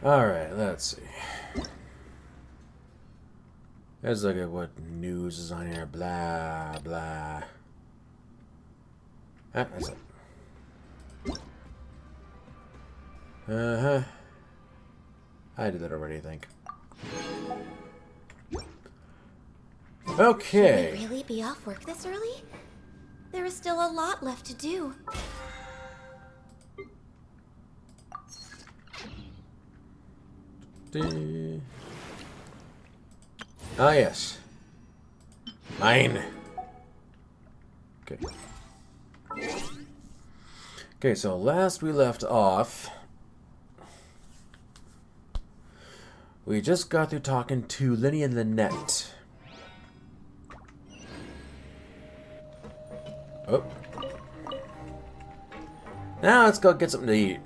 Alright, let's see. Let's look at what news is on here. Blah, blah. Ah, that's it. Uh-huh. I did that already, I think. Okay. Should we really be off work this early? There is still a lot left to do. Ah, yes. Mine. Okay. Okay, so last we left off, we just got through talking to Lenny and Lynette. Oh. Now let's go get something to eat.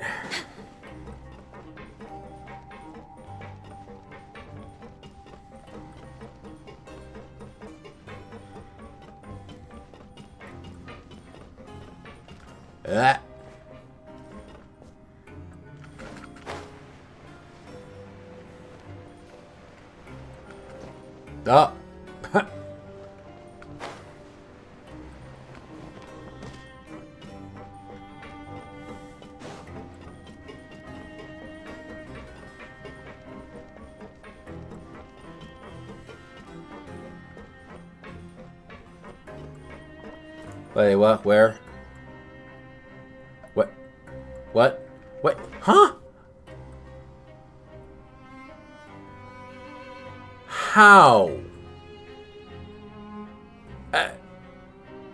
Ah. Oh. Wait, what? Where? What? What? What? Huh? How?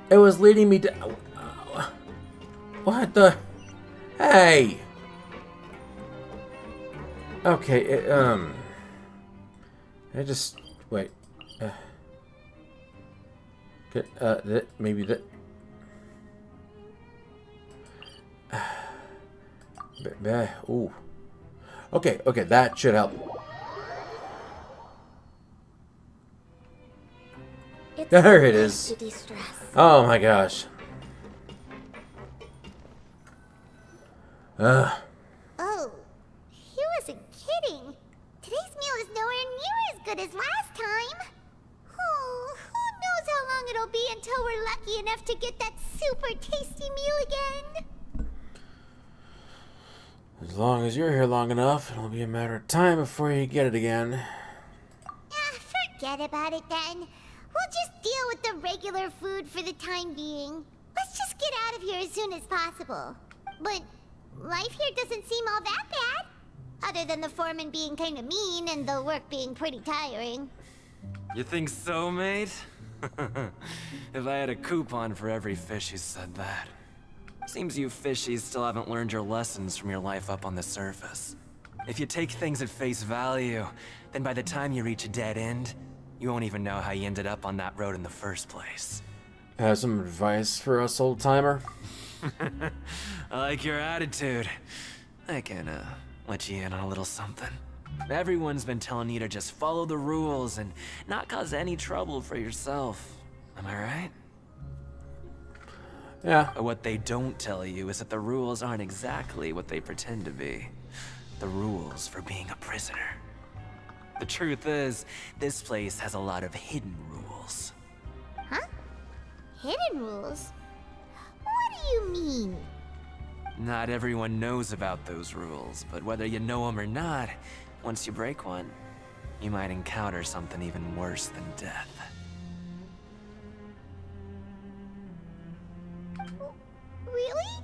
It was leading me to... What the... Hey! Okay, I just... Wait. Maybe that... Ooh. Okay, okay, that should help. There it is. Oh my gosh. Oh, he wasn't kidding. Today's meal is nowhere near as good as last time. Oh, who knows how long it'll be until we're lucky enough to get that super tasty meal again. As long as you're here long enough, it'll be a matter of time before you get it again. Forget about it then. We'll just deal with the regular food for the time being. Let's just get out of here as soon as possible. But life here doesn't seem all that bad. Other than the foreman being kind of mean and the work being pretty tiring. You think so, mate? If I had a coupon for every fish who said that. Seems you fishies still haven't learned your lessons from your life up on the surface. If you take things at face value, then by the time you reach a dead end, you won't even know how you ended up on that road in the first place. Have some advice for us, old-timer? I like your attitude. I can, let you in on a little something. Everyone's been telling you to just follow the rules and not cause any trouble for yourself. Am I right? Yeah. But what they don't tell you is that the rules aren't exactly what they pretend to be. The rules for being a prisoner. The truth is, this place has a lot of hidden rules. Huh? Hidden rules? What do you mean? Not everyone knows about those rules, but whether you know them or not, once you break one, you might encounter something even worse than death. Really?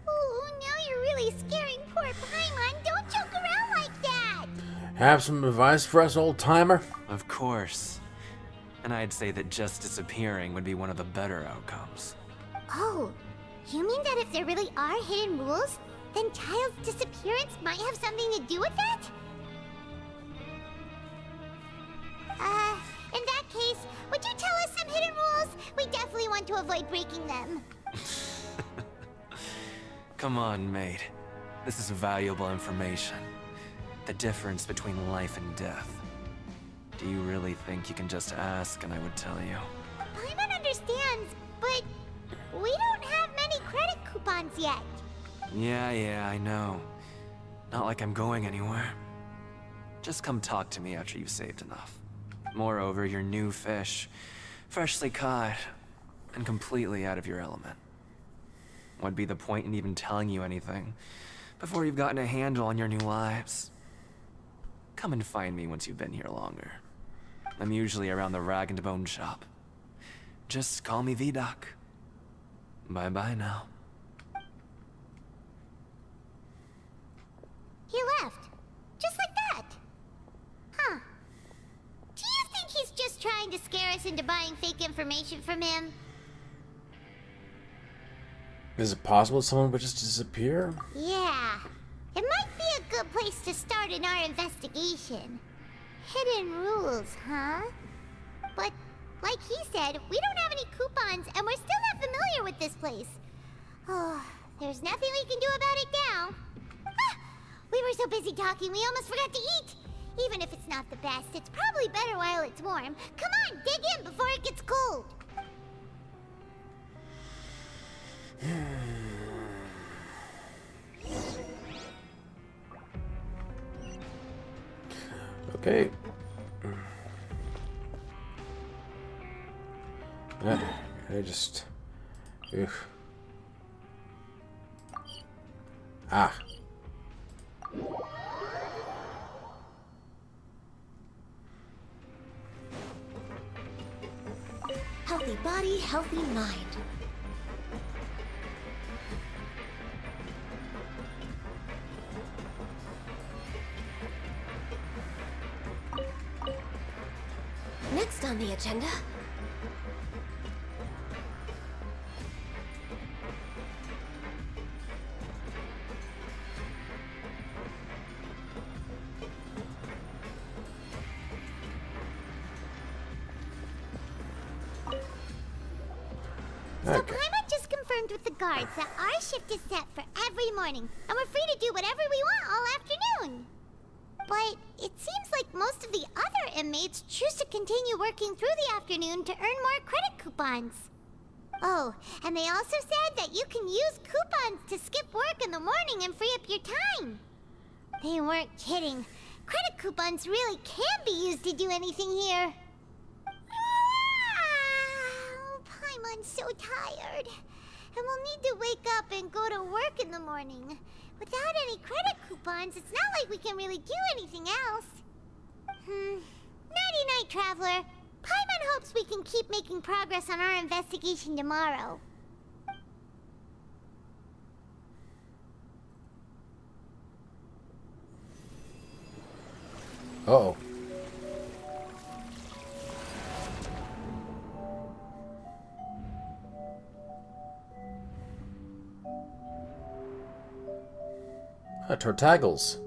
Oh, now you're really scaring poor Paimon. Don't joke around like that! Have some advice for us, old-timer? Of course. And I'd say that just disappearing would be one of the better outcomes. Oh, you mean that if there really are hidden rules, then Child's disappearance might have something to do with that? In that case, would you tell us some hidden rules? We definitely want to avoid breaking them. Come on, mate. This is valuable information. The difference between life and death. Do you really think you can just ask and I would tell you? Paimon understands, but we don't have many credit coupons yet. Yeah, I know. Not like I'm going anywhere. Just come talk to me after you've saved enough. Moreover, you're new fish, freshly caught, and completely out of your element. What'd be the point in even telling you anything before you've gotten a handle on your new lives? Come and find me once you've been here longer. I'm usually around the rag and bone shop. Just call me V-Doc. Bye-bye now. He left. Just like that. Huh. Do you think he's just trying to scare us into buying fake information from him? Is it possible someone would just disappear? Yeah. It might be a good place to start in our investigation. Hidden rules, huh? But, like he said, we don't have any coupons and we're still not familiar with this place. Oh, there's nothing we can do about it now. Ah, we were so busy talking we almost forgot to eat. Even if it's not the best, it's probably better while it's warm. Come on, dig in before it gets cold. Okay. I just... Ugh. Ah. Healthy body, healthy mind. Next on the agenda... So Okay. Paimon just confirmed with the guards that our shift is set for every morning, and we're free to do whatever we want all afternoon. But it seems like most of the other inmates choose to continue working through the afternoon to earn more credit coupons. Oh, and they also said that you can use coupons to skip work in the morning and free up your time. They weren't kidding. Credit coupons really can be used to do anything here. Paimon's so tired. And we'll need to wake up and go to work in the morning. Without any credit coupons, it's not like we can really do anything else. Nighty-night, Traveler. Paimon hopes we can keep making progress on our investigation tomorrow. Uh-oh. Tortagles.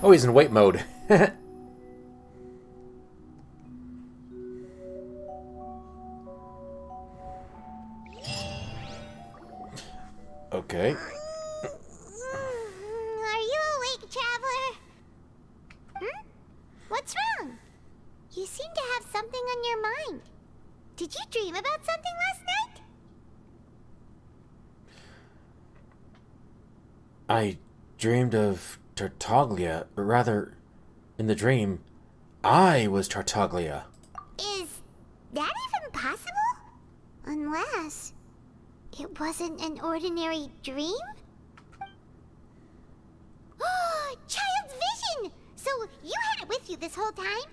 Oh, he's in wait mode. Okay. Are you awake, Traveler? What's wrong? You seem to have something on your mind. Did you dream about something last night? I dreamed of Tartaglia, or rather, in the dream, I was Tartaglia. Is that even possible? Unless it wasn't an ordinary dream? Oh, Child's vision! So you had it with you this whole time?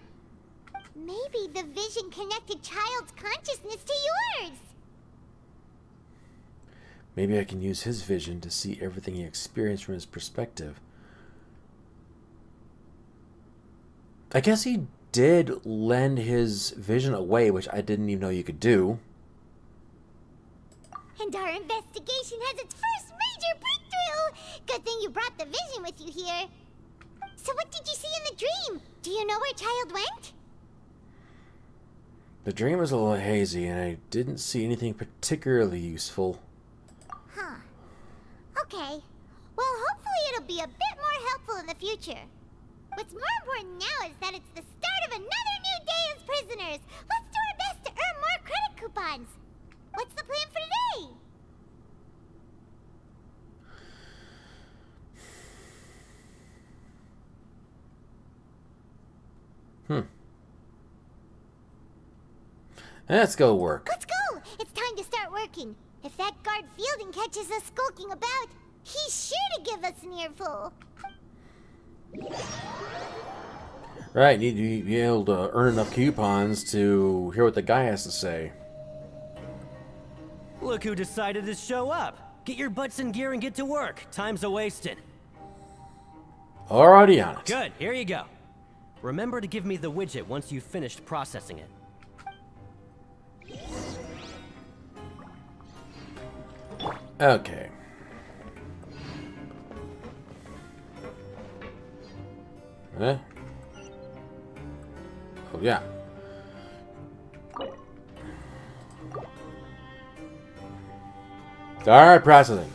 Maybe the vision connected Child's consciousness to yours. Maybe I can use his vision to see everything he experienced from his perspective. I guess he did lend his vision away, which I didn't even know you could do. And our investigation has its first major breakthrough! Good thing you brought the vision with you here. So what did you see in the dream? Do you know where Child went? The dream was a little hazy, and I didn't see anything particularly useful. Huh. Okay. Well, hopefully it'll be a bit more helpful in the future. What's more important now is that it's the start of another new day as prisoners. Let's do our best to earn more credit coupons. What's the plan for today? Let's go work. Let's go! It's time to start working. If that guard Fielding catches us skulking about, he's sure to give us an earful. Right, need to be able to earn enough coupons to hear what the guy has to say. Look who decided to show up. Get your butts in gear and get to work. Time's a-wasting. Already on it. Good, here you go. Remember to give me the widget once you've finished processing it. Okay. Oh, yeah. Start processing.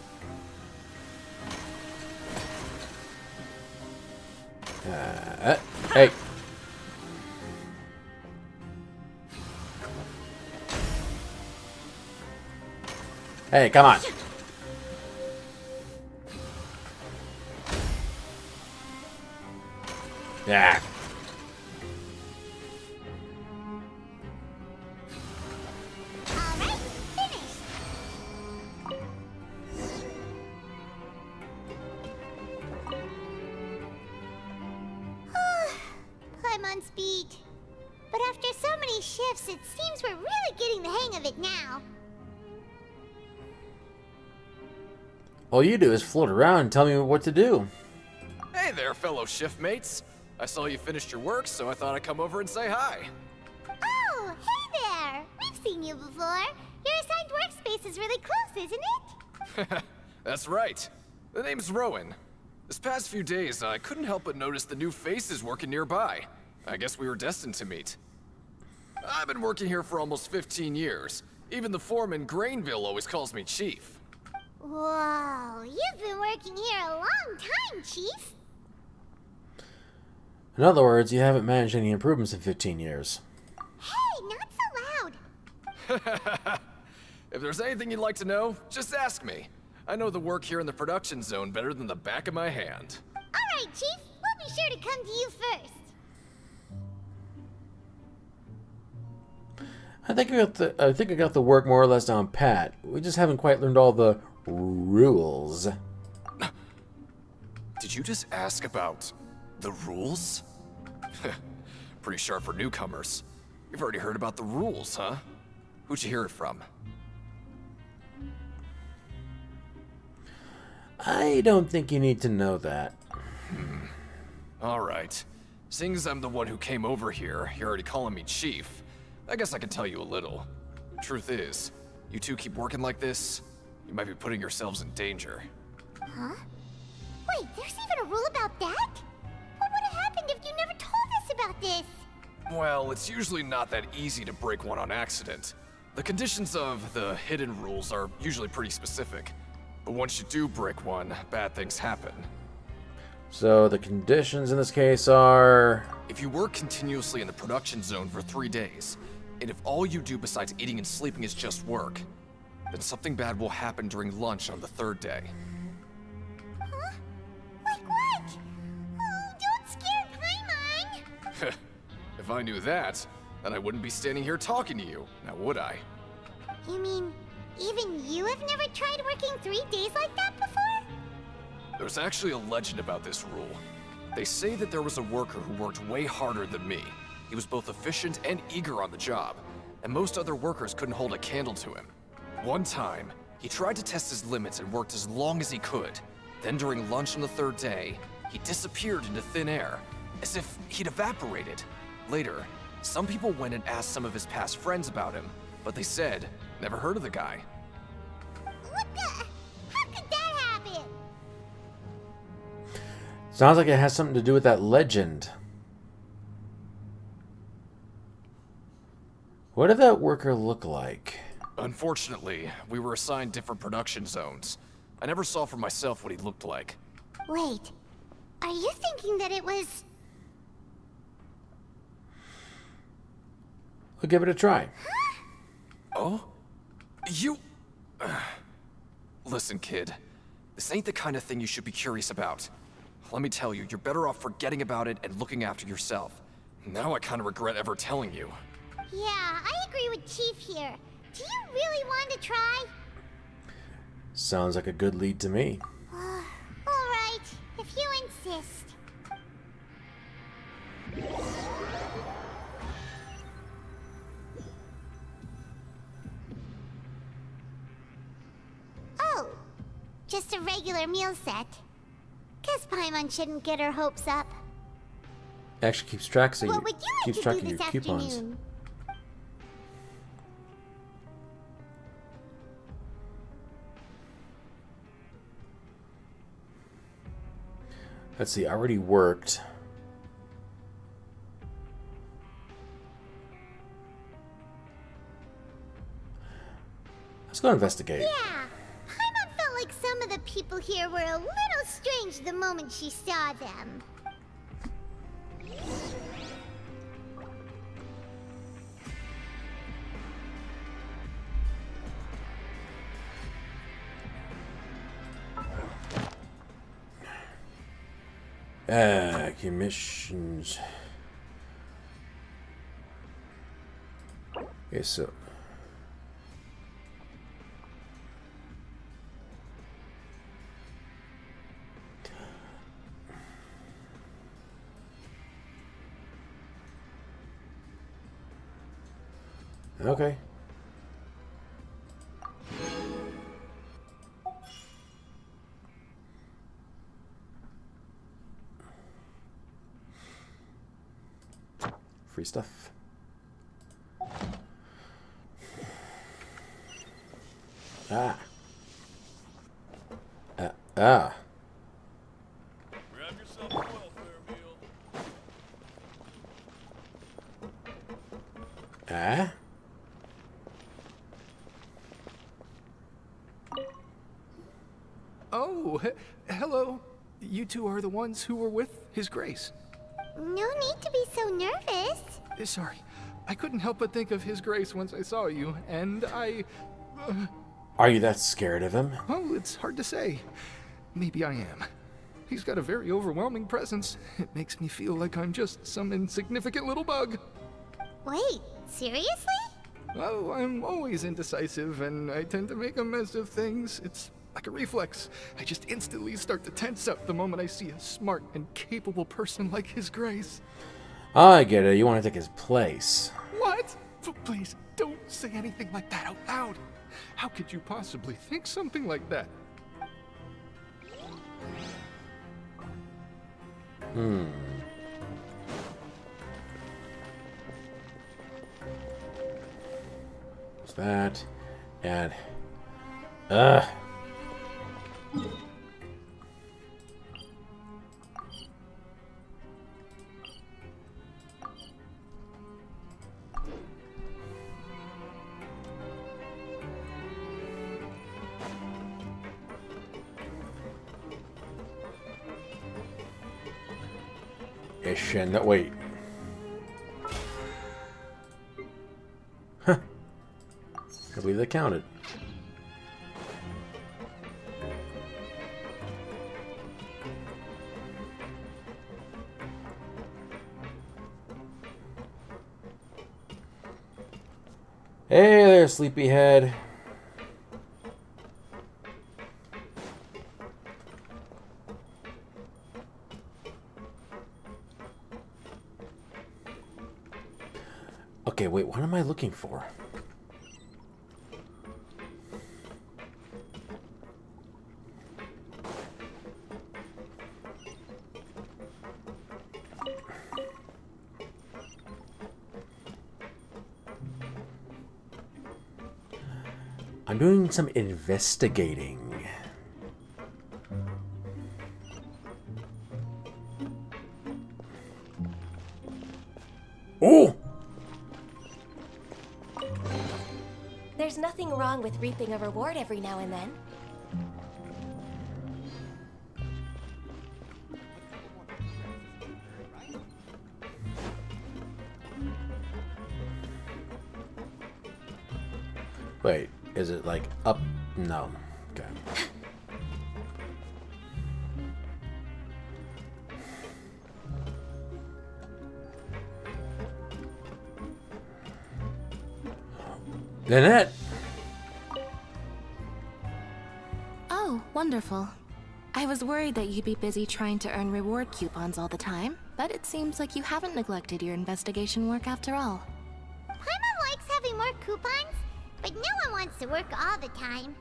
Hey. Hey, come on. Yeah. Alright, finished. I'm on speed. But after so many shifts, it seems we're really getting the hang of it now. All you do is float around and tell me what to do. Hey there, fellow shift mates. I saw you finished your work, so I thought I'd come over and say hi. Oh, hey there! We've seen you before. Your assigned workspace is really close, isn't it? That's right. The name's Rowan. This past few days, I couldn't help but notice the new faces working nearby. I guess we were destined to meet. I've been working here for almost 15 years. Even the foreman, Grainville, always calls me Chief. Whoa, you've been working here a long time, Chief. In other words, you haven't managed any improvements in 15 years. Hey, not so loud. If there's anything you'd like to know, just ask me. I know the work here in the production zone better than the back of my hand. All right, Chief. We'll be sure to come to you first. I think I got the work more or less down pat. We just haven't quite learned all the rules. Did you just ask about the rules? Pretty sharp for newcomers. You've already heard about the rules, huh? Who'd you hear it from? I don't think you need to know that. Alright. Seeing as I'm the one who came over here, you're already calling me Chief. I guess I can tell you a little. Truth is, you two keep working like this, you might be putting yourselves in danger. Huh? Wait, there's even a rule about that? What would have happened if you never told us about this? Well, it's usually not that easy to break one on accident. The conditions of the hidden rules are usually pretty specific. But once you do break one, bad things happen. So the conditions in this case are... If you work continuously in the production zone for 3 days, and if all you do besides eating and sleeping is just work, then something bad will happen during lunch on the 3rd day. Huh? Like what? Oh, don't scare Paimon. If I knew that, then I wouldn't be standing here talking to you, now would I? You mean, even you have never tried working 3 days like that before? There's actually a legend about this rule. They say that there was a worker who worked way harder than me. He was both efficient and eager on the job, and most other workers couldn't hold a candle to him. One time, he tried to test his limits and worked as long as he could. Then during lunch on the 3rd day, he disappeared into thin air, as if he'd evaporated. Later, some people went and asked some of his past friends about him, but they said, never heard of the guy. What the? How could that happen? Sounds like it has something to do with that legend. What did that worker look like? Unfortunately, we were assigned different production zones. I never saw for myself what he looked like. Wait, are you thinking that it was... We'll give it a try. Oh? You... Listen, kid. This ain't the kind of thing you should be curious about. Let me tell you, you're better off forgetting about it and looking after yourself. Now I kind of regret ever telling you. Yeah, I agree with Chief here. Do you really want to try? Sounds like a good lead to me. Alright, if you insist. Oh, just a regular meal set. Guess Paimon shouldn't get her hopes up. Actually keeps track, so What would you like keeps to track do of your this coupons. afternoon? Let's see, I already worked. Let's go investigate. Yeah, Paimon felt like some of the people here were a little strange the moment she saw them. Commissions. Okay, so okay. Free stuff. Ah. Ah. Grab yourself a welfare meal. Ah. Oh, hello. You two are the ones who were with His Grace. No need to be so nervous. Sorry, I couldn't help but think of His Grace once I saw you, and I... Are you that scared of him? well, it's hard to say. Maybe I am. He's got a very overwhelming presence. It makes me feel like I'm just some insignificant little bug. Wait, seriously? Oh, I'm always indecisive, and I tend to make a mess of things. It's like a reflex. I just instantly start to tense up the moment I see a smart and capable person like His Grace. I get it. You want to take his place. What? Please, don't say anything like that out loud. How could you possibly think something like that? What's that? And ish and that wait. Huh. I believe they counted. Hey there, sleepyhead. Okay, wait, what am I looking for? I'm doing some investigating. Oh! There's nothing wrong with reaping a reward every now and then. Wait, is it like up? No. Okay. Lynette! Oh, wonderful. I was worried that you'd be busy trying to earn reward coupons all the time, but it seems like you haven't neglected your investigation work after all. Paimon likes having more coupons, but no one wants to work all the time.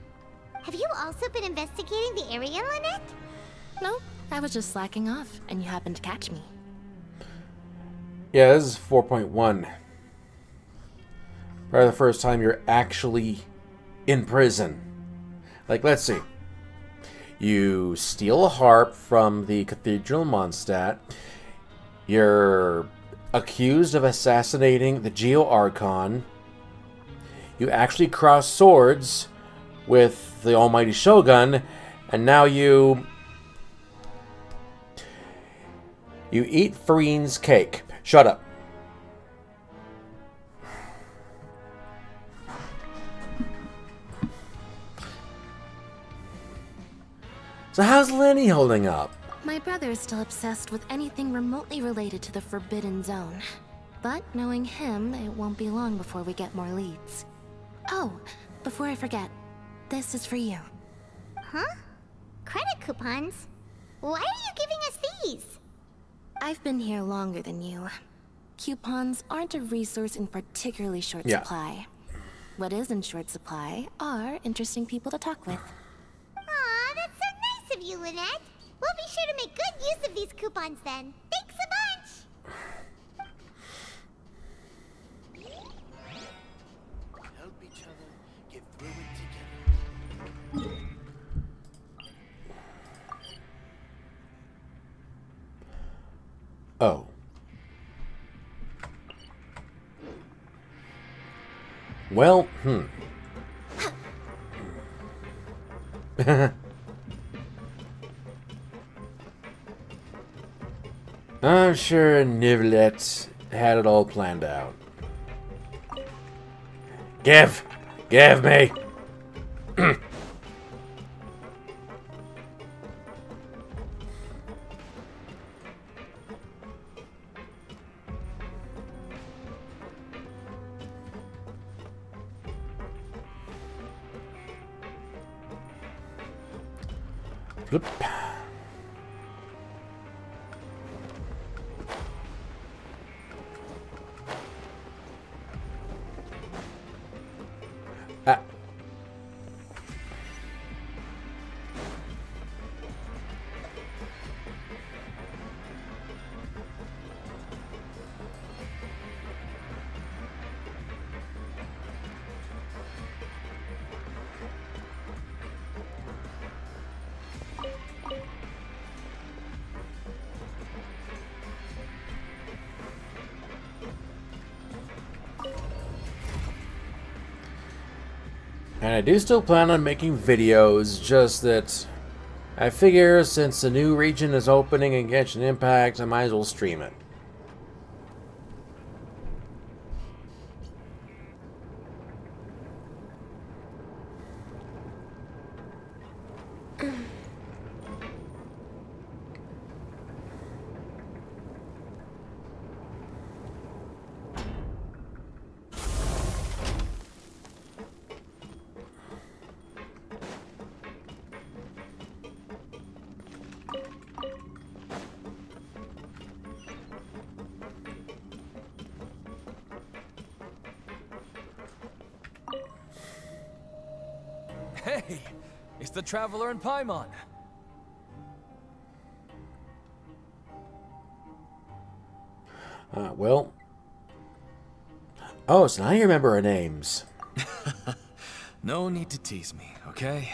Have you also been investigating the area, Lynette? No, I was just slacking off, and you happened to catch me. Yeah, this is 4.1. Probably the first time you're actually in prison. Like, let's see. You steal a harp from the Cathedral in Mondstadt. You're accused of assassinating the Geo Archon. You actually cross swords with the almighty Shogun. And now you eat Fareen's cake. Shut up. So how's Lenny holding up? My brother is still obsessed with anything remotely related to the Forbidden Zone. But knowing him, it won't be long before we get more leads. Oh, before I forget, this is for you. Huh? Credit coupons? Why are you giving us these? I've been here longer than you. Coupons aren't a resource in particularly short Yeah. supply. What is in short supply are interesting people to talk with. Aw, that's so nice of you, Lynette. We'll be sure to make good use of these coupons then. Thanks a bunch! Help each other, get through it together. Oh. Well, I'm sure Nivelet had it all planned out. Give me. Flip. Ah. And I do still plan on making videos, just that I figure since the new region is opening in Genshin Impact, I might as well stream it. Hey, it's the Traveler and Paimon. Well. Oh, so now you remember our names. No need to tease me, okay?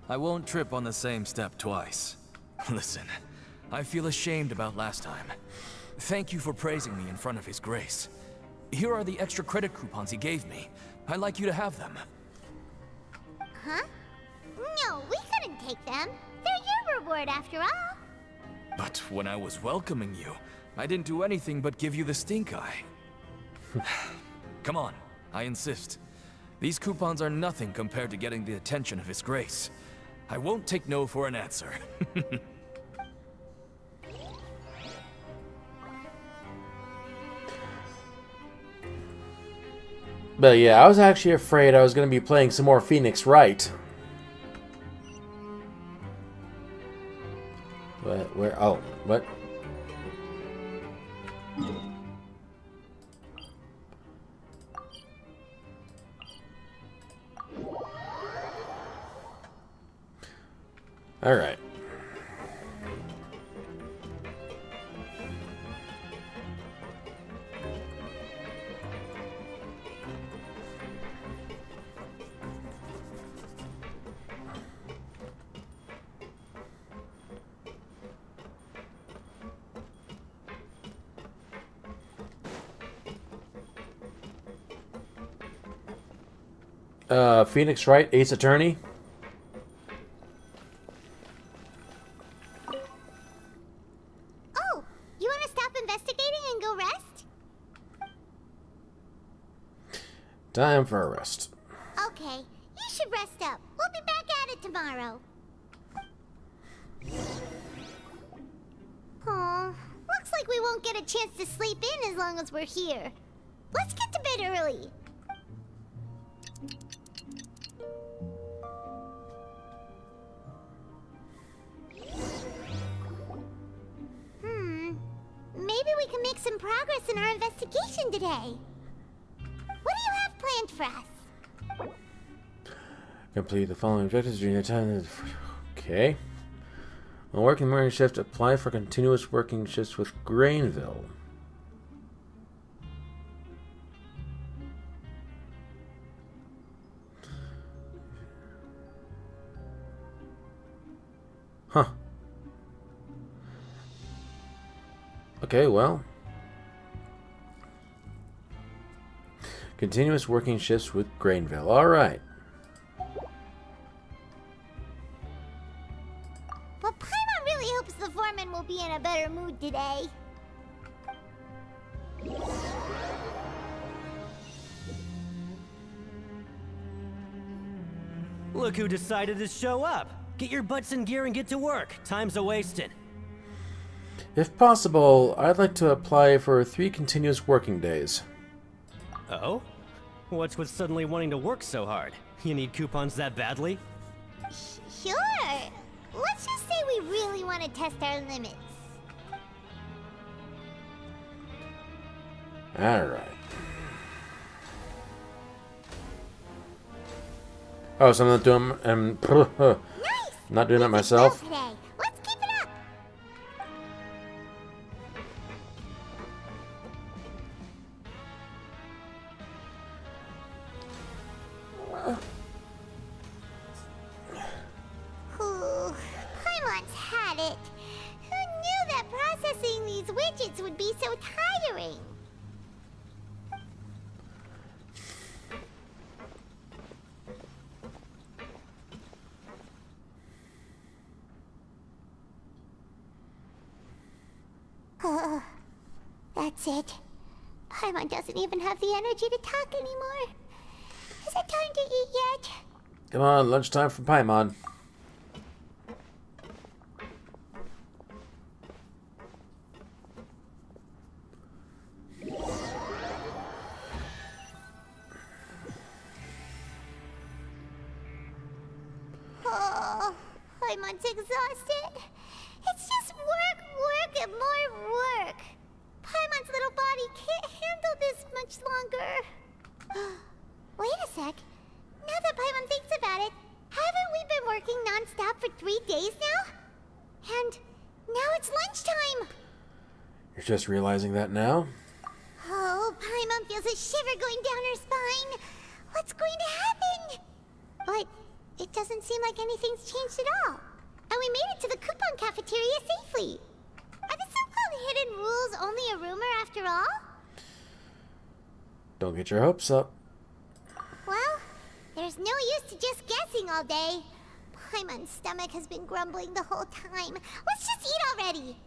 I won't trip on the same step twice. Listen, I feel ashamed about last time. Thank you for praising me in front of His Grace. Here are the extra credit coupons he gave me. I'd like you to have them. Huh? No, we couldn't take them. They're your reward after all. But when I was welcoming you, I didn't do anything but give you the stink eye. Come on, I insist. These coupons are nothing compared to getting the attention of His Grace. I won't take no for an answer. But yeah, I was actually afraid I was going to be playing some more Phoenix Wright. Where? Oh, what? All right. Phoenix Wright, Ace Attorney. Oh, you want to stop investigating and go rest? Time for a rest. Okay, you should rest up. We'll be back at it tomorrow. Aw, looks like we won't get a chance to sleep in as long as we're here. Let's get to bed early. Maybe we can make some progress in our investigation today. What do you have planned for us? Complete the following objectives during the time. Okay. On working morning shift, apply for continuous working shifts with Grainville. Huh. Okay, well. Continuous working shifts with Grainville. All right. Well, Paimon really hopes the foreman will be in a better mood today. Look who decided to show up. Get your butts in gear and get to work. Time's a-wasting. If possible, I'd like to apply for 3 continuous working days. Oh? What's with suddenly wanting to work so hard? You need coupons that badly? Sure. Let's just say we really want to test our limits. Alright. Oh, so I'm not doing... Nice! not doing it We did myself? well today. Let's keep it up. Ooh, Paimon's had it. Who knew that processing these widgets would be so tiring? That's it. Paimon doesn't even have the energy to talk anymore. Is it time to eat yet? Come on, lunchtime for Paimon. Oh, Paimon's exhausted. It's just work, work, and more work. Paimon's little body can't handle this much longer. Wait a sec. Now that Paimon thinks about it, haven't we been working non-stop for 3 days now? And now it's lunchtime. You're just realizing that now? Oh, Paimon feels a shiver going down her spine. What's going to happen? But it doesn't seem like anything's changed at all. And we made it to the coupon cafeteria safely. Are the so-called hidden rules only a rumor after all? Don't get your hopes up. Well, there's no use to just guessing all day. Paimon's stomach has been grumbling the whole time. Let's just eat already.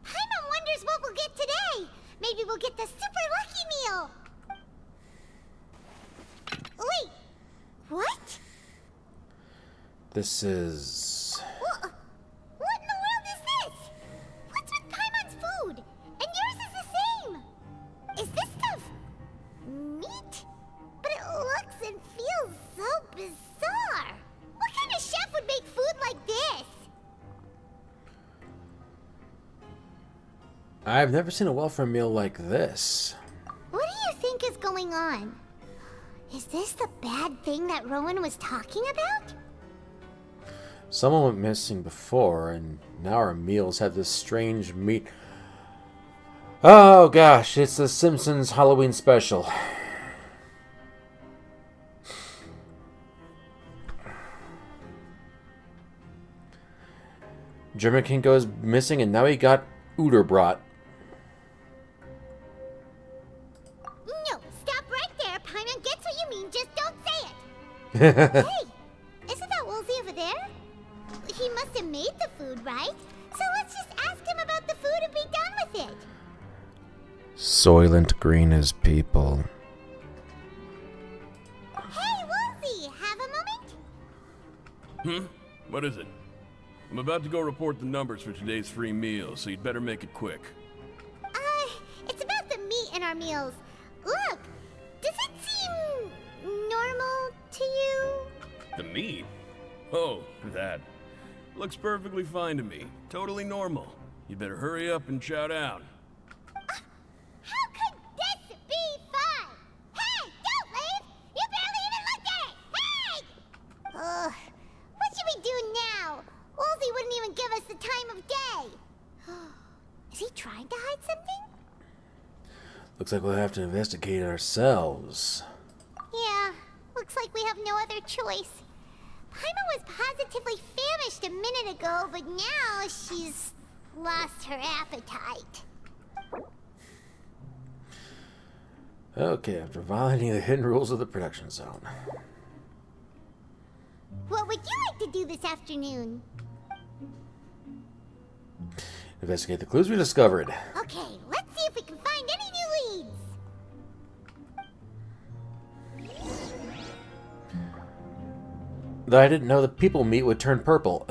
Paimon wonders what we'll get today. Maybe we'll get the super lucky meal. Wait, what? This is... What in the world is this? What's with Paimon's food? And yours is the same. Is this stuff meat? But it looks and feels so bizarre. What kind of chef would make food like this? I've never seen a welfare meal like this. What do you think is going on? Is this the bad thing that Rowan was talking about? Someone went missing before, and now our meals have this strange meat. Oh gosh, it's the Simpsons Halloween special. German King goes missing, and now he got Uderbrat. No, stop right there. Paimon gets what you mean, just don't say it. Hey, isn't that Woolsey over there? He must have made the food, right? So let's just ask him about the food and be done with it. Soylent Green is people. Hey, Woolsey, have a moment? What is it? I'm about to go report the numbers for today's free meal, so you'd better make it quick. It's about the meat in our meals. Look, does it seem normal to you? The meat? Oh, that. Looks perfectly fine to me. Totally normal. You better hurry up and chow down. How could this be fun? Hey, don't leave! You barely even looked at it! Hey! Ugh, what should we do now? Woolsey wouldn't even give us the time of day. Is he trying to hide something? Looks like we'll have to investigate ourselves. Yeah, looks like we have no other choice. Paimon was positively famished a minute ago, but now she's lost her appetite. Okay, after violating the hidden rules of the production zone. What would you like to do this afternoon? Investigate the clues we discovered. Okay, let's see if we can find any new leads. Though I didn't know the people meat would turn purple.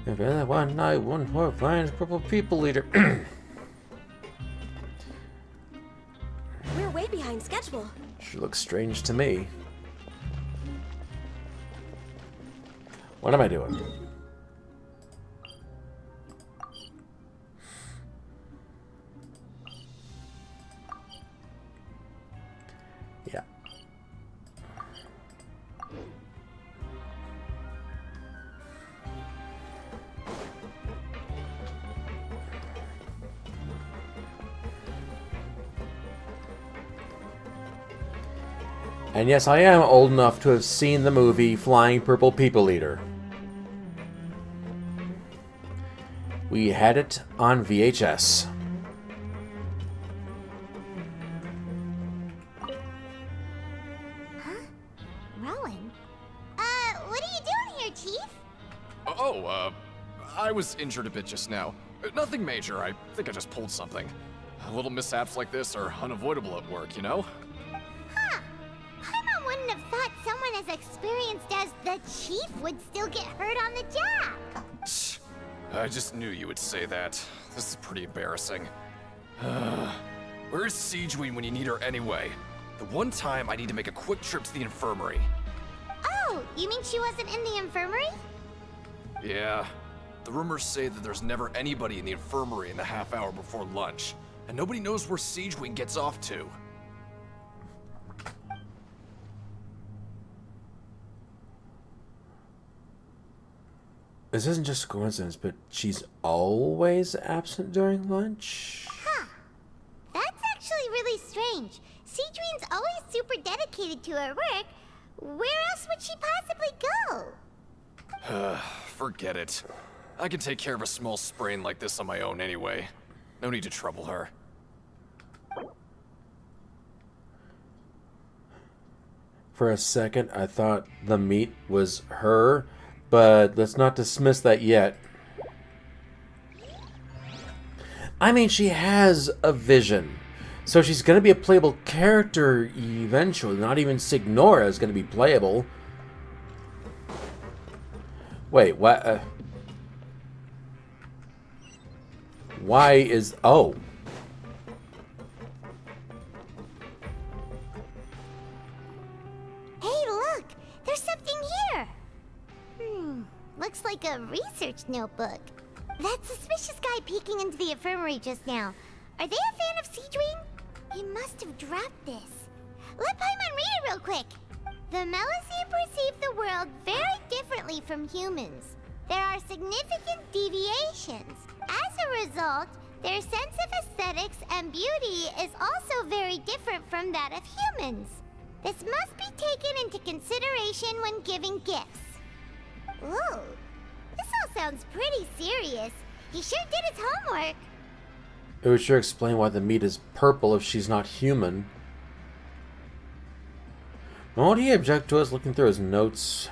If one night, one more finds purple people leader. We're way behind schedule. Sure looks strange to me. What am I doing? Yeah. And yes, I am old enough to have seen the movie Flying Purple People Eater. We had it on VHS. Rowan? What are you doing here, Chief? I was injured a bit just now. Nothing major, I think I just pulled something. Little mishaps like this are unavoidable at work, you know? Huh. Paimon wouldn't have thought someone as experienced as the Chief would still get hurt on the job. I just knew you would say that. This is pretty embarrassing. Where's Siegeween when you need her anyway? The one time I need to make a quick trip to the infirmary. Oh, you mean she wasn't in the infirmary? Yeah. The rumors say that there's never anybody in the infirmary in the half hour before lunch, and nobody knows where Siegeween gets off to. This isn't just a coincidence, but she's always absent during lunch? Huh. That's actually really strange. Cedrine's always super dedicated to her work. Where else would she possibly go? Forget it. I can take care of a small sprain like this on my own anyway. No need to trouble her. For a second, I thought the meat was her, but let's not dismiss that yet. I mean, she has a vision, so she's going to be a playable character eventually. Not even Signora is going to be playable. Wait, what? Why is... Oh. Hey, look! There's something here! Looks like a research notebook. That suspicious guy peeking into the infirmary just now. Are they a fan of Cedrine? He must have dropped this. Let Paimon read it real quick. The Melusine perceive the world very differently from humans. There are significant deviations. As a result, their sense of aesthetics and beauty is also very different from that of humans. This must be taken into consideration when giving gifts. Ooh, this all sounds pretty serious. He sure did his homework. It would sure explain why the meat is purple if she's not human. Won't he object to us looking through his notes?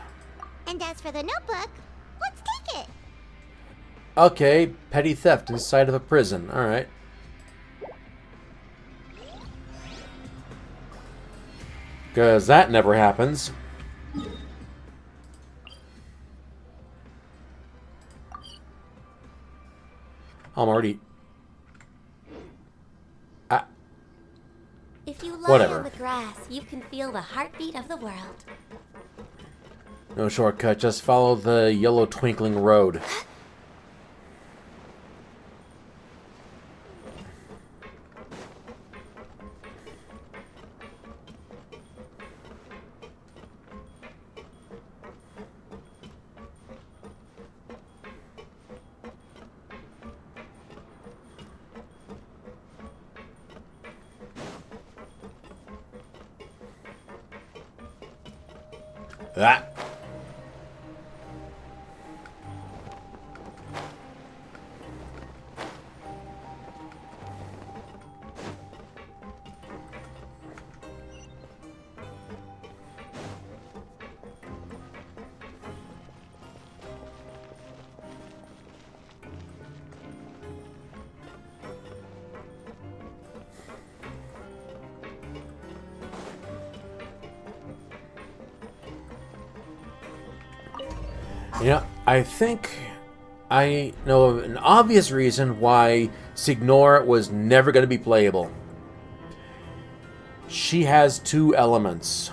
And as for the notebook, let's take it. Okay, petty theft inside of a prison. Alright. Because that never happens. I'm already... If you lie Whatever. on the grass, you can feel the heartbeat of the world. No shortcut, just follow the yellow twinkling road. Ah. You know, I think I know of an obvious reason why Signora was never going to be playable. She has two elements.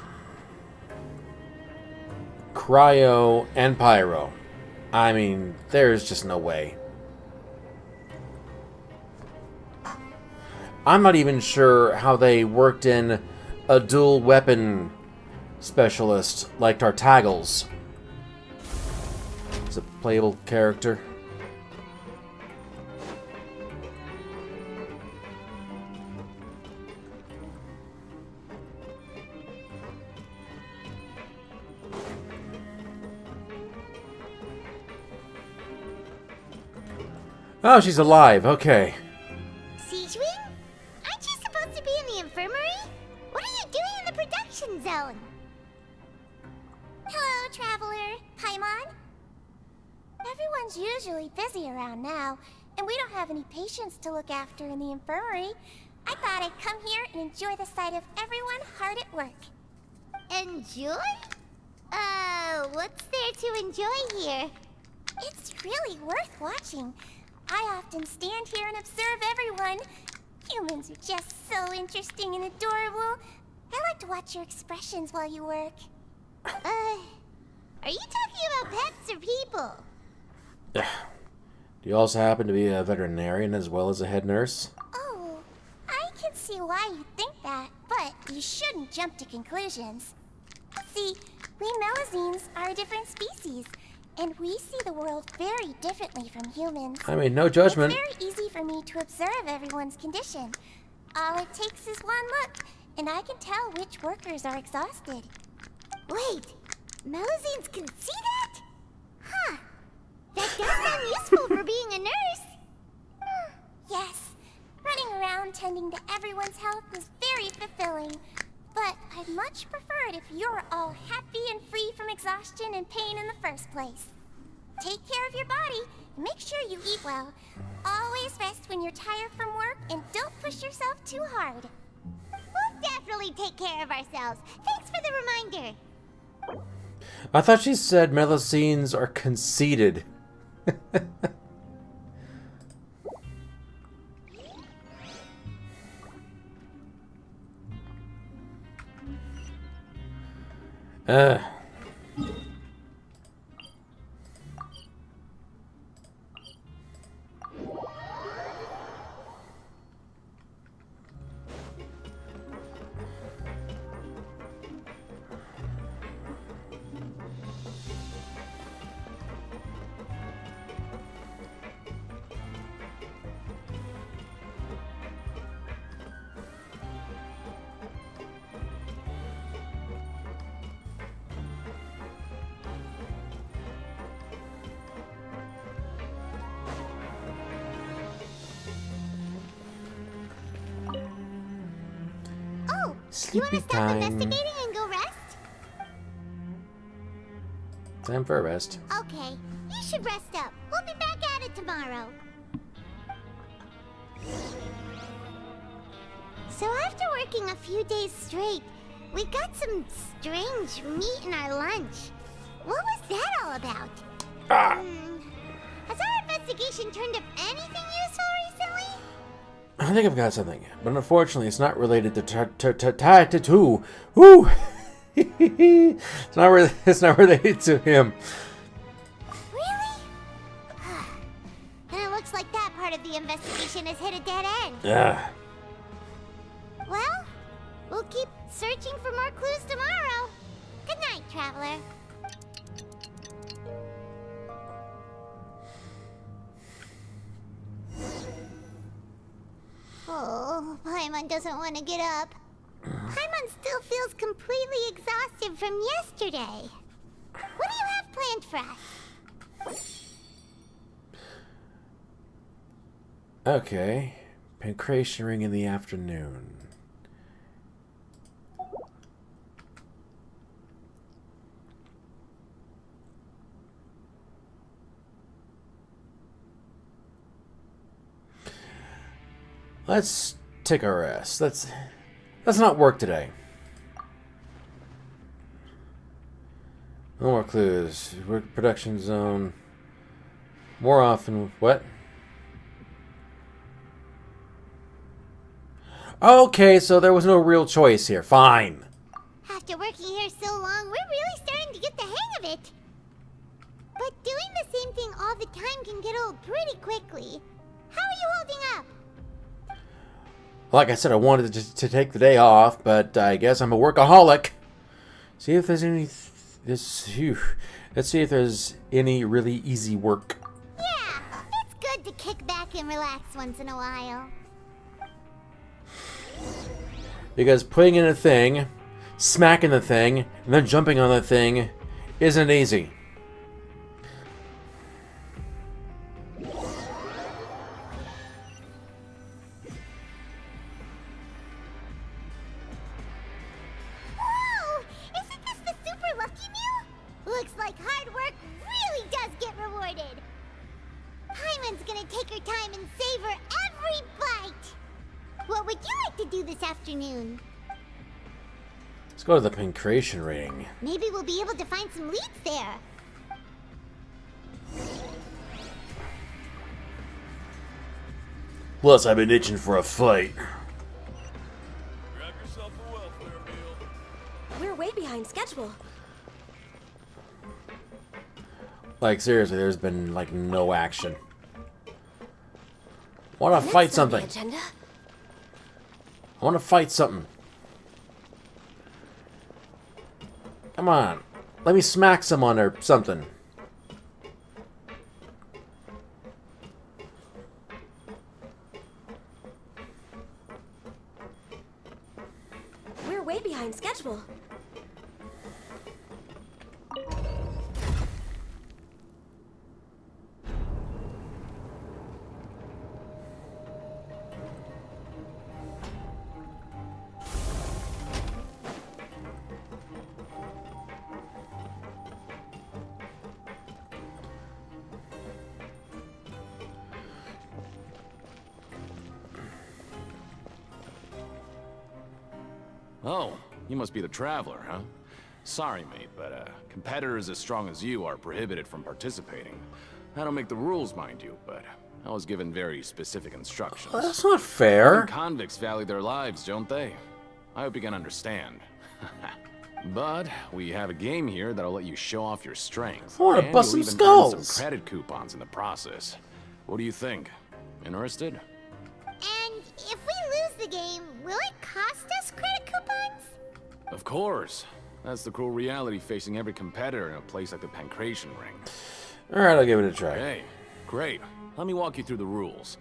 Cryo and Pyro. I mean, there's just no way. I'm not even sure how they worked in a dual weapon specialist like Tartaggles. It's a playable character. Oh, she's alive. Okay. Cedrine? Aren't you supposed to be in the infirmary? What are you doing in the production zone? Hello, Traveler. Paimon? Everyone's usually busy around now, and we don't have any patients to look after in the infirmary. I thought I'd come here and enjoy the sight of everyone hard at work. Enjoy? What's there to enjoy here? It's really worth watching. I often stand here and observe everyone. Humans are just so interesting and adorable. I like to watch your expressions while you work. Are you talking about pets or people? Do you also happen to be a veterinarian as well as a head nurse? Oh, I can see why you think that, but you shouldn't jump to conclusions. See, we Melusines are a different species, and we see the world very differently from humans. I mean, no judgment. It's very easy for me to observe everyone's condition. All it takes is one look, and I can tell which workers are exhausted. Wait, Melusines can see that? Huh. That does sound useful for being a nurse. Yes, running around tending to everyone's health is very fulfilling. But I'd much prefer it if you're all happy and free from exhaustion and pain in the first place. Take care of your body, and make sure you eat well. Always rest when you're tired from work, and don't push yourself too hard. We'll definitely take care of ourselves. Thanks for the reminder. I thought she said Melusines are conceited. uh. Oh, Sleepy you want to stop time. investigating and go rest? Time for a rest. Okay, you should rest up. We'll be back at it tomorrow. So after working a few days straight, we got some strange meat in our lunch. What was that all about? Has our investigation turned up anything useful recently? I think I've got something, but unfortunately, it's not related to Woo! It's not related to him. Really? Then it looks like that part of the investigation has hit a dead end. Yeah. Well, we'll keep searching for more clues tomorrow. Good night, traveler. Oh, Paimon doesn't want to get up. Paimon still feels completely exhausted from yesterday. What do you have planned for us? Okay. Pancreation ring in the afternoon. Let's take a rest. Let's not work today. No more clues. Work production zone. More often. What? Okay, so there was no real choice here. Fine. After working here so long, we're really starting to get the hang of it. But doing the same thing all the time can get old pretty quickly. How are you holding up? Like I said, I wanted to take the day off, but I guess I'm a workaholic. See if there's any... Let's see if there's any really easy work. Yeah, it's good to kick back and relax once in a while. Because putting in a thing, smacking the thing, and then jumping on the thing isn't easy. Whoa! Isn't this the super lucky meal? Looks like hard work really does get rewarded. Paimon's gonna take her time and savor every bite. What would you like to do this afternoon? Let's go to the pancreation ring. Maybe we'll be able to find some leads there. Plus, I've been itching for a fight. Grab yourself a welfare meal. We're way behind schedule. Like, seriously, there's been, like, no action. Want to fight something. Agenda? I want to fight something. Come on. Let me smack someone or something. usual. Oh, you must be the Traveler, huh? Sorry, mate, but competitors as strong as you are prohibited from participating. I don't make the rules, mind you, but I was given very specific instructions. Well, that's not fair. Convicts value their lives, don't they? I hope you can understand. But we have a game here that'll let you show off your strength. I want to and bust you'll some even earn skulls. some credit coupons in the process. What do you think? Interested? And if we lose the game, will it cost us credit coupons? Of course. That's the cruel reality facing every competitor in a place like the Pancration Ring. Alright, I'll give it a try. Hey, great. Let me walk you through the rules.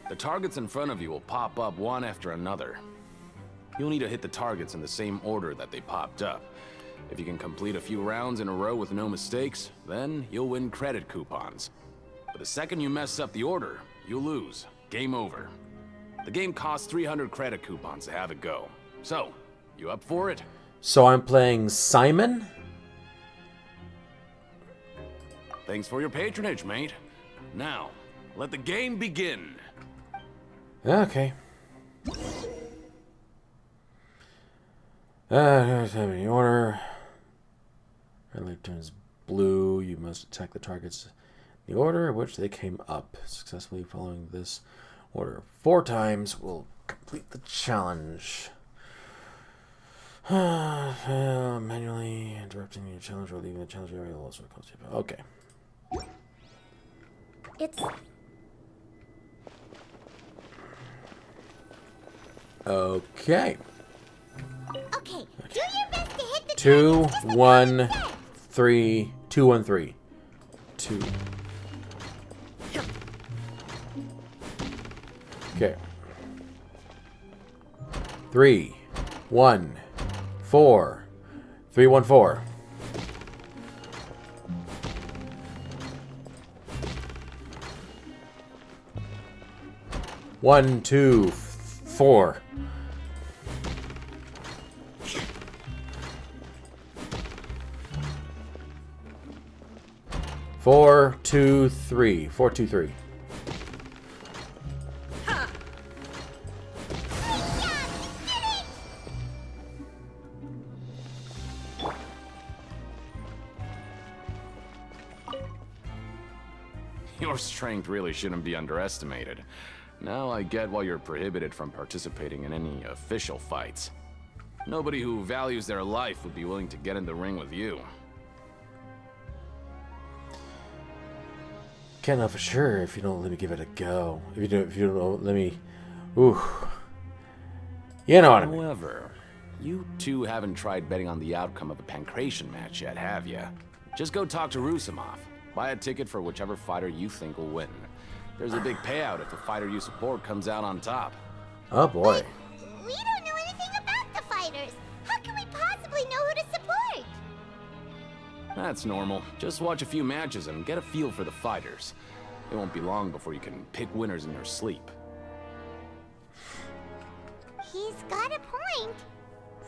The targets in front of you will pop up one after another. You'll need to hit the targets in the same order that they popped up. If you can complete a few rounds in a row with no mistakes, then you'll win credit coupons. But the second you mess up the order, you'll lose. Game over. The game costs 300 credit coupons to have it go. So, you up for it? So I'm playing Simon? Thanks for your patronage, mate. Now, let the game begin. Okay. The order. Red light turns blue. You must attack the targets in the order in which they came up. Successfully following this order 4 times will complete the challenge. Manually interrupting your challenge or leaving the challenge area will also cost you. Okay. It's... Okay. Okay, do your best to hit the 2, targets just 1, 3, 2, 1, 3. 2. Okay. 3, 1, 4, 3, 1, 4. 1, 2, 4. 4, 2, 3. 4, 2, 3. Your strength really shouldn't be underestimated. Now I get why you're prohibited from participating in any official fights. Nobody who values their life would be willing to get in the ring with you. Can't know for sure if you don't let me give it a go. If you don't let me, ooh, you know what I mean. However, you two haven't tried betting on the outcome of a Pancration match yet, have ya? Just go talk to Rusimov. Buy a ticket for whichever fighter you think will win. There's a big payout if the fighter you support comes out on top. Oh boy. We don't know anything about the fighters. How can we possibly know who to support? That's normal. Just watch a few matches and get a feel for the fighters. It won't be long before you can pick winners in your sleep. He's got a point.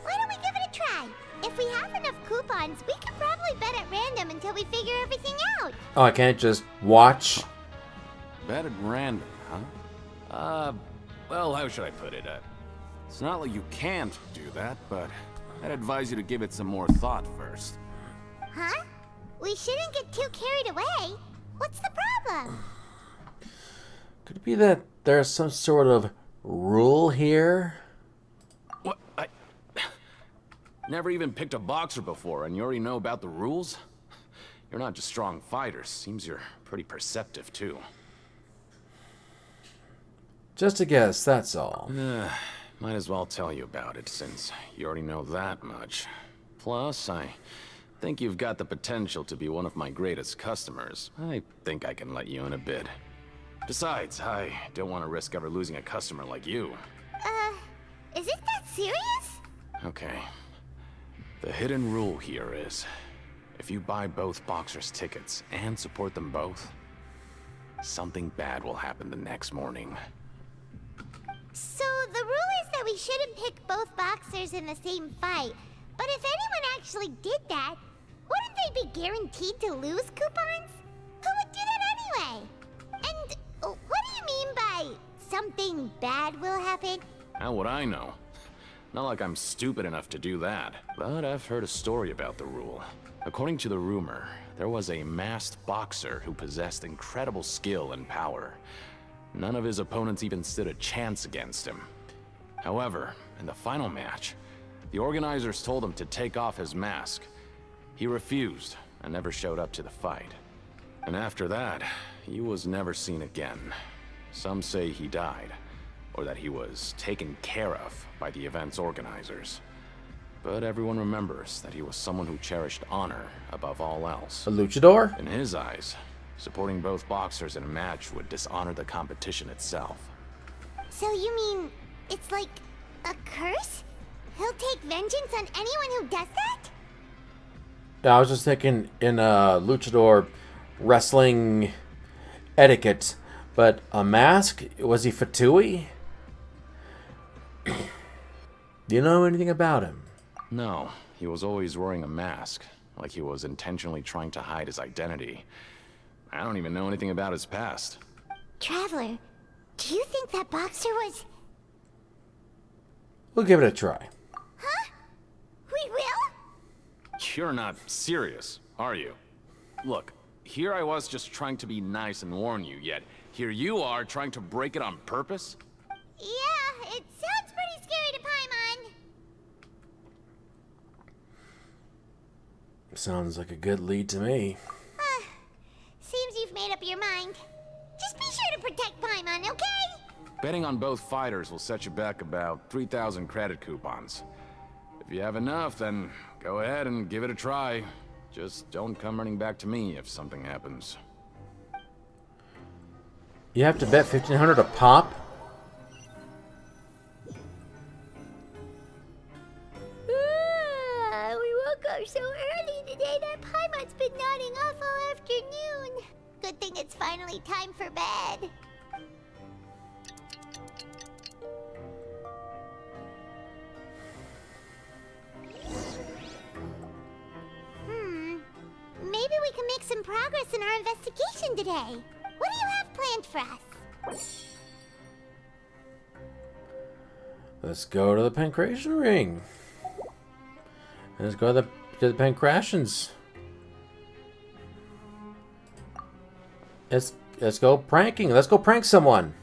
Why don't we give it a try? If we have enough coupons, we could probably bet at random until we figure everything out. Oh, I can't just watch. Bet at random, huh? Well, how should I put it? It's not like you can't do that, but I'd advise you to give it some more thought first. Huh? We shouldn't get too carried away. What's the problem? Could it be that there's some sort of rule here? What? I never even picked a boxer before, and you already know about the rules? You're not just strong fighters. Seems you're pretty perceptive, too. Just a guess, that's all. Might as well tell you about it, since you already know that much. Plus, I think you've got the potential to be one of my greatest customers. I think I can let you in a bit. Besides, I don't want to risk ever losing a customer like you. Is it that serious? Okay. The hidden rule here is, if you buy both boxers' tickets and support them both, something bad will happen the next morning. So the rule is that we shouldn't pick both boxers in the same fight. But if anyone actually did that, wouldn't they be guaranteed to lose coupons? Who would do that anyway? And what do you mean by something bad will happen? How would I know? Not like I'm stupid enough to do that. But I've heard a story about the rule. According to the rumor, there was a masked boxer who possessed incredible skill and power. None of his opponents even stood a chance against him. However, in the final match, the organizers told him to take off his mask. He refused and never showed up to the fight. And after that, he was never seen again. Some say he died, or that he was taken care of by the event's organizers. But everyone remembers that he was someone who cherished honor above all else. A luchador? In his eyes, supporting both boxers in a match would dishonor the competition itself. So you mean it's like a curse? He'll take vengeance on anyone who does that? I was just thinking in luchador wrestling etiquette, but a mask? Was he Fatui? Do you know anything about him? No, he was always wearing a mask, like he was intentionally trying to hide his identity. I don't even know anything about his past. Traveler, do you think that boxer was... We'll give it a try. Huh? We will? You're not serious, are you? Look, here I was just trying to be nice and warn you, yet here you are trying to break it on purpose? Yeah, it sounds pretty scary to Paimon. Sounds like a good lead to me. Seems you've made up your mind. Just be sure to protect Paimon, okay? Betting on both fighters will set you back about 3,000 credit coupons. If you have enough, then go ahead and give it a try. Just don't come running back to me if something happens. You have to bet 1,500 a pop? We woke up so early today that Paimon's been nodding off all afternoon. Good thing it's finally time for bed. Maybe we can make some progress in our investigation today. What do you have planned for us? Let's go to the Pancration Ring. Let's go to the Pancrations. Let's go pranking. Let's go prank someone.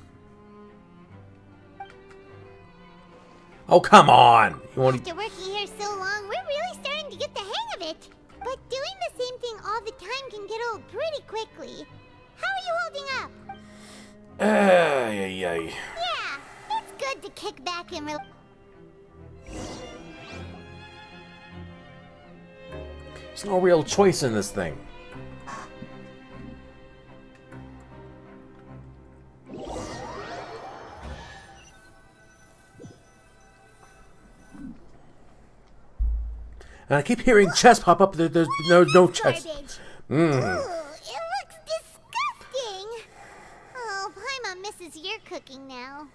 Oh, come on. You want After working here so long, we're really starting to get the hang of it. But doing the same thing all the time can get old pretty quickly. How are you holding up? Yeah, it's good to kick back and relax. There's no real choice in this thing. And I keep hearing chest pop up. There's no chest. Ooh, it looks disgusting. Oh, Paimon misses your cooking now.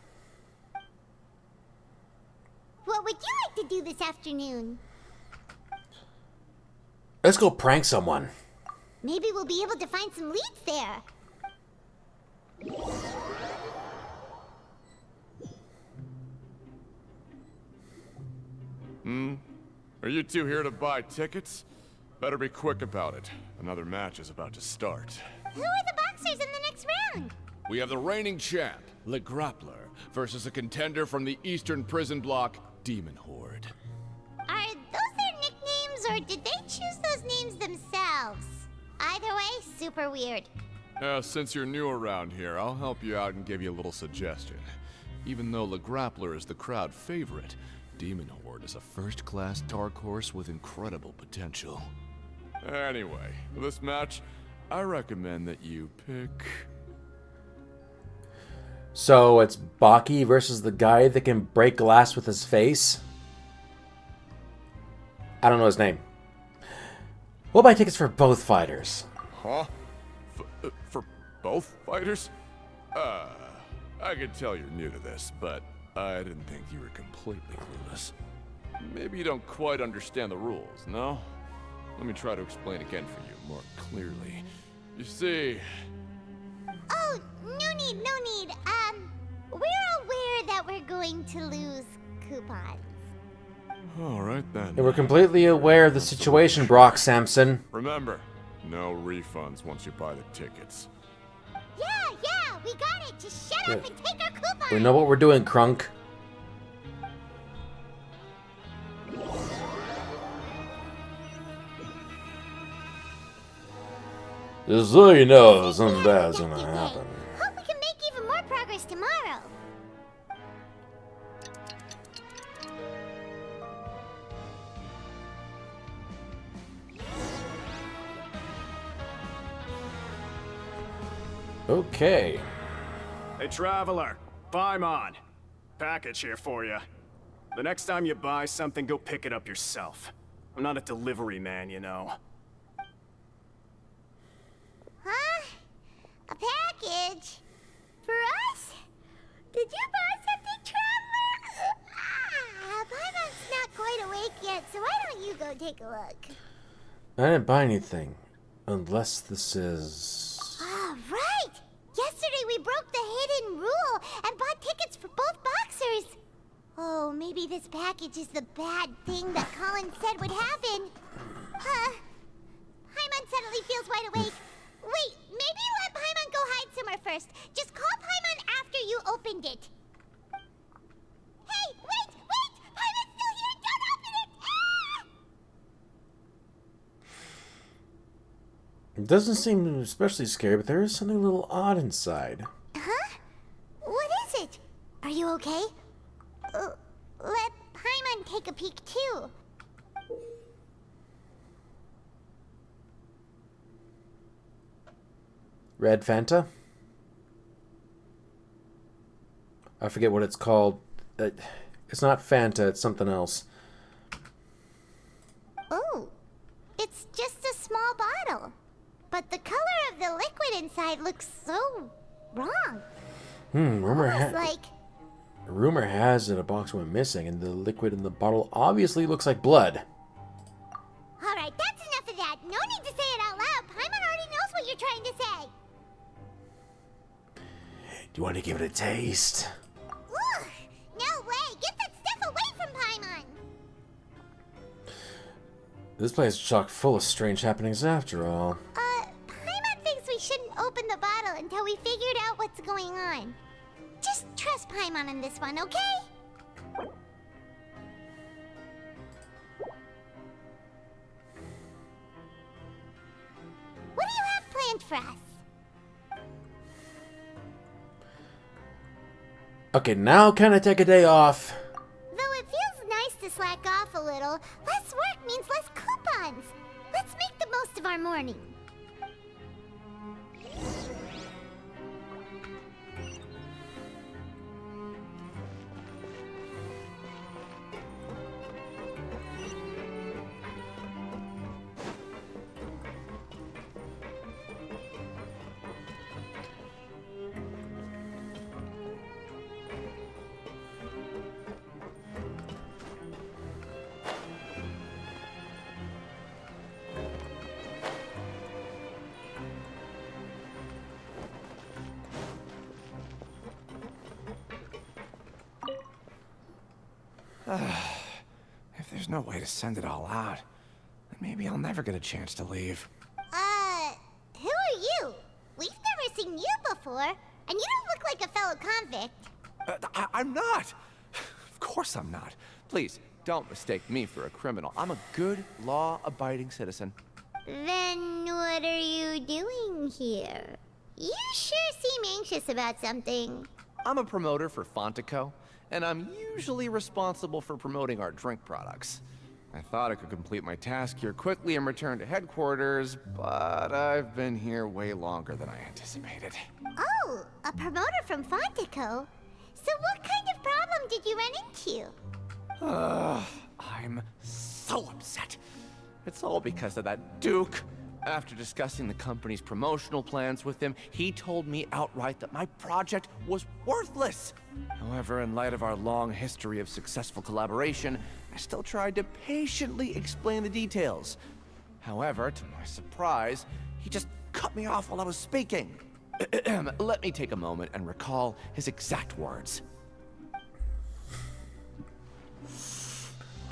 What would you like to do this afternoon? Let's go prank someone. Maybe we'll be able to find some leads there. Are you two here to buy tickets? Better be quick about it. Another match is about to start. Who are the boxers in the next round? We have the reigning champ, Le Grappler, versus a contender from the Eastern Prison Block, Demon Horde. Are those their nicknames, or did they choose those names themselves? Either way, super weird. Since you're new around here, I'll help you out and give you a little suggestion. Even though Le Grappler is the crowd favorite, Demon Horde is a first-class dark horse with incredible potential. Anyway, for this match, I recommend that you pick... So it's Baki versus the guy that can break glass with his face? I don't know his name. We'll buy tickets for both fighters. Huh? For both fighters? I can tell you're new to this, but I didn't think you were completely clueless. Maybe you don't quite understand the rules, no? Let me try to explain again for you more clearly. You see... Oh, no need. We're aware that we're going to lose coupons. Alright then. And we're completely aware of the situation, Brock Sampson. Remember, no refunds once you buy the tickets. Yeah, we got it. Just shut up and take our coupons. We know what we're doing, Crunk. Just so you know, something bad's gonna happen. Hope we can make even more progress tomorrow. Okay. Hey, Traveler. Paimon. Package here for you. The next time you buy something, go pick it up yourself. I'm not a delivery man, you know. Huh? A package? For us? Did you buy something, Traveler? Paimon's not quite awake yet, so why don't you go take a look? I didn't buy anything. Unless this is... Ah, right! Yesterday we broke the hidden rule and bought tickets for both boxers. Oh, maybe this package is the bad thing that Colin said would happen. Paimon suddenly feels wide awake. Wait, maybe let Paimon go hide somewhere first. Just call Paimon after you opened it. Hey, wait! Paimon's still here! Don't open it! Ah! It doesn't seem especially scary, but there is something a little odd inside. Huh? What is it? Are you okay? Let Paimon take a peek too. Red Fanta? I forget what it's called. It's not Fanta, it's something else. Oh, it's just a small bottle. But the color of the liquid inside looks so wrong. Rumor has it a box went missing, and the liquid in the bottle obviously looks like blood. Alright, that's enough of that. No need to say it out loud. Paimon already knows what you're trying to say. Do you want to give it a taste? Ugh, no way. Get that stuff away from Paimon. This place is chock full of strange happenings after all. Paimon thinks we shouldn't open the bottle until we figured out what's going on. Just trust Paimon on this one, okay? What do you have planned for us? Okay, now can I take a day off? Though it feels nice to slack off a little, less work means less coupons. Let's make the most of our morning. If there's no way to send it all out, then maybe I'll never get a chance to leave. Who are you? We've never seen you before, and you don't look like a fellow convict. I'm not! Of course I'm not. Please, don't mistake me for a criminal. I'm a good, law-abiding citizen. Then what are you doing here? You sure seem anxious about something. I'm a promoter for Fontico, and I'm usually responsible for promoting our drink products. I thought I could complete my task here quickly and return to headquarters, but I've been here way longer than I anticipated. Oh, a promoter from Fontico? So what kind of problem did you run into? I'm so upset. It's all because of that Duke. After discussing the company's promotional plans with him, he told me outright that my project was worthless. However, in light of our long history of successful collaboration, I still tried to patiently explain the details. However, to my surprise, he just cut me off while I was speaking. Let me take a moment and recall his exact words.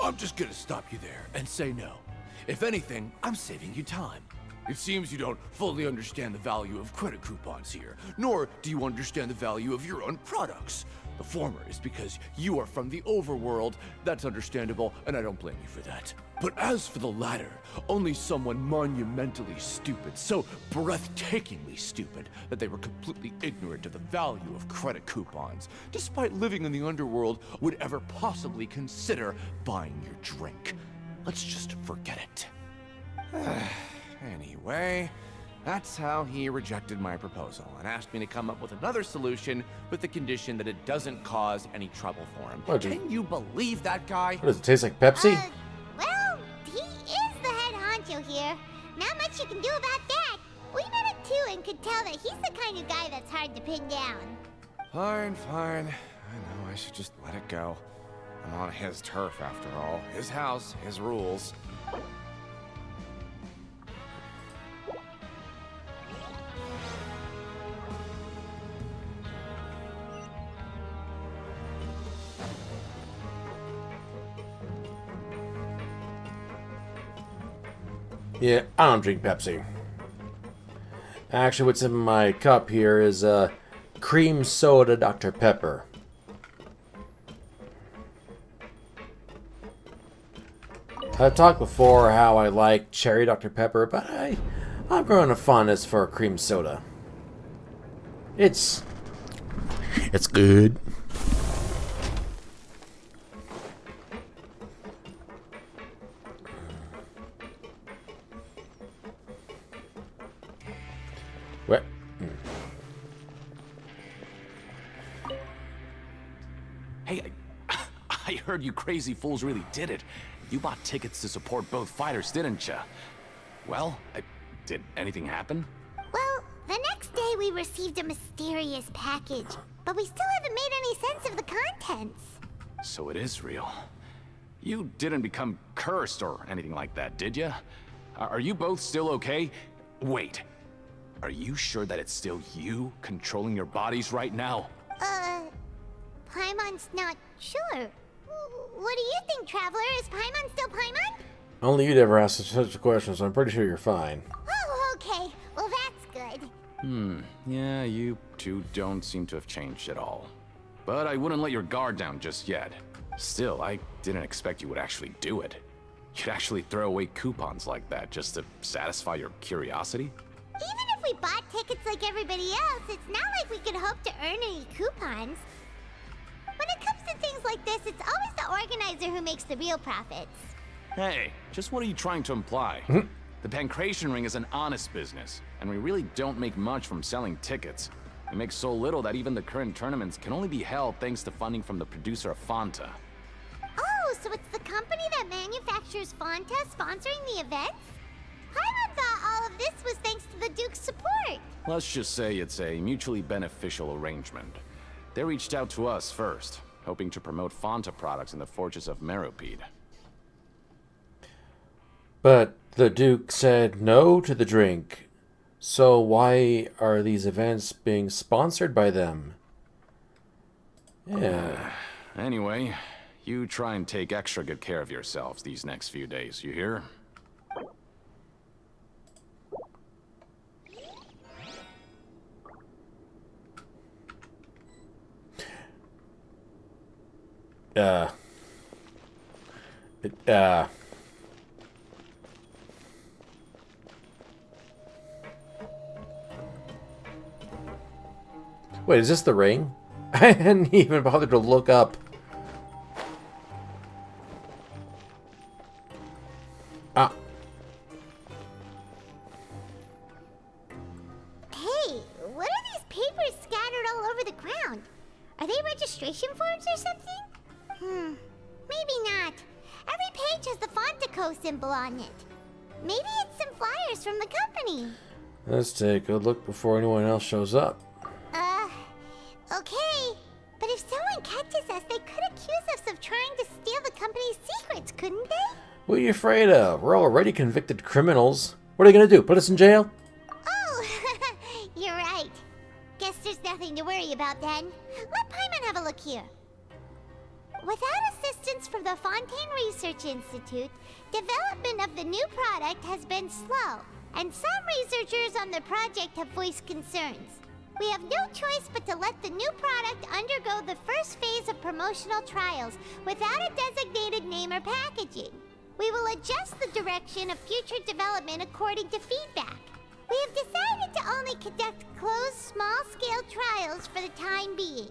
I'm just gonna stop you there and say no. If anything, I'm saving you time. It seems you don't fully understand the value of credit coupons here, nor do you understand the value of your own products. The former is because you are from the overworld. That's understandable, and I don't blame you for that. But as for the latter, only someone monumentally stupid, so breathtakingly stupid, that they were completely ignorant of the value of credit coupons, despite living in the underworld, would ever possibly consider buying your drink. Let's just forget it. Anyway, that's how he rejected my proposal and asked me to come up with another solution with the condition that it doesn't cause any trouble for him. What, Can you believe that guy? What, does it taste like Pepsi? Well, he is the head honcho here. Not much you can do about that. We met him too and could tell that he's the kind of guy that's hard to pin down. Fine. I know I should just let it go. I'm on his turf after all. His house, his rules. Yeah, I don't drink Pepsi. Actually, what's in my cup here is cream soda Dr. Pepper. I've talked before how I like cherry Dr. Pepper, but I'm growing a fondness for cream soda. It's good. What? Hey, I heard you crazy fools really did it. You bought tickets to support both fighters, didn't ya? Well, did anything happen? Well, the next day we received a mysterious package, but we still haven't made any sense of the contents. So it is real. You didn't become cursed or anything like that, did ya? Are you both still okay? Wait. Are you sure that it's still you controlling your bodies right now? Paimon's not sure. What do you think, Traveler? Is Paimon still Paimon? Only you'd ever ask such a question, so I'm pretty sure you're fine. Oh, okay. Well, that's good. Yeah, you two don't seem to have changed at all. But I wouldn't let your guard down just yet. Still, I didn't expect you would actually do it. You'd actually throw away coupons like that just to satisfy your curiosity? Even if we bought tickets like everybody else, it's not like we could hope to earn any coupons. When it comes to things like this, it's always the organizer who makes the real profits. Hey, just what are you trying to imply? The Pancration Ring is an honest business, and we really don't make much from selling tickets. We make so little that even the current tournaments can only be held thanks to funding from the producer of Fanta. Oh, so it's the company that manufactures Fanta sponsoring the events? Paimon thought all of this was thanks to the Duke's support. Let's just say it's a mutually beneficial arrangement. They reached out to us first, hoping to promote Fanta products in the Fortress of Meropide. But the Duke said no to the drink. So why are these events being sponsored by them? Yeah. Anyway, you try and take extra good care of yourselves these next few days, you hear? Wait, is this the ring? I hadn't even bothered to look up. Ah. Hey, what are these papers scattered all over the ground? Are they registration forms or something? Maybe not. Every page has the Fontico symbol on it. Maybe it's some flyers from the company. Let's take a look before anyone else shows up. Okay. But if someone catches us, they could accuse us of trying to steal the company's secrets, couldn't they? What are you afraid of? We're already convicted criminals. What are you gonna do? Put us in jail? Oh, you're right. Guess there's nothing to worry about then. Let Paimon have a look here. Without assistance from the Fontaine Research Institute, development of the new product has been slow, and some researchers on the project have voiced concerns. We have no choice but to let the new product undergo the first phase of promotional trials without a designated name or packaging. We will adjust the direction of future development according to feedback. We have decided to only conduct closed, small-scale trials for the time being.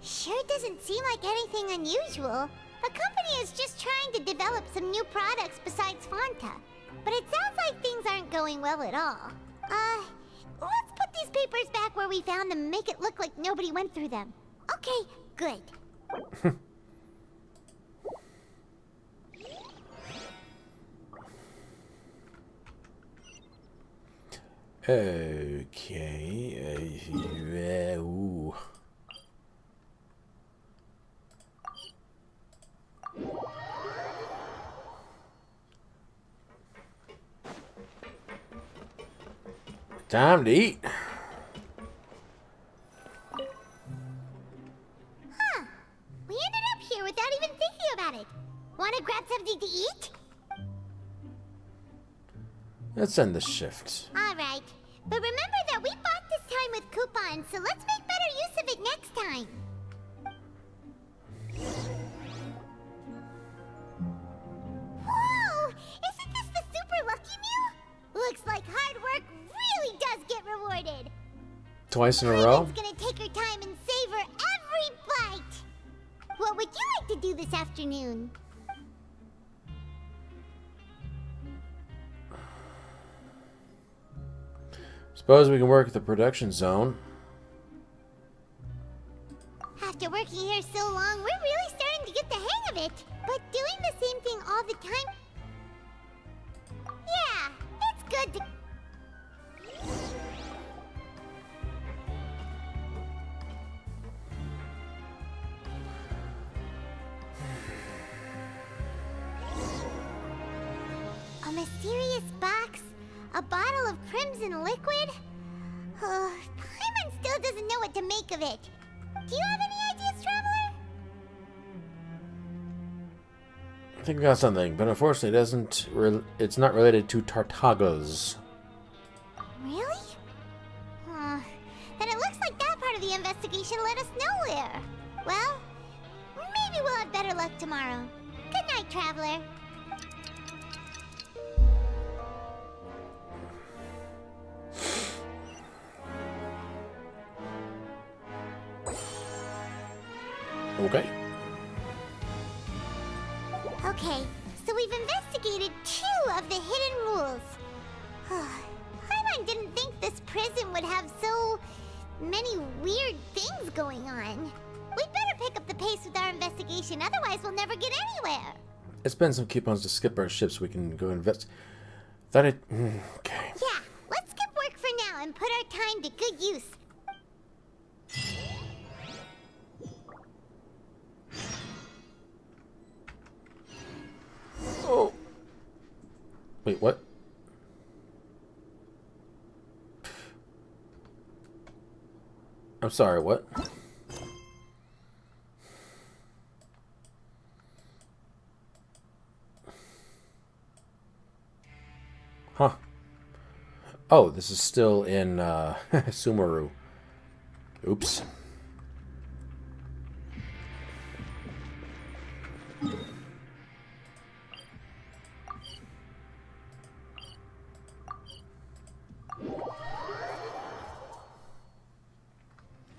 Sure doesn't seem like anything unusual. The company is just trying to develop some new products besides Fanta. But it sounds like things aren't going well at all. Let's put these papers back where we found them and make it look like nobody went through them. Okay, good. Okay. Ooh. Time to eat. Huh. We ended up here without even thinking about it. Want to grab something to eat? Let's end the shift. Alright. But remember that we bought this time with coupons, so let's make better use of it next time. Whoa! Isn't this the super lucky meal? Looks like hard work really does get rewarded. Twice in a row? Paimon's gonna take her time and savor every bite. What would you like to do this afternoon? Suppose we can work at the production zone. After working here so long, we're really starting to get the hang of it. But doing the same thing all the time... Yeah, it's good to... A mysterious box? A bottle of crimson liquid? Paimon still doesn't know what to make of it. Do you have any ideas, Traveler? I think I got something, but unfortunately it's not related to Tartagos. Really? Then it looks like that part of the investigation led us nowhere. Well, maybe we'll have better luck tomorrow. Good night, Traveler. Okay. Okay, so we've investigated 2 of the hidden rules. Paimon didn't think this prison would have so many weird things going on. We'd better pick up the pace with our investigation, otherwise we'll never get anywhere. Let's spend some coupons to skip our shift so we can go invest. Okay. Yeah, let's skip work for now and put our time to good use. Oh. Wait, what? I'm sorry, what? Huh. Oh, this is still in Sumeru. Oops.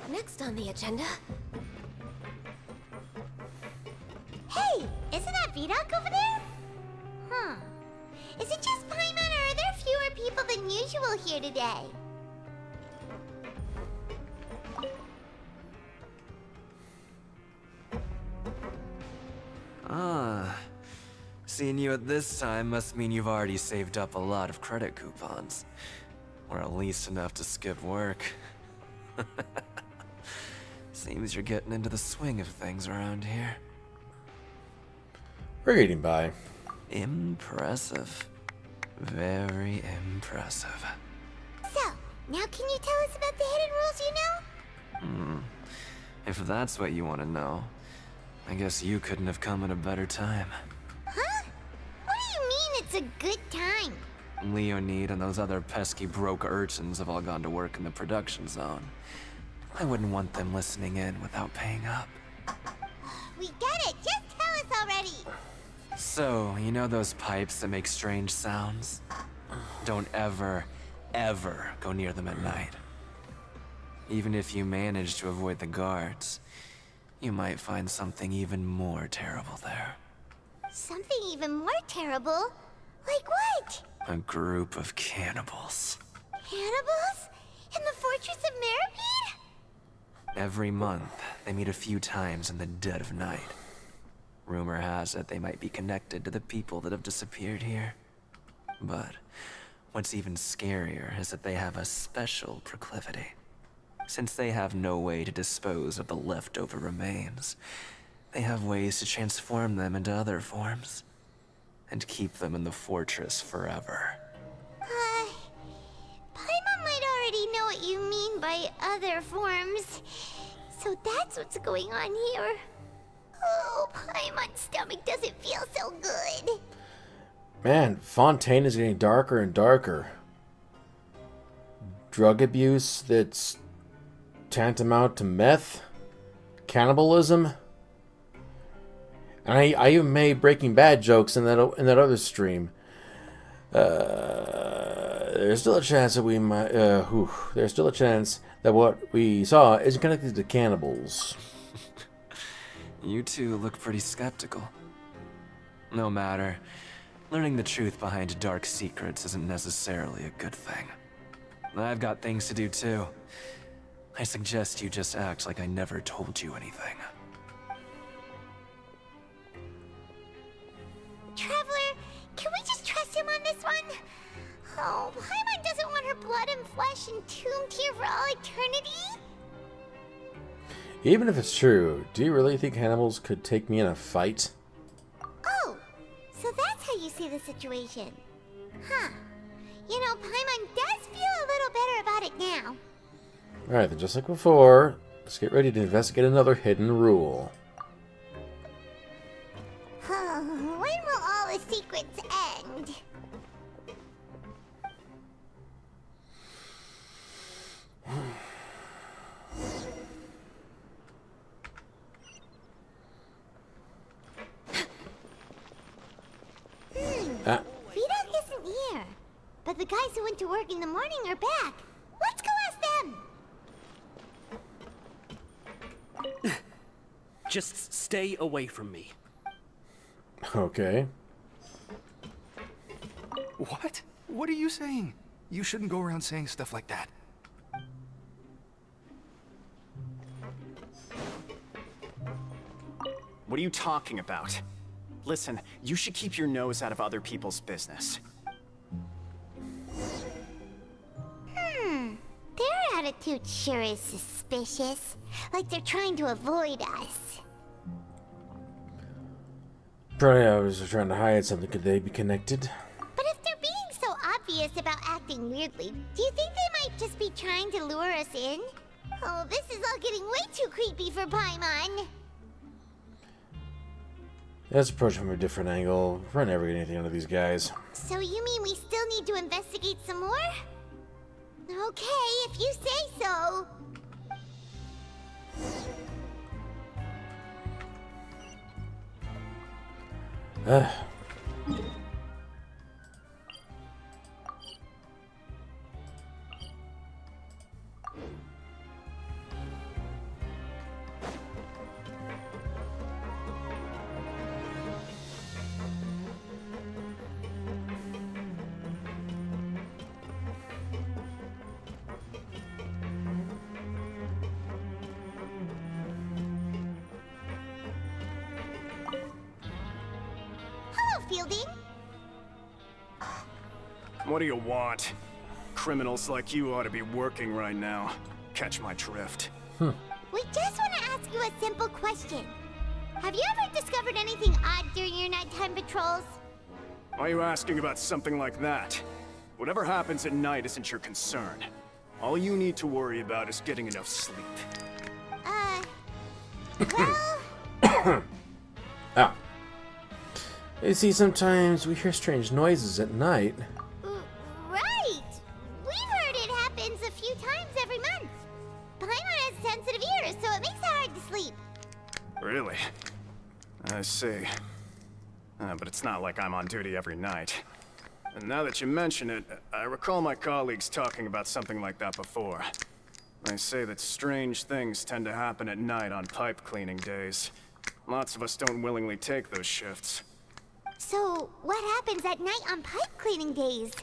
Next on the agenda. Hey, isn't that Vidoc over there? Huh. Is it just Paimon, or are there fewer people than usual here today? Seeing you at this time must mean you've already saved up a lot of credit coupons. Or at least enough to skip work. Seems you're getting into the swing of things around here. We're getting by. Impressive. Very impressive. So, now can you tell us about the hidden rules you know? If that's what you want to know, I guess you couldn't have come at a better time. Huh? What do you mean it's a good time? Leonid and those other pesky broke urchins have all gone to work in the production zone. I wouldn't want them listening in without paying up. We get it! Just tell us already! So, you know those pipes that make strange sounds? Don't ever, ever go near them at night. Even if you manage to avoid the guards, you might find something even more terrible there. Something even more terrible? Like what? A group of cannibals. Cannibals? In the Fortress of Meripede? Every month, they meet a few times in the dead of night. Rumor has it they might be connected to the people that have disappeared here. But what's even scarier is that they have a special proclivity. Since they have no way to dispose of the leftover remains, they have ways to transform them into other forms and keep them in the fortress forever. Paimon might already know what you mean by other forms. So that's what's going on here. Oh, Paimon's stomach doesn't feel so good. Man, Fontaine is getting darker and darker. Drug abuse that's tantamount to meth, cannibalism, and I even made Breaking Bad jokes in that other stream. There's still a chance that we might. There's still a chance that what we saw is connected to cannibals. You two look pretty skeptical. No matter. Learning the truth behind dark secrets isn't necessarily a good thing. I've got things to do too. I suggest you just act like I never told you anything. Traveler, can we just trust him on this one? Oh, Paimon doesn't want her blood and flesh entombed here for all eternity? Even if it's true, do you really think cannibals could take me in a fight? Oh, so that's how you see the situation. Huh. You know, Paimon does feel a little better about it now. Alright, then just like before, let's get ready to investigate another hidden rule. When will all the secrets end? Vidok isn't here. But the guys who went to work in the morning are back. Let's go ask them! Just stay away from me. Okay. What? What are you saying? You shouldn't go around saying stuff like that. What are you talking about? Listen, you should keep your nose out of other people's business. Their attitude sure is suspicious. Like they're trying to avoid us. Probably I was trying to hide something. Could they be connected? But if they're being so obvious about acting weirdly, do you think they might just be trying to lure us in? Oh, this is all getting way too creepy for Paimon. Let's approach from a different angle. We're never getting anything out of these guys. So you mean we still need to investigate some more? Okay, if you say so. fielding? What do you want? Criminals like you ought to be working right now. Catch my drift. We just want to ask you a simple question. Have you ever discovered anything odd during your nighttime patrols? Why are you asking about something like that? Whatever happens at night isn't your concern. All you need to worry about is getting enough sleep. Well... Ah. You see, sometimes we hear strange noises at night. Right! We've heard it happens a few times every month. Paimon has sensitive ears, so it makes it hard to sleep. Really? I see. But it's not like I'm on duty every night. And now that you mention it, I recall my colleagues talking about something like that before. They say that strange things tend to happen at night on pipe cleaning days. Lots of us don't willingly take those shifts. So, what happens at night on pipe cleaning days?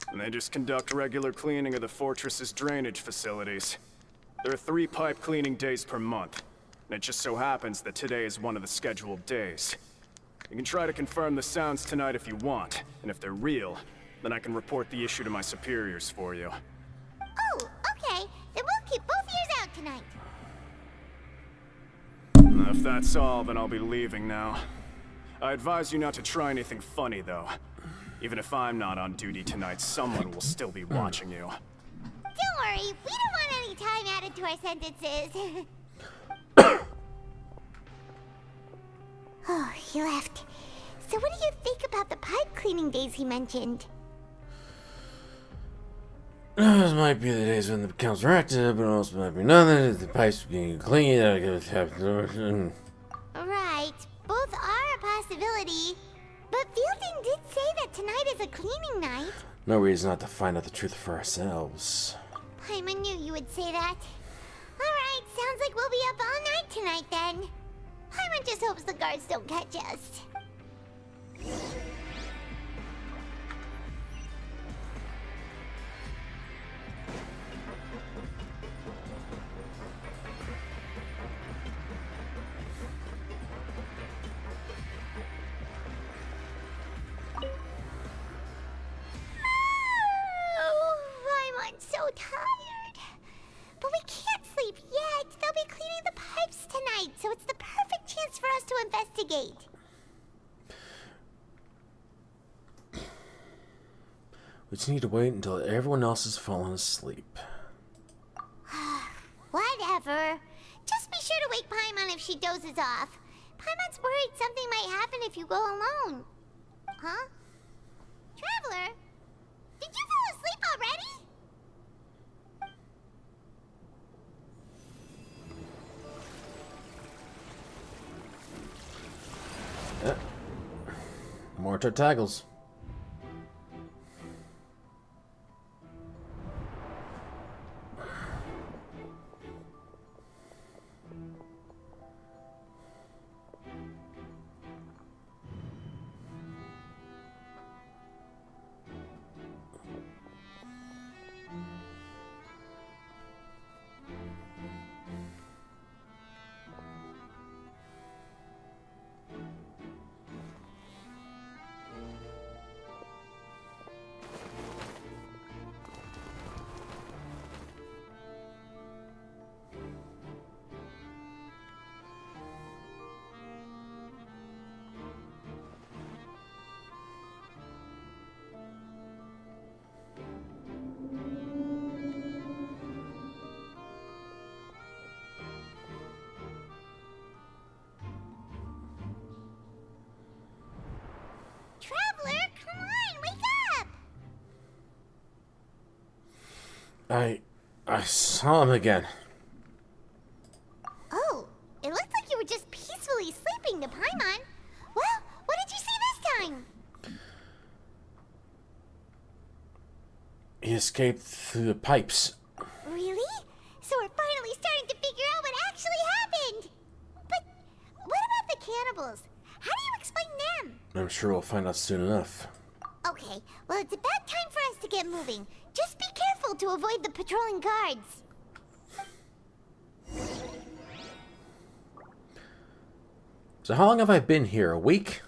And they just conduct regular cleaning of the fortress's drainage facilities. There are 3 pipe cleaning days per month, and it just so happens that today is one of the scheduled days. You can try to confirm the sounds tonight if you want, and if they're real, then I can report the issue to my superiors for you. Oh, okay. Then we'll keep both ears out tonight. If that's all, then I'll be leaving now. I advise you not to try anything funny, though. Even if I'm not on duty tonight, someone will still be watching you. Don't worry, we don't want any time added to our sentences. Oh, he left. So what do you think about the pipe cleaning days he mentioned? Those might be the days when the accounts are active, but also might be nothing. The pipes being clean. Right, both are a possibility. But Fielding did say that tonight is a cleaning night. No reason not to find out the truth for ourselves. Paimon knew you would say that. Alright, sounds like we'll be up all night tonight then. Paimon just hopes the guards don't catch us. I'm so tired. But we can't sleep yet. They'll be cleaning the pipes tonight, so it's the perfect chance for us to investigate. We just need to wait until everyone else has fallen asleep. Whatever. Just be sure to wake Paimon if she dozes off. Paimon's worried something might happen if you go alone. Huh? Traveler? Did you fall asleep already? More taggles. Traveler, come on, wake up! I saw him again. Oh, it looked like you were just peacefully sleeping to Paimon. Well, what did you see this time? He escaped through the pipes. Really? So we're finally starting to figure out what actually happened. But what about the cannibals? How do you explain them? I'm sure we'll find out soon enough. Okay, well, it's about time for us to get moving. Just be careful to avoid the patrolling guards. So how long have I been here? A week?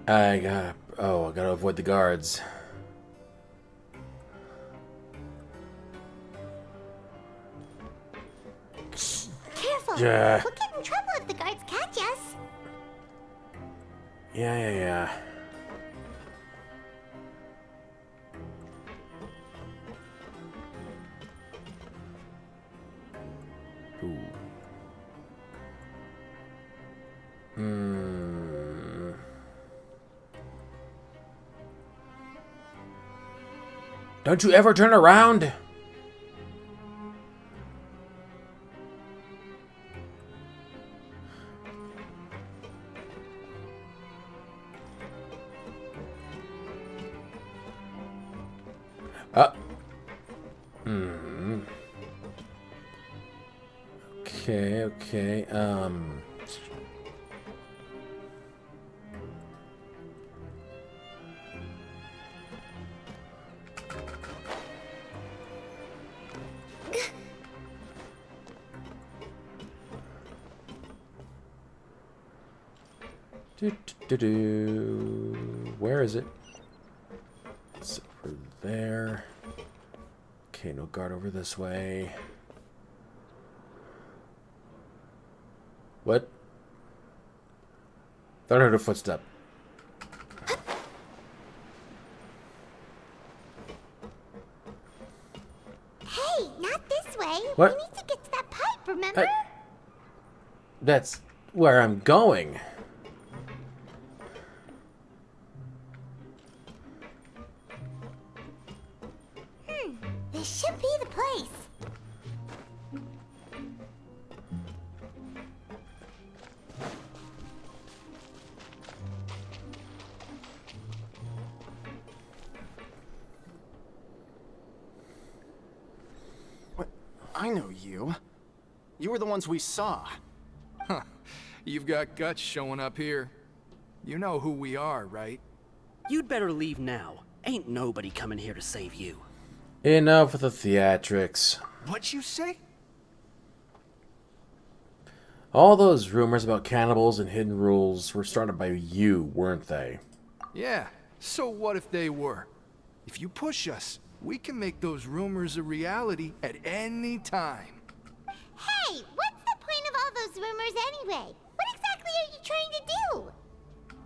I gotta avoid the guards. Careful! Yeah. We'll get in trouble if the guards catch us. Yeah. Ooh. Don't you ever turn around? Okay. Where is it? It's over there. Okay, no guard over this way. What? Thought I heard a footstep. Hey, not this way. What? We need to get to that pipe, remember? That's where I'm going. This should be the place. What? I know you. You were the ones we saw. Huh. You've got guts showing up here. You know who we are, right? You'd better leave now. Ain't nobody coming here to save you. Enough with the theatrics. What'd you say? All those rumors about cannibals and hidden rules were started by you, weren't they? Yeah, so what if they were? If you push us, we can make those rumors a reality at any time. Hey, what's the point of all those rumors anyway? What exactly are you trying to do?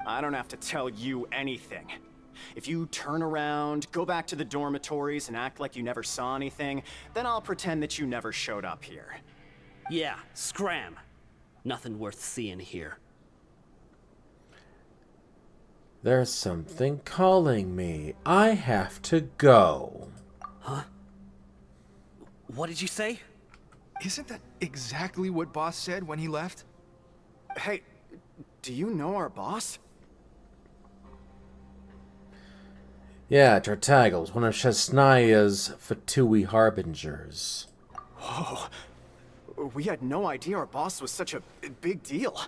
I don't have to tell you anything. If you turn around, go back to the dormitories and act like you never saw anything, then I'll pretend that you never showed up here. Yeah, scram. Nothing worth seeing here. There's something calling me. I have to go. Huh? What did you say? Isn't that exactly what Boss said when he left? Hey, do you know our boss? Yeah, Tartagel, one of Chesnaya's Fatui harbingers. Whoa. We had no idea our boss was such a big deal.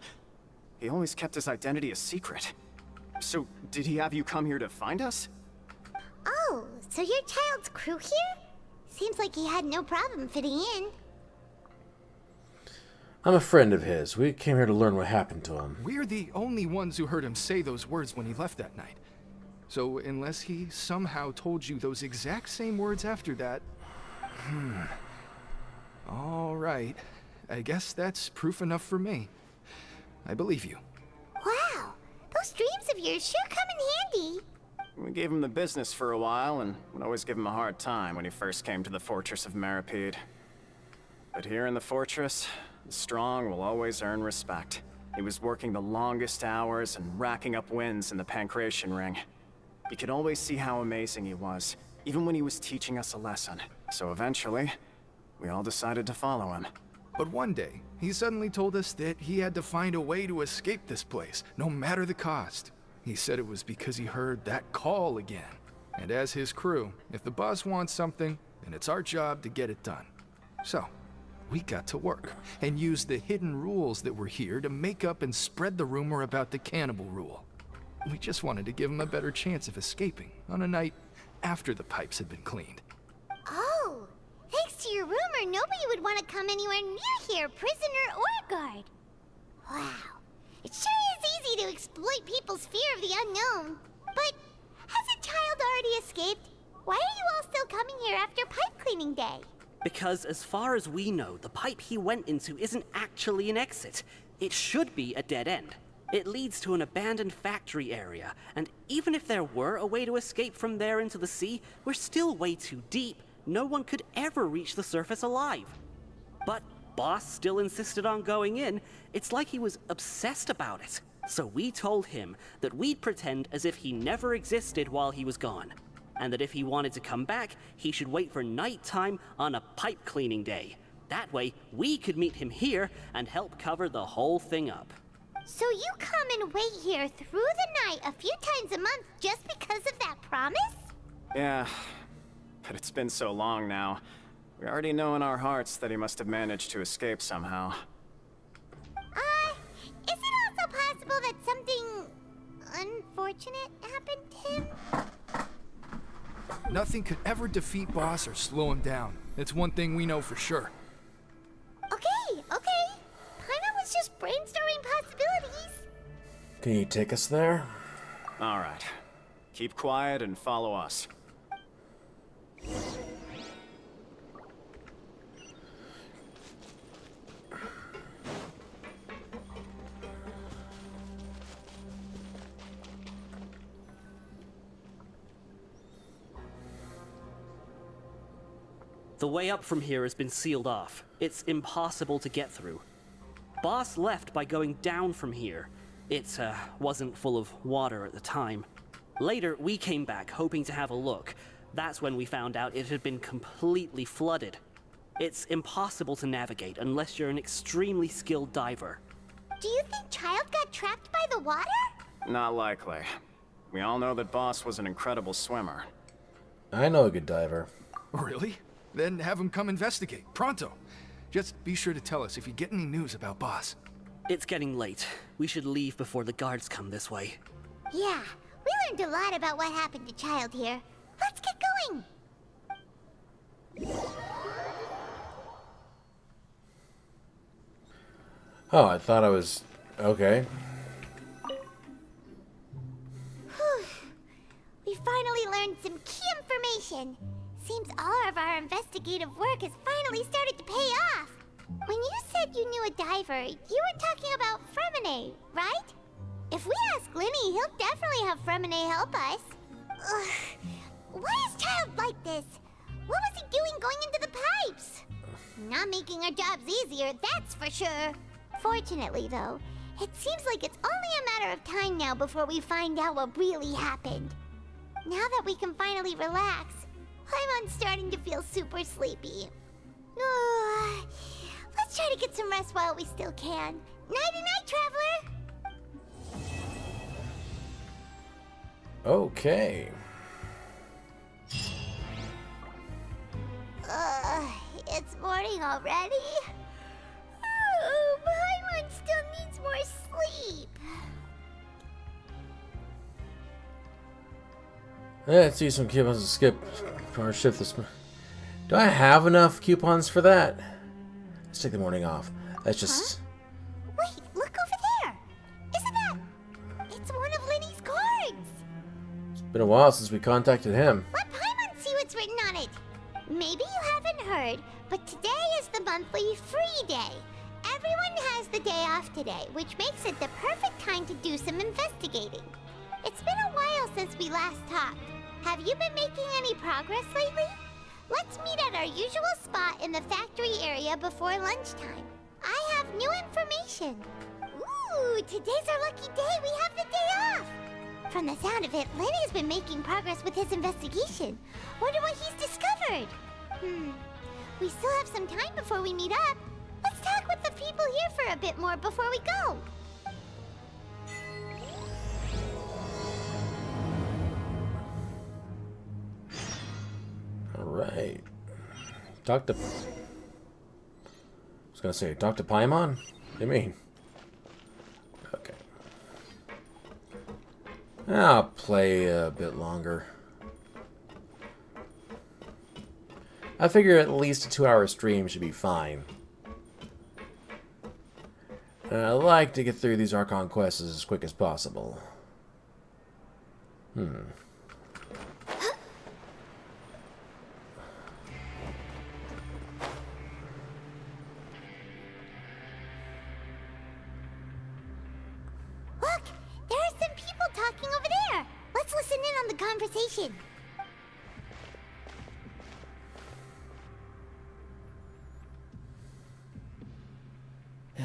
He always kept his identity a secret. So, did he have you come here to find us? Oh, so your child's crew here? Seems like he had no problem fitting in. I'm a friend of his. We came here to learn what happened to him. We're the only ones who heard him say those words when he left that night. So unless he somehow told you those exact same words after that... All right. I guess that's proof enough for me. I believe you. Wow, those dreams of yours sure come in handy. We gave him the business for a while and would always give him a hard time when he first came to the fortress of Maripede. But here in the fortress, the strong will always earn respect. He was working the longest hours and racking up wins in the Pancration Ring. You could always see how amazing he was, even when he was teaching us a lesson. So eventually, we all decided to follow him. But one day, he suddenly told us that he had to find a way to escape this place, no matter the cost. He said it was because he heard that call again. And as his crew, if the boss wants something, then it's our job to get it done. So, we got to work, and used the hidden rules that were here to make up and spread the rumor about the cannibal rule. We just wanted to give him a better chance of escaping on a night after the pipes had been cleaned. Oh, thanks to your rumor, nobody would want to come anywhere near here, prisoner or guard. Wow, it sure is easy to exploit people's fear of the unknown. But hasn't Child already escaped? Why are you all still coming here after pipe cleaning day? Because as far as we know, the pipe he went into isn't actually an exit. It should be a dead end. It leads to an abandoned factory area, and even if there were a way to escape from there into the sea, we're still way too deep. No one could ever reach the surface alive. But Boss still insisted on going in. It's like he was obsessed about it. So we told him that we'd pretend as if he never existed while he was gone, and that if he wanted to come back, he should wait for nighttime on a pipe cleaning day. That way, we could meet him here and help cover the whole thing up. So you come and wait here through the night a few times a month just because of that promise? Yeah, but it's been so long now. We already know in our hearts that he must have managed to escape somehow. Is it also possible that something unfortunate happened to him? Nothing could ever defeat Boss or slow him down. It's one thing we know for sure. Okay. Paimon was just brainstorming possibilities. Can you take us there? All right. Keep quiet and follow us. The way up from here has been sealed off. It's impossible to get through. Boss left by going down from here. It wasn't full of water at the time. Later, we came back hoping to have a look. That's when we found out it had been completely flooded. It's impossible to navigate unless you're an extremely skilled diver. Do you think Child got trapped by the water? Not likely. We all know that Boss was an incredible swimmer. I know a good diver. Really? Then have him come investigate, pronto. Just be sure to tell us if you get any news about Boss. It's getting late. We should leave before the guards come this way. Yeah, we learned a lot about what happened to Child here. Let's get going. Oh, I thought I was... okay. Whew. We finally learned some key information. Seems all of our investigative work has finally started to pay off. When you said you knew a diver, you were talking about Fremine, right? If we ask Linny, he'll definitely have Fremine help us. Ugh. Why is Child like this? What was he doing going into the pipes? Not making our jobs easier, that's for sure. Fortunately, though, it seems like it's only a matter of time now before we find out what really happened. Now that we can finally relax, I'm starting to feel super sleepy. Let's try to get some rest while we still can. Nighty-night, traveler! Okay. It's morning already? Oh, Paimon still needs more sleep. Let's use some coupons to skip our shift this morning. Do I have enough coupons for that? Let's take the morning off. That's just... Wait, look over there! Isn't that... It's one of Linny's cards! It's been a while since we contacted him. Let Paimon see what's written on it! Maybe you haven't heard, but today is the monthly free day. Everyone has the day off today, which makes it the perfect time to do some investigating. It's been a while since we last talked. Have you been making any progress lately? Let's meet at our usual spot in the factory area before lunchtime. I have new information. Ooh, today's our lucky day. We have the day off. From the sound of it, Lenny's been making progress with his investigation. Wonder what he's discovered. We still have some time before we meet up. Let's talk with the people here for a bit more before we go. Alright. Talk to... I was gonna say, talk to Paimon? What do you mean? Okay. I'll play a bit longer. I figure at least a 2-hour stream should be fine. I like to get through these Archon quests as quick as possible. Look! There are some people talking over there! Let's listen in on the conversation.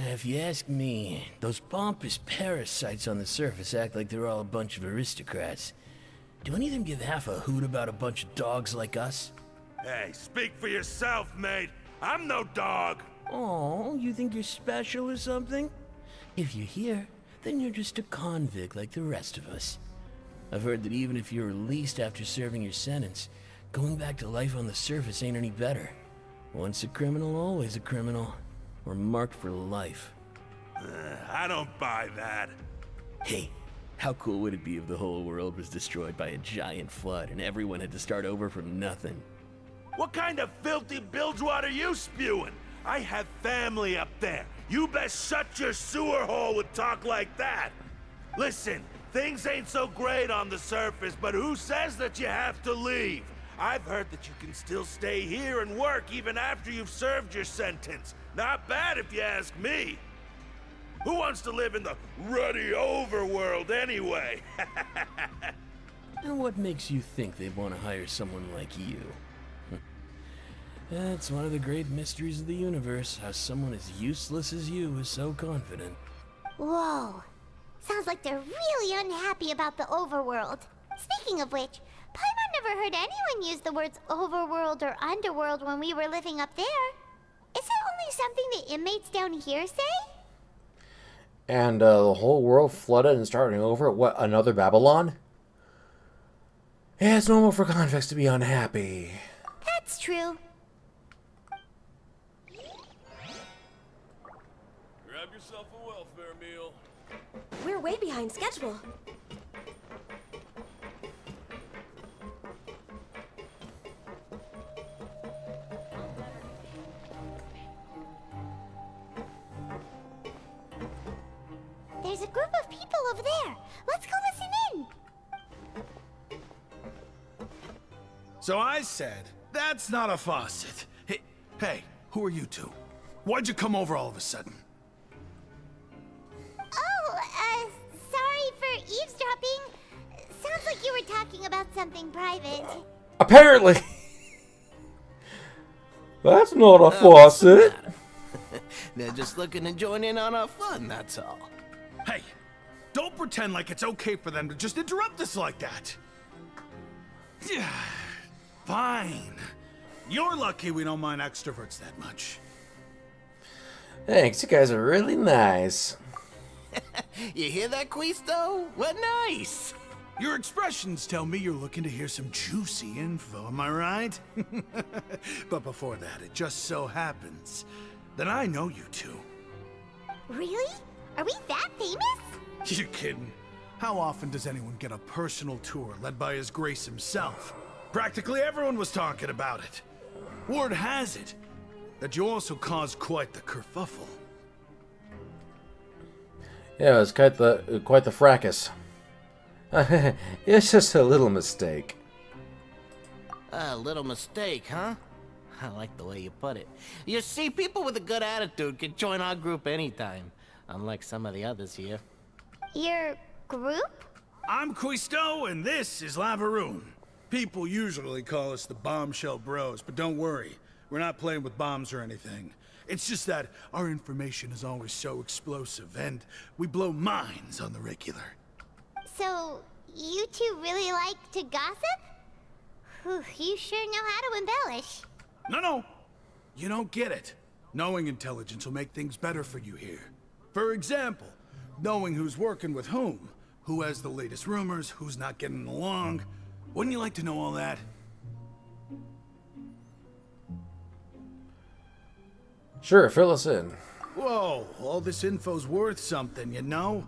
If you ask me, those pompous parasites on the surface act like they're all a bunch of aristocrats. Do any of them give half a hoot about a bunch of dogs like us? Hey, speak for yourself, mate. I'm no dog. Oh, you think you're special or something? If you're here, then you're just a convict like the rest of us. I've heard that even if you're released after serving your sentence, going back to life on the surface ain't any better. Once a criminal, always a criminal. We're marked for life. I don't buy that. Hey, how cool would it be if the whole world was destroyed by a giant flood and everyone had to start over from nothing? What kind of filthy bilgewater are you spewing? I have family up there. You best shut your sewer hole with talk like that. Listen, things ain't so great on the surface, but who says that you have to leave? I've heard that you can still stay here and work even after you've served your sentence. Not bad if you ask me. Who wants to live in the ruddy overworld anyway? And what makes you think they'd want to hire someone like you? That's one of the great mysteries of the universe, how someone as useless as you is so confident. Whoa. Sounds like they're really unhappy about the overworld. Speaking of which, Paimon never heard anyone use the words overworld or underworld when we were living up there. Is it only something the inmates down here say? And the whole world flooded and starting over? What, another Babylon? Yeah, it's normal for convicts to be unhappy. That's true. Grab yourself a welfare meal. We're way behind schedule. There's a group of people over there. Let's go listen in. So I said, that's not a faucet. Hey, who are you two? Why'd you come over all of a sudden? Oh, sorry for eavesdropping. Sounds like you were talking about something private. Apparently. That's not a faucet. They're just looking to join in on our fun, that's all. Hey, don't pretend like it's okay for them to just interrupt us like that. Yeah, fine. You're lucky we don't mind extroverts that much. Thanks, you guys are really nice. You hear that, Quisto? What nice! Your expressions tell me you're looking to hear some juicy info, am I right? But before that, it just so happens that I know you two. Really? Are we that famous? You kidding? How often does anyone get a personal tour led by His Grace himself? Practically everyone was talking about it. Word has it that you also caused quite the kerfuffle. Yeah, it was quite the fracas. It's just a little mistake. A little mistake, huh? I like the way you put it. You see, people with a good attitude can join our group anytime, unlike some of the others here. Your group? I'm Quisto, and this is Lavaroon. People usually call us the Bombshell Bros, but don't worry. We're not playing with bombs or anything. It's just that our information is always so explosive, and we blow minds on the regular. So, you two really like to gossip? Whew, you sure know how to embellish. No. You don't get it. Knowing intelligence will make things better for you here. For example, knowing who's working with whom, who has the latest rumors, who's not getting along. Wouldn't you like to know all that? Sure, fill us in. Whoa, all this info's worth something, you know?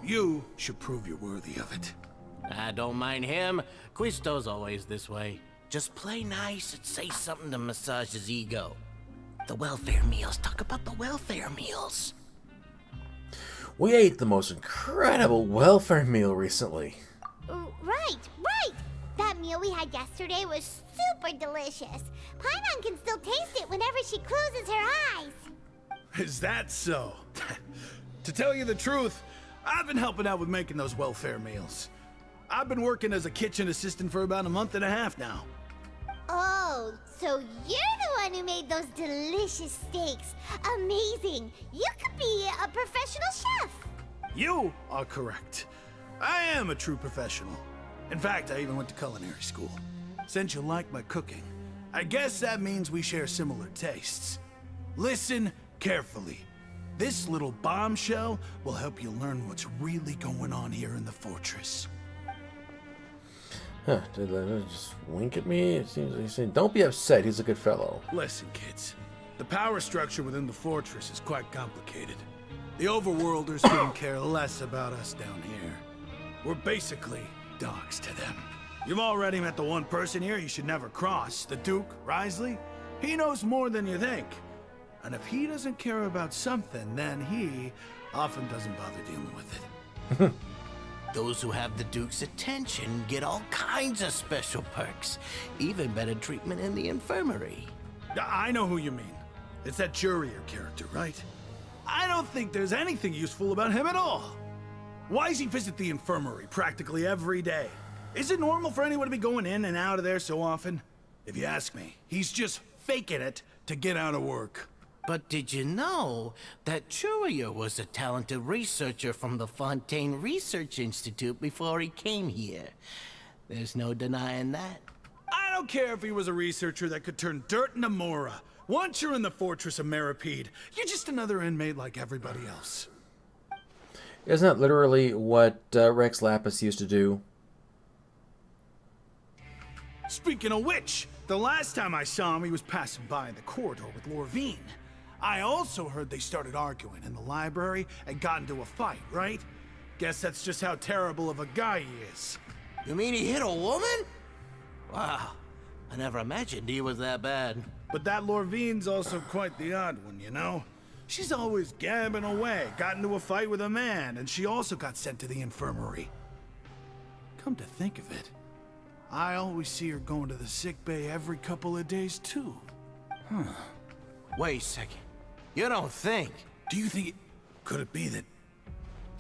You should prove you're worthy of it. I don't mind him. Quisto's always this way. Just play nice and say something to massage his ego. The welfare meals. Talk about the welfare meals. We ate the most incredible welfare meal recently. Right. That meal we had yesterday was super delicious. Paimon can still taste it whenever she closes her eyes. Is that so? To tell you the truth, I've been helping out with making those welfare meals. I've been working as a kitchen assistant for about a month and a half now. Oh, so you're the one who made those delicious steaks. Amazing. You could be a professional chef. You are correct. I am a true professional. In fact, I even went to culinary school. Since you like my cooking, I guess that means we share similar tastes. Listen carefully. This little bombshell will help you learn what's really going on here in the fortress. Huh, did they just wink at me? It seems like he's saying, don't be upset, he's a good fellow. Listen, kids. The power structure within the fortress is quite complicated. The overworlders couldn't care less about us down here. We're basically dogs to them. You've already met the one person here you should never cross, the Duke, Risley. He knows more than you think. And if he doesn't care about something, then he often doesn't bother dealing with it. Those who have the Duke's attention get all kinds of special perks. Even better treatment in the infirmary. I know who you mean. It's that Jurier character, right? I don't think there's anything useful about him at all. Why does he visit the infirmary practically every day? Is it normal for anyone to be going in and out of there so often? If you ask me, he's just faking it to get out of work. But did you know that Jurier was a talented researcher from the Fontaine Research Institute before he came here? There's no denying that. I don't care if he was a researcher that could turn dirt into Mora. Once you're in the fortress of Meripede, you're just another inmate like everybody else. Isn't that literally what Rex Lapis used to do? Speaking of which, the last time I saw him, he was passing by in the corridor with Lorvine. I also heard they started arguing in the library and got into a fight, right? Guess that's just how terrible of a guy he is. You mean he hit a woman? Wow, I never imagined he was that bad. But that Lorvine's also quite the odd one, you know? She's always gabbing away, got into a fight with a man, and she also got sent to the infirmary. Come to think of it, I always see her going to the sick bay every couple of days, too. Huh. Wait a second. You don't think? Do you think could it be that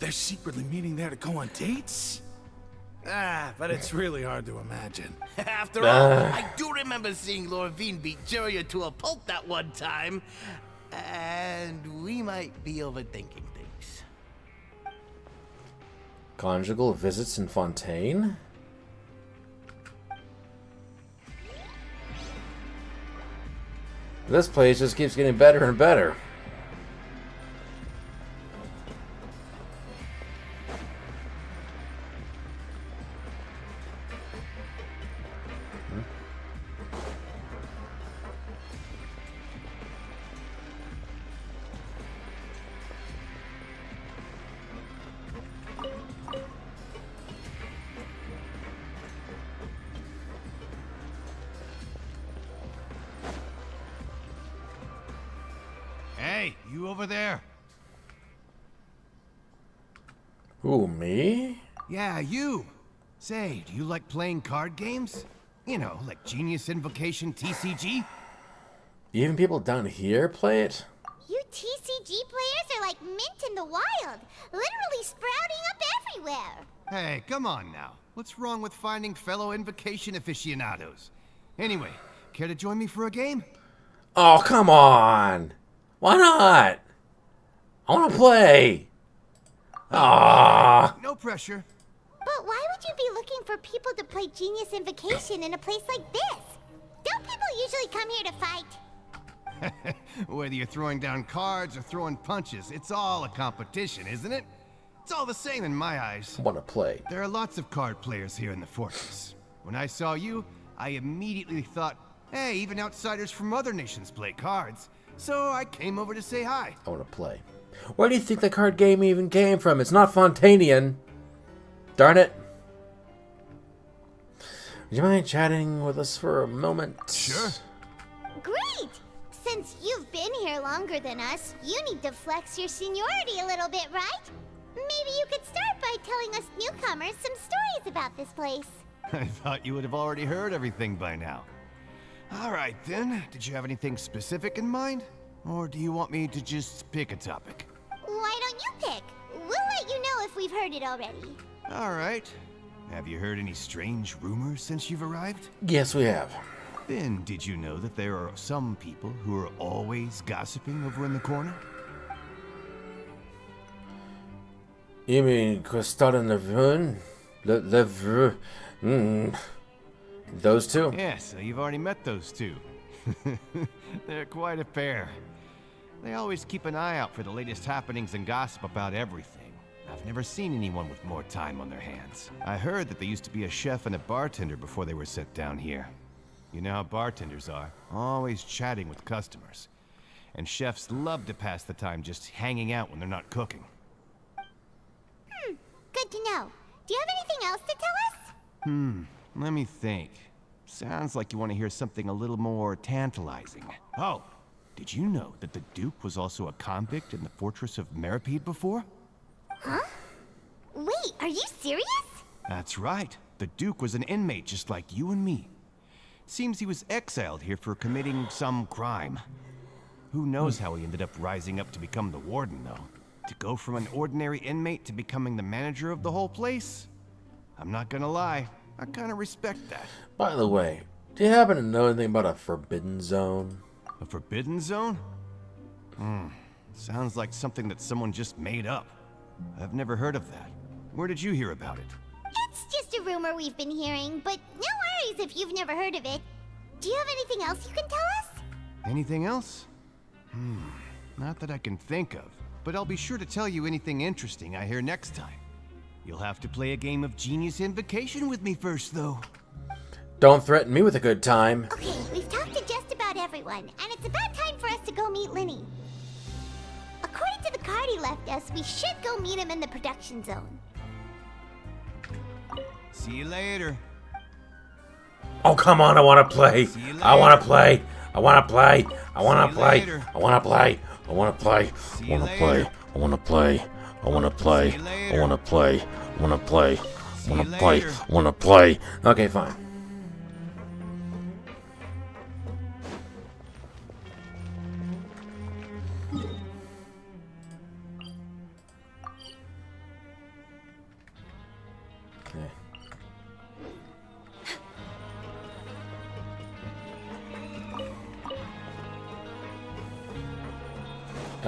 they're secretly meeting there to go on dates? But it's really hard to imagine. After all, I do remember seeing Lorvine beat Jurier to a pulp that one time. And we might be overthinking things. Conjugal visits in Fontaine? This place just keeps getting better and better. Hey, you over there? Who, me? Yeah, you. Say, do you like playing card games? You know, like Genius Invocation TCG? Even people down here play it? You TCG players are like mint in the wild, literally sprouting up everywhere. Hey, come on now. What's wrong with finding fellow Invocation aficionados? Anyway, care to join me for a game? Oh, come on! Why not? I want to play! Ah! No pressure. But why would you be looking for people to play Genius Invocation in a place like this? Don't people usually come here to fight? Whether you're throwing down cards or throwing punches, it's all a competition, isn't it? It's all the same in my eyes. I want to play. There are lots of card players here in the fortress. When I saw you, I immediately thought, hey, even outsiders from other nations play cards. So I came over to say hi. I want to play. Where do you think the card game even came from? It's not Fontainian. Darn it. Would you mind chatting with us for a moment? Sure. Great! Since you've been here longer than us, you need to flex your seniority a little bit, right? Maybe you could start by telling us newcomers some stories about this place. I thought you would have already heard everything by now. All right then, did you have anything specific in mind? Or do you want me to just pick a topic? Why don't you pick? We'll let you know if we've heard it already. All right. Have you heard any strange rumors since you've arrived? Yes, we have. Then did you know that there are some people who are always gossiping over in the corner? You mean Cristal and Levin? Those two? Yeah, so you've already met those two. They're quite a pair. They always keep an eye out for the latest happenings and gossip about everything. I've never seen anyone with more time on their hands. I heard that there used to be a chef and a bartender before they were sent down here. You know how bartenders are, always chatting with customers. And chefs love to pass the time just hanging out when they're not cooking. Good to know. Do you have anything else to tell us? Let me think. Sounds like you want to hear something a little more tantalizing. Oh, did you know that the Duke was also a convict in the fortress of Meripede before? Huh? Wait, are you serious? That's right. The Duke was an inmate just like you and me. Seems he was exiled here for committing some crime. Who knows how he ended up rising up to become the warden, though. To go from an ordinary inmate to becoming the manager of the whole place? I'm not gonna lie, I kinda respect that. By the way, do you happen to know anything about a forbidden zone? A forbidden zone? Sounds like something that someone just made up. I've never heard of that. Where did you hear about it? It's just a rumor we've been hearing, but no worries if you've never heard of it. Do you have anything else you can tell us? Anything else? Not that I can think of, but I'll be sure to tell you anything interesting I hear next time. You'll have to play a game of Genius Invocation with me first, though. Don't threaten me with a good time. Okay, we've talked to just about everyone, and it's about time for us to go meet Linny. According to the card he left us, we should go meet him in the production zone. See you later. Oh, come on, I want to play. I want to play. I want to play. I want to play. I want to play. I want to play. I want to play. I want to play. I want to play. I want to play. I want to play. I want to play. I want to play. Okay, fine.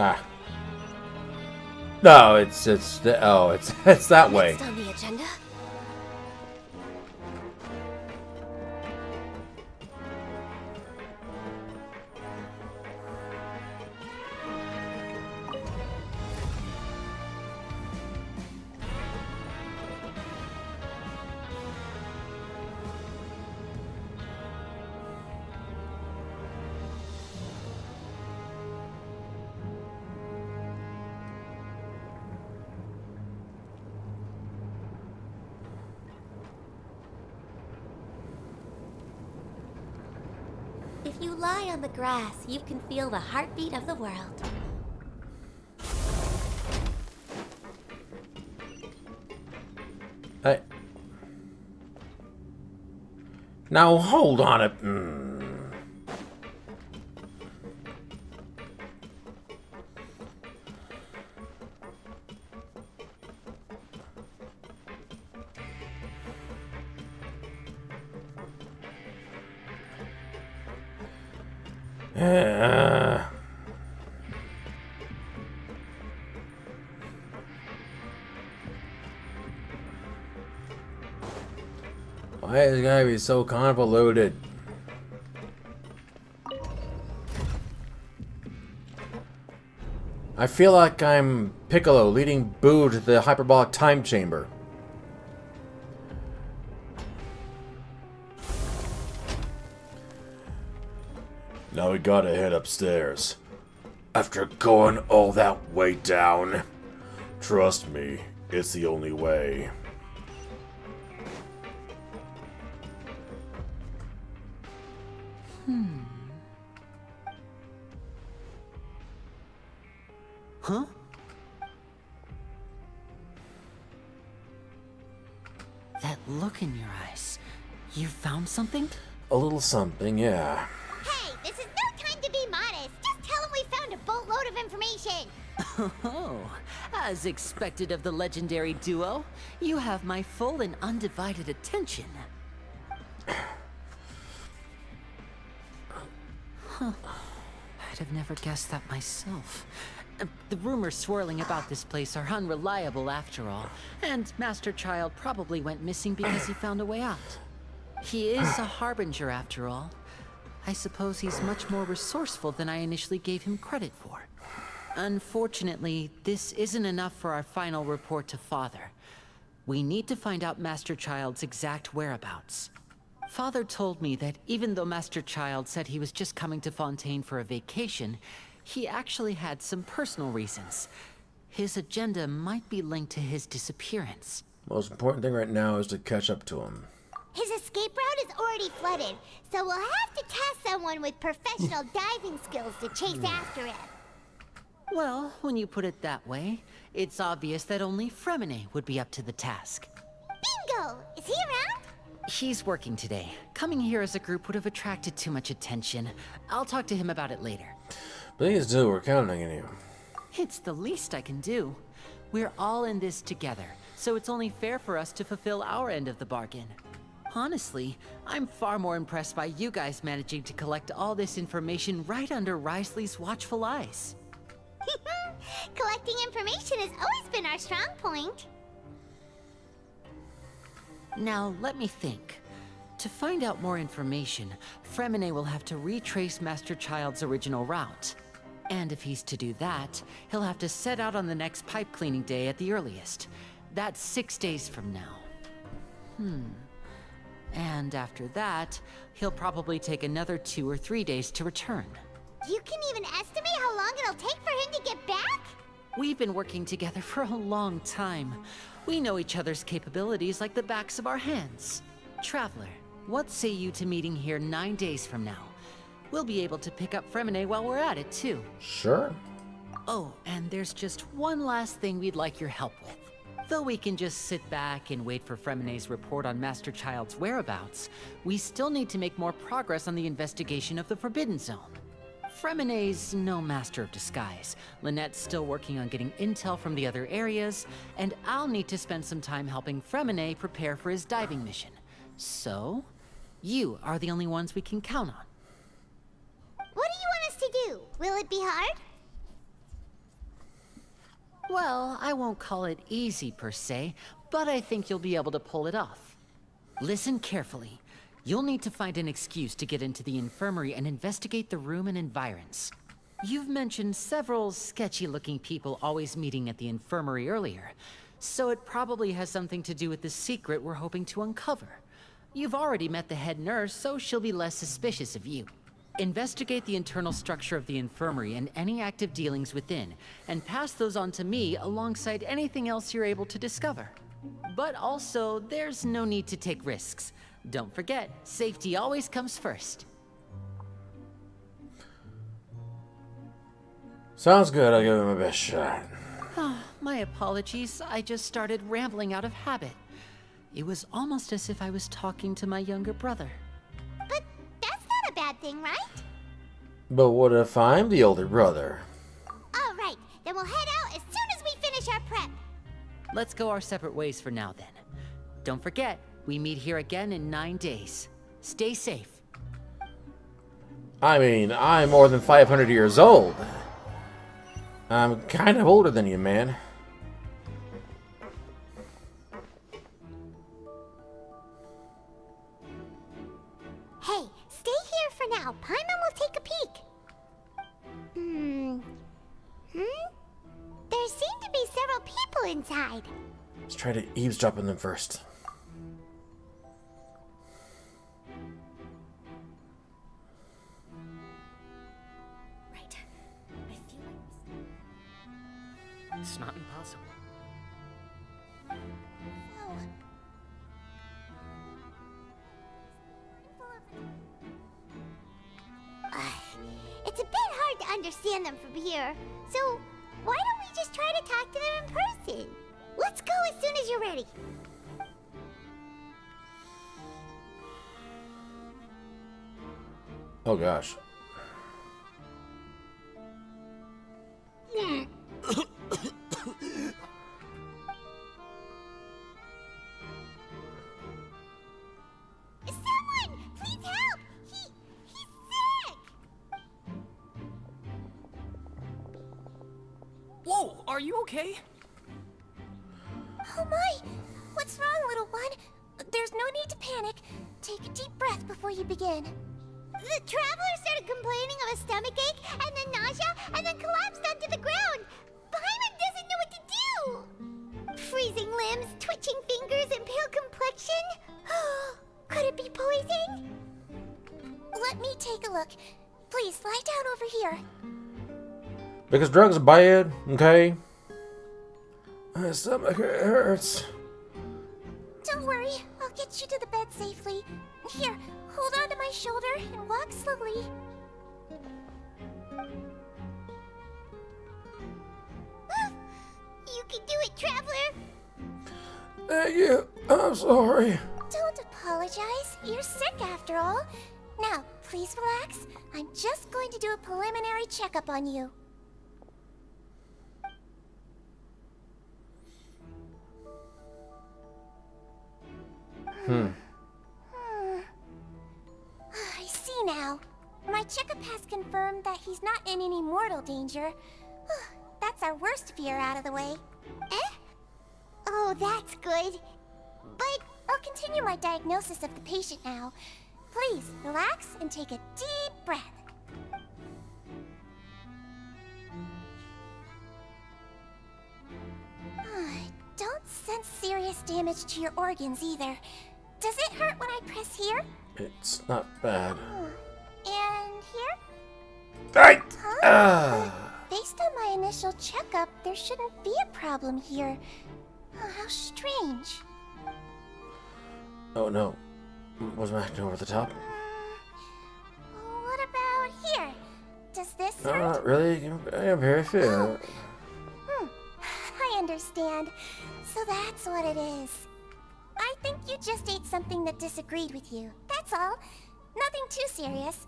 Ah. No, it's that way. Next on the agenda? If you lie on the grass, you can feel the heartbeat of the world. Now hold on a. Why is it gotta be so convoluted? I feel like I'm Piccolo leading Boo to the hyperbolic time chamber. Now we gotta head upstairs. After going all that way down. Trust me, it's the only way. Huh? look in your eyes. You found something? A little something, yeah. Hey, this is no time to be modest. Just tell him we found a boatload of information. Oh, as expected of the legendary duo, you have my full and undivided attention. Huh. I'd have never guessed that myself. The rumors swirling about this place are unreliable after all, and Master Child probably went missing because he found a way out. He is a harbinger after all. I suppose he's much more resourceful than I initially gave him credit for. Unfortunately, this isn't enough for our final report to Father. We need to find out Master Child's exact whereabouts. Father told me that even though Master Child said he was just coming to Fontaine for a vacation, he actually had some personal reasons. His agenda might be linked to his disappearance. Most important thing right now is to catch up to him. His escape route is already flooded, so we'll have to task someone with professional diving skills to chase after him. Well, when you put it that way, it's obvious that only Fremine would be up to the task. Bingo! Is he around? He's working today. Coming here as a group would have attracted too much attention. I'll talk to him about it later. Please do, we're counting on you. It's the least I can do. We're all in this together, so it's only fair for us to fulfill our end of the bargain. Honestly, I'm far more impressed by you guys managing to collect all this information right under Risley's watchful eyes. Collecting information has always been our strong point. Now, let me think. To find out more information, Fremine will have to retrace Master Child's original route. And if he's to do that, he'll have to set out on the next pipe cleaning day at the earliest. That's 6 days from now. And after that, he'll probably take another 2 or 3 days to return. You can even estimate how long it'll take for him to get back? We've been working together for a long time. We know each other's capabilities like the backs of our hands. Traveler, what say you to meeting here 9 days from now? We'll be able to pick up Fremine while we're at it, too. Sure. Oh, and there's just one last thing we'd like your help with. Though we can just sit back and wait for Fremine's report on Master Child's whereabouts, we still need to make more progress on the investigation of the Forbidden Zone. Fremine's no master of disguise. Lynette's still working on getting intel from the other areas, and I'll need to spend some time helping Fremine prepare for his diving mission. So, you are the only ones we can count on. What do you want us to do? Will it be hard? Well, I won't call it easy per se, but I think you'll be able to pull it off. Listen carefully. You'll need to find an excuse to get into the infirmary and investigate the room and environs. You've mentioned several sketchy-looking people always meeting at the infirmary earlier, so it probably has something to do with the secret we're hoping to uncover. You've already met the head nurse, so she'll be less suspicious of you. Investigate the internal structure of the infirmary and any active dealings within, and pass those on to me alongside anything else you're able to discover. But also, there's no need to take risks. Don't forget, safety always comes first. Sounds good, I'll give it my best shot. Oh, my apologies, I just started rambling out of habit. It was almost as if I was talking to my younger brother. But that's not a bad thing, right? But what if I'm the older brother? All right, then we'll head out as soon as we finish our prep. Let's go our separate ways for now, then. Don't forget, we meet here again in 9 days. Stay safe. I mean, I'm more than 500 years old. I'm kind of older than you, man. Hey, stay here for now. Paimon will take a peek. There seem to be several people inside. Let's try to eavesdrop on them first. Right. I feel like it's not impossible. It's a bit hard to understand them from here, so why don't we just try to talk to them in person? Let's go as soon as you're ready. Oh gosh. Someone! Please help! He's sick! Whoa, are you okay? Oh my! What's wrong, little one? There's no need to panic. Take a deep breath before you begin. The traveler started complaining of a stomachache, and then nausea, and then collapsed onto the ground. Paimon doesn't know what to do. Freezing limbs, twitching fingers, and pale complexion? Could it be poison? Let me take a look. Please, lie down over here. Because drugs are bad, okay? My stomach hurts. Don't worry, I'll get you to the bed safely. Here, hold on to my shoulder and walk slowly. You can do it, traveler. Thank you. I'm sorry. Don't apologize. You're sick after all. Now, please relax. I'm just going to do a preliminary checkup on you. I see now. My checkup has confirmed that he's not in any mortal danger. That's our worst fear out of the way. Eh? Oh, that's good. But I'll continue my diagnosis of the patient now. Please, relax and take a deep breath. Don't sense serious damage to your organs either. Does it hurt when I press here? It's not bad. And here? Right. Based on my initial checkup, there shouldn't be a problem here. How strange. Oh no. Was my acting over the top? What about here? Does this No, hurt? not really. I'm very fit. I understand. So that's what it is. I think you just ate something that disagreed with you. That's all. Nothing too serious.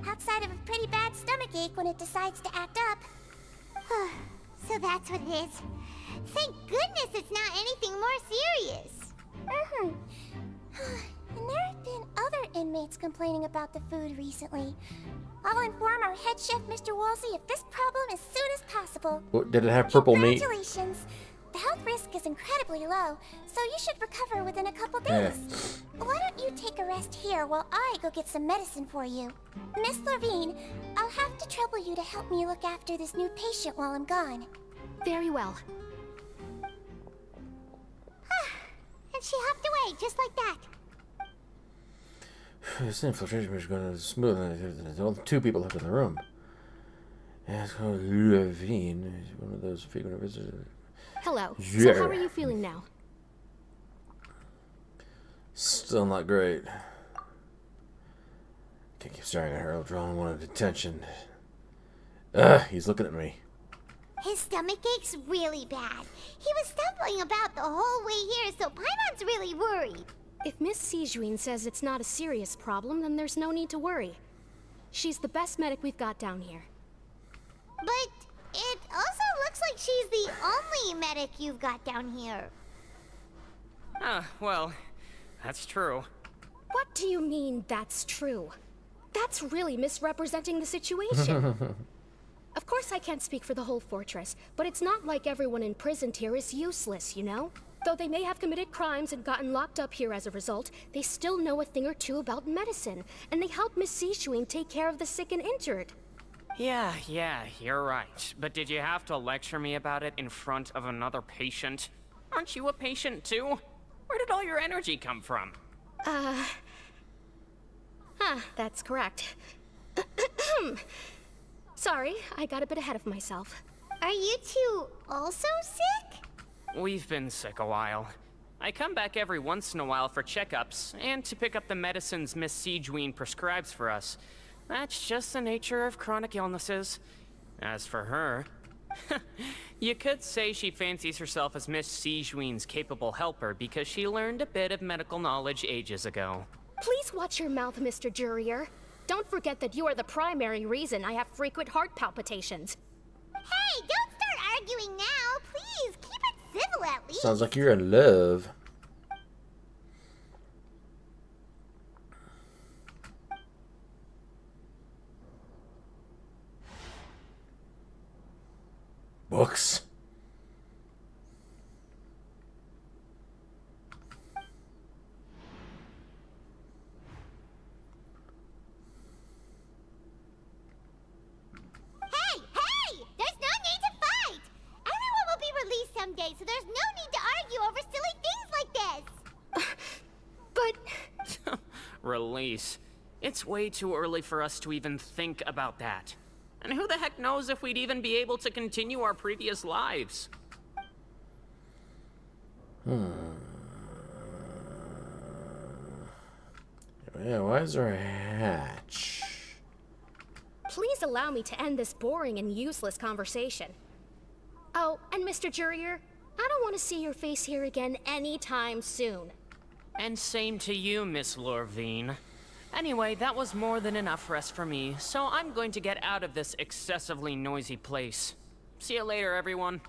Outside of a pretty bad stomachache when it decides to act up. So that's what it is. Thank goodness it's not anything more serious. And there have been other inmates complaining about the food recently. I'll inform our head chef, Mr. Wolsey, of this problem as soon as possible. What, did it have purple meat? Congratulations. The health risk is incredibly low, so you should recover within a couple days. Why don't you take a rest here while I go get some medicine for you? Miss Levine, I'll have to trouble you to help me look after this new patient while I'm gone. Very well. And she hopped away, just like that. This infiltration is going to smooth. There's only two people left in the room. Yeah, it's called Levine. He's one of those frequent visitors. Hello. Yeah. So how are you feeling now? Still not great. Can't keep staring at her. I'll draw one of attention. He's looking at me. His stomachache's really bad. He was stumbling about the whole way here, so Paimon's really worried. If Miss Sijuin says it's not a serious problem, then there's no need to worry. She's the best medic we've got down here. But it also looks like she's the only medic you've got down here. Well, that's true. What do you mean, that's true? That's really misrepresenting the situation. Of course I can't speak for the whole fortress, but it's not like everyone imprisoned here is useless, you know? Though they may have committed crimes and gotten locked up here as a result, they still know a thing or two about medicine, and they help Miss Sijuin take care of the sick and injured. Yeah, you're right. But did you have to lecture me about it in front of another patient? Aren't you a patient too? Where did all your energy come from? That's correct. Sorry, I got a bit ahead of myself. Are you two also sick? We've been sick a while. I come back every once in a while for checkups, and to pick up the medicines Miss Sijuin prescribes for us. That's just the nature of chronic illnesses. As for her, you could say she fancies herself as Miss Sijuin's capable helper because she learned a bit of medical knowledge ages ago. Please watch your mouth, Mr. Jurier. Don't forget that you are the primary reason I have frequent heart palpitations. Hey, don't start arguing now. Please, keep it civil at least. Sounds like you're in love. Books. Hey, hey! There's no need to fight! Everyone will be released someday, so there's no need to argue over silly things like this! But... Release. It's way too early for us to even think about that. And who the heck knows if we'd even be able to continue our previous lives? Yeah, why is there a hatch? Please allow me to end this boring and useless conversation. Oh, and Mr. Jurier, I don't want to see your face here again anytime soon. And same to you, Miss Lorvine. Anyway, that was more than enough rest for me, so I'm going to get out of this excessively noisy place. See you later, everyone.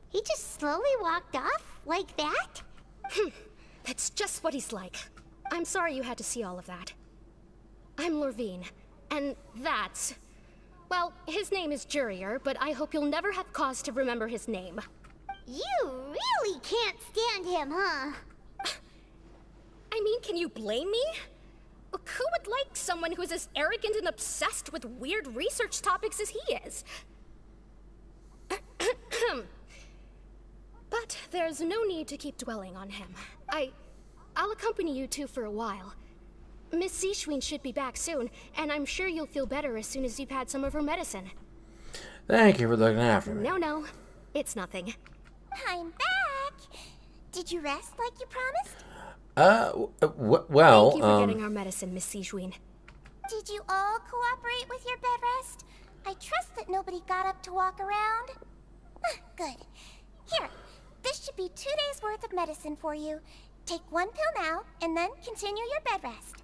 He just slowly walked off like that? That's just what he's like. I'm sorry you had to see all of that. I'm Lorvine, and that's... Well, his name is Jurier, but I hope you'll never have cause to remember his name. You really can't stand him, huh? I mean, can you blame me? Who would like someone who's as arrogant and obsessed with weird research topics as he is? But there's no need to keep dwelling on him. I'll accompany you two for a while. Miss Seashween should be back soon, and I'm sure you'll feel better as soon as you've had some of her medicine. Thank you for looking after me. No, it's nothing. I'm back! Did you rest like you promised? Well, Thank you for getting our medicine, Miss Seashween. Did you all cooperate with your bed rest? I trust that nobody got up to walk around. Good. Here, this should be 2 days' worth of medicine for you. Take 1 pill now, and then continue your bed rest.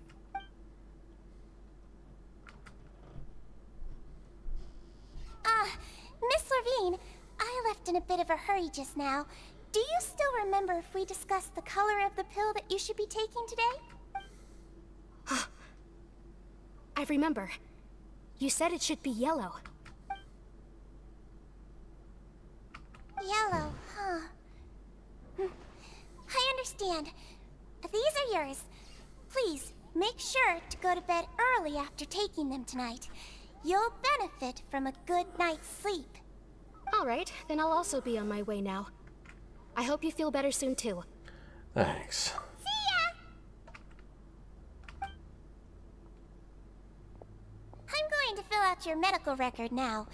Miss Lorvine, I left in a bit of a hurry just now. Do you still remember if we discussed the color of the pill that you should be taking today? I remember. You said it should be yellow. Yellow, huh? I understand. These are yours. Please, make sure to go to bed early after taking them tonight. You'll benefit from a good night's sleep. All right, then I'll also be on my way now. I hope you feel better soon, too. Thanks. See ya! I'm going to fill out your medical record now.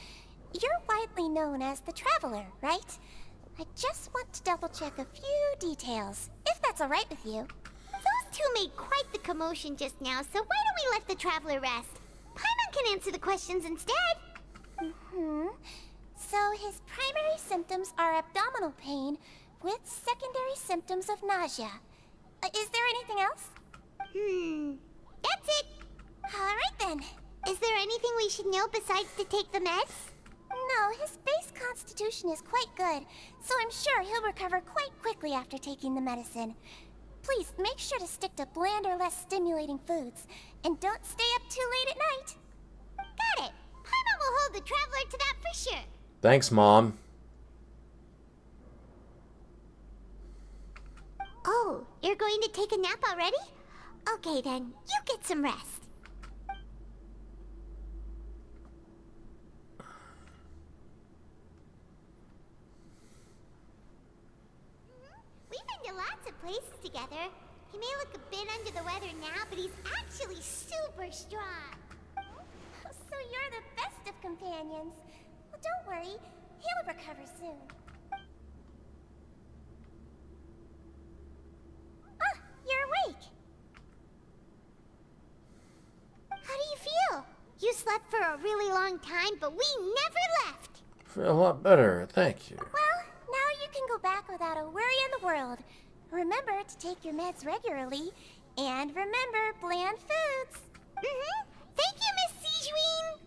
You're widely known as the Traveler, right? I just want to double-check a few details, if that's all right with you. Those two made quite the commotion just now, so why don't we let the Traveler rest? Paimon can answer the questions instead. So his primary symptoms are abdominal pain with secondary symptoms of nausea. Is there anything else? That's it. All right then. Is there anything we should know besides to take the meds? No, his base constitution is quite good, so I'm sure he'll recover quite quickly after taking the medicine. Please make sure to stick to bland or less stimulating foods, and don't stay up too late at night. Got it. Paimon will hold the Traveler to that for sure. Thanks, Mom. Oh, you're going to take a nap already? Okay then, you get some rest. We've been to lots of places together. He may look a bit under the weather now, but he's actually super strong. So you're the best of companions. Well, don't worry. He'll recover soon. Ah, you're awake. How do you feel? You slept for a really long time, but we never left. Feel a lot better, thank you. Well, now you can go back without a worry in the world. Remember to take your meds regularly, And remember, bland foods. Mm-hmm. Thank you, Miss Sijuin.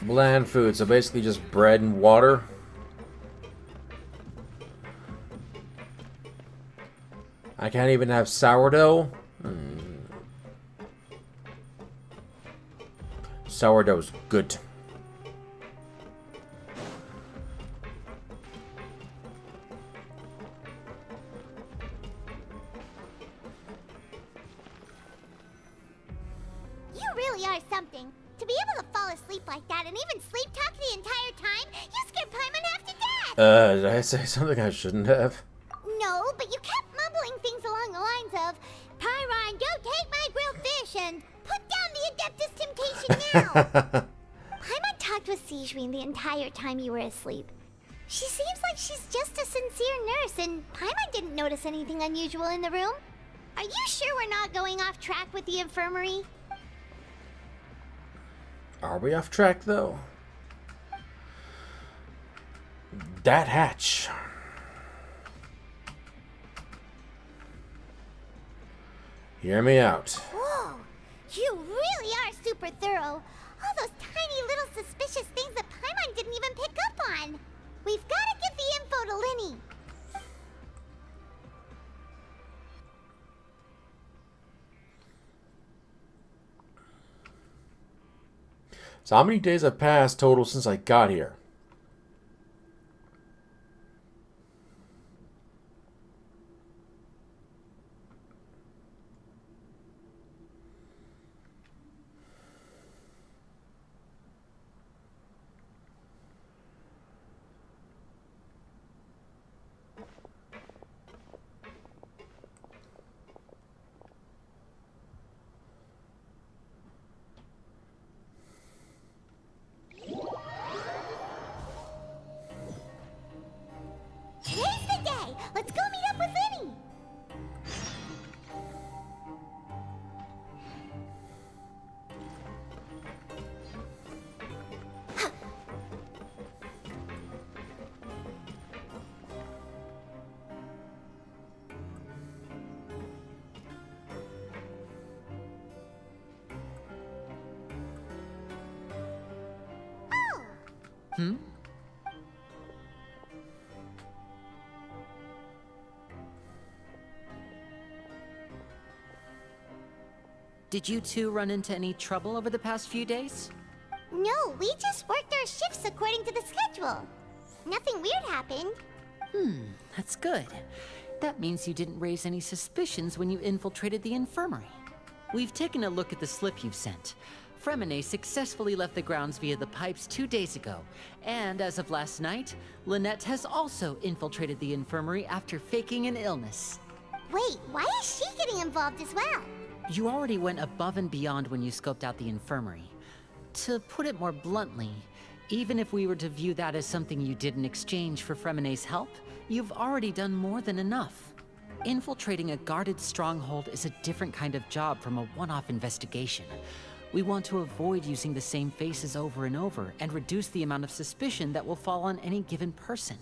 Bland food, so basically just bread and water. I can't even have sourdough. Sourdough's good. You really are something. To be able to fall asleep like that and even sleep talk the entire time, you scared Paimon half to death! Did I say something I shouldn't have? No, but you kept mumbling things along the lines of, Pyron, don't take my grilled fish, and put down the Adeptus Temptation now! Paimon talked with Sijuin the entire time you were asleep. She seems like she's just a sincere nurse, and Paimon didn't notice anything unusual in the room. Are you sure we're not going off track with the infirmary? Are we off track, though? That hatch. Hear me out. Whoa! You really are super thorough. All those tiny little suspicious things that Paimon didn't even pick up on. We've got to get the info to Linny. So how many days have passed total since I got here? Today's the day. Let's go meet up with Linny. Hmm? Did you two run into any trouble over the past few days? No, we just worked our shifts according to the schedule. Nothing weird happened. That's good. That means you didn't raise any suspicions when you infiltrated the infirmary. We've taken a look at the slip you've sent. Fremine successfully left the grounds via the pipes 2 days ago, and as of last night, Lynette has also infiltrated the infirmary after faking an illness. Wait, why is she getting involved as well? You already went above and beyond when you scoped out the infirmary. To put it more bluntly, even if we were to view that as something you did in exchange for Fremine's help, you've already done more than enough. Infiltrating a guarded stronghold is a different kind of job from a one-off investigation. We want to avoid using the same faces over and over and reduce the amount of suspicion that will fall on any given person.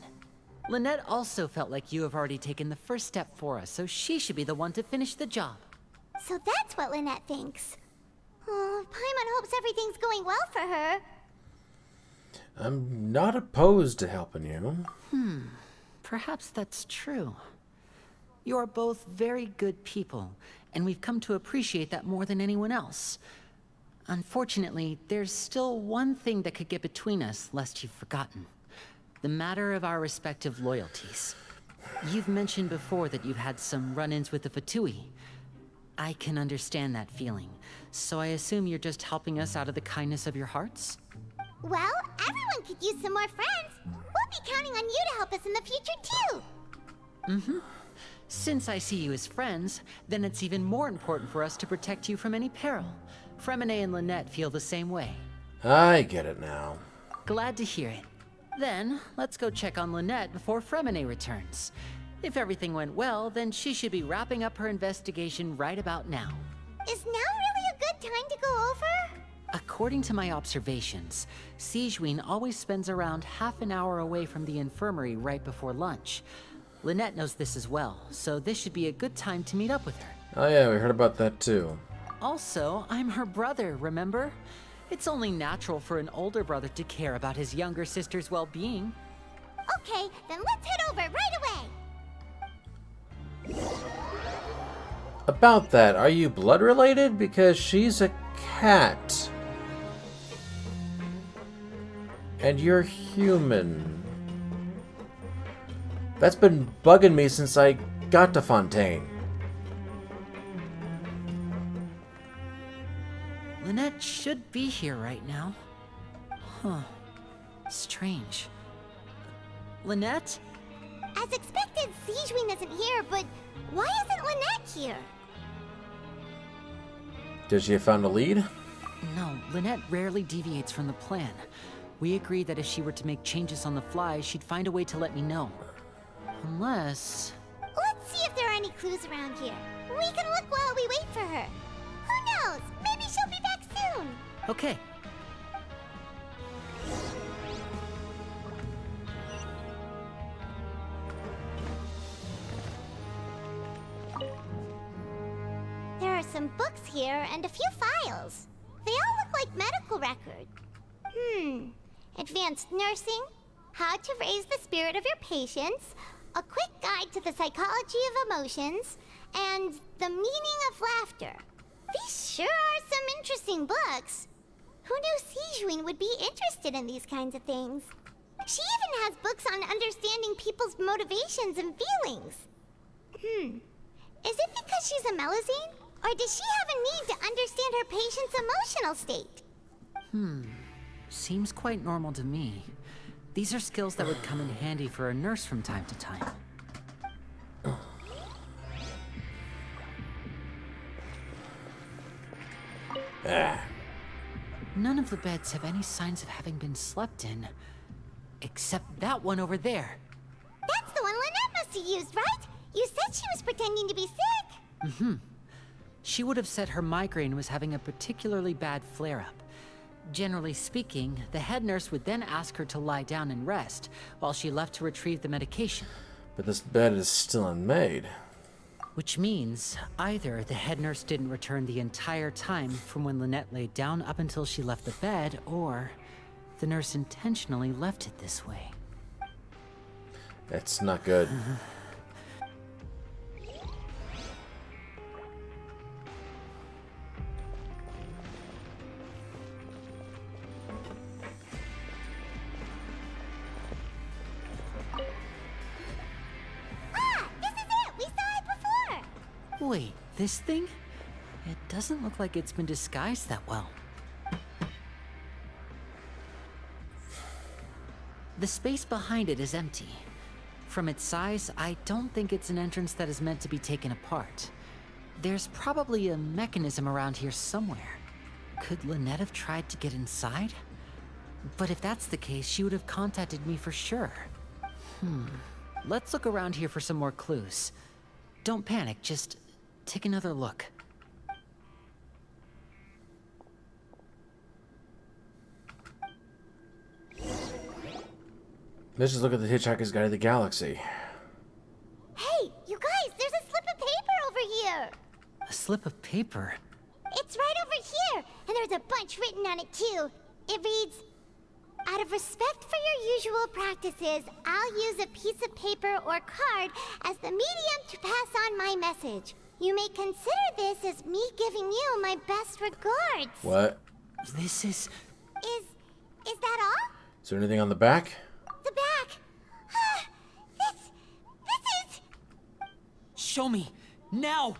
Lynette also felt like you have already taken the first step for us, so she should be the one to finish the job. So that's what Lynette thinks. Oh, Paimon hopes everything's going well for her. I'm not opposed to helping you. Perhaps that's true. You're both very good people, and we've come to appreciate that more than anyone else. Unfortunately, there's still one thing that could get between us, lest you've forgotten. The matter of our respective loyalties. You've mentioned before that you've had some run-ins with the Fatui. I can understand that feeling, so I assume you're just helping us out of the kindness of your hearts? Well, everyone could use some more friends. We'll be counting on you to help us in the future, too. Since I see you as friends, then it's even more important for us to protect you from any peril. Fremine and Lynette feel the same way. I get it now. Glad to hear it. Then, let's go check on Lynette before Fremine returns. If everything went well, then she should be wrapping up her investigation right about now. Is now really a good time to go over? According to my observations, Sigewinne always spends around half an hour away from the infirmary right before lunch. Lynette knows this as well, so this should be a good time to meet up with her. Oh yeah, we heard about that too. Also, I'm her brother, remember? It's only natural for an older brother to care about his younger sister's well-being. Okay, then let's head over right away. About that, are you blood related? Because she's a cat. And you're human. That's been bugging me since I got to Fontaine. Lynette should be here right now. Huh. Strange. Lynette? As expected, Sigewinne isn't here, but why isn't Lynette here? Did she have found a lead? No, Lynette rarely deviates from the plan. We agreed that if she were to make changes on the fly, she'd find a way to let me know. Unless... Let's see if there are any clues around here. We can look while we wait for her. Who knows? Maybe she'll be back soon. Okay. There are some books here and a few files. They all look like medical records. Advanced nursing, how to raise the spirit of your patients, a quick guide to the psychology of emotions, and the meaning of laughter. These sure are some interesting books. Who knew Sigewinne would be interested in these kinds of things? She even has books on understanding people's motivations and feelings. Is it because she's a Melusine? Or does she have a need to understand her patient's emotional state? Seems quite normal to me. These are skills that would come in handy for a nurse from time to time. None of the beds have any signs of having been slept in. Except that one over there. That's the one Lynette must have used, right? You said she was pretending to be sick. She would have said her migraine was having a particularly bad flare-up. Generally speaking, the head nurse would then ask her to lie down and rest, while she left to retrieve the medication. But this bed is still unmade. Which means, either the head nurse didn't return the entire time from when Lynette laid down up until she left the bed, or the nurse intentionally left it this way. That's not good. Wait, this thing? It doesn't look like it's been disguised that well. The space behind it is empty. From its size, I don't think it's an entrance that is meant to be taken apart. There's probably a mechanism around here somewhere. Could Lynette have tried to get inside? But if that's the case, she would have contacted me for sure. Let's look around here for some more clues. Don't panic, just take another look. Let's just look at the Hitchhiker's Guide to the Galaxy. Hey, you guys, there's a slip of paper over here. A slip of paper? It's right over here, and there's a bunch written on it too. It reads, "Out of respect for your usual practices, I'll use a piece of paper or card as the medium to pass on my message. You may consider this as me giving you my best regards." What? This is... Is that all? Is there anything on the back? The back. This is... Show me! Now!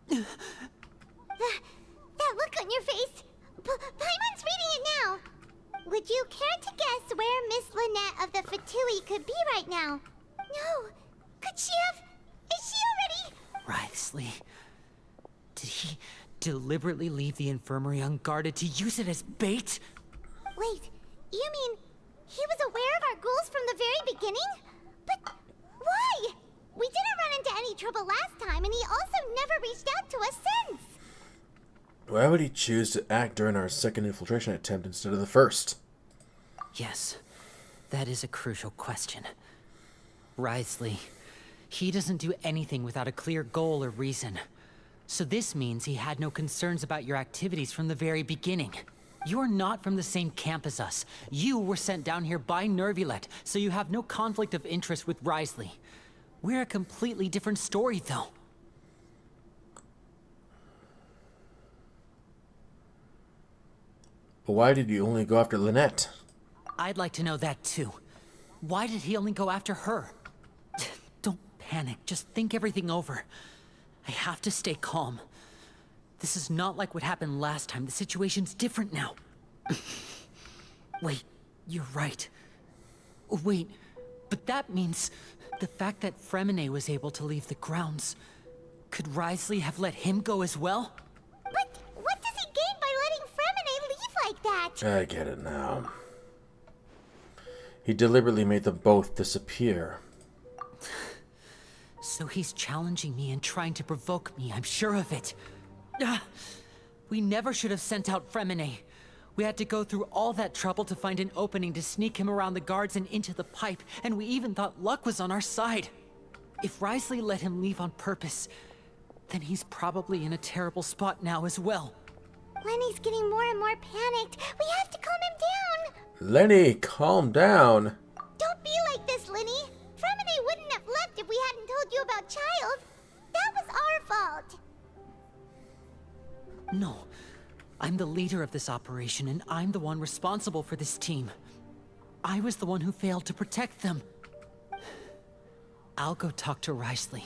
That look on your face. Paimon's reading it now. Would you care to guess where Miss Lynette of the Fatui could be right now? No. Could she have... Is she already... Wriothesley. Did he deliberately leave the infirmary unguarded to use it as bait? Wait, you mean he was aware of our goals from the very beginning. But why? We didn't run into any trouble last time, and he also never reached out to us since. Why would he choose to act during our second infiltration attempt instead of the first? Yes, that is a crucial question. Wriothesley, he doesn't do anything without a clear goal or reason. So this means he had no concerns about your activities from the very beginning. You're not from the same camp as us. You were sent down here by Nervulet, so you have no conflict of interest with Wriothesley. We're a completely different story, though. But why did you only go after Lynette? I'd like to know that, too. Why did he only go after her? Don't panic. Just think everything over. I have to stay calm. This is not like what happened last time. The situation's different now. Wait, you're right. Wait, but that means the fact that Fremine was able to leave the grounds. Could Wriothesley have let him go as well? But what does he gain by letting Fremine leave like that? I get it now. He deliberately made them both disappear. So he's challenging me and trying to provoke me, I'm sure of it. We never should have sent out Fremine. We had to go through all that trouble to find an opening to sneak him around the guards and into the pipe, and we even thought luck was on our side. If Wriothesley let him leave on purpose, then he's probably in a terrible spot now as well. Lenny's getting more and more panicked. We have to calm him down. Lenny, calm down. Don't be like this, Lenny. Fremine wouldn't have left if we hadn't told you about Child. That was our fault. No. I'm the leader of this operation, and I'm the one responsible for this team. I was the one who failed to protect them. I'll go talk to Wriothesley.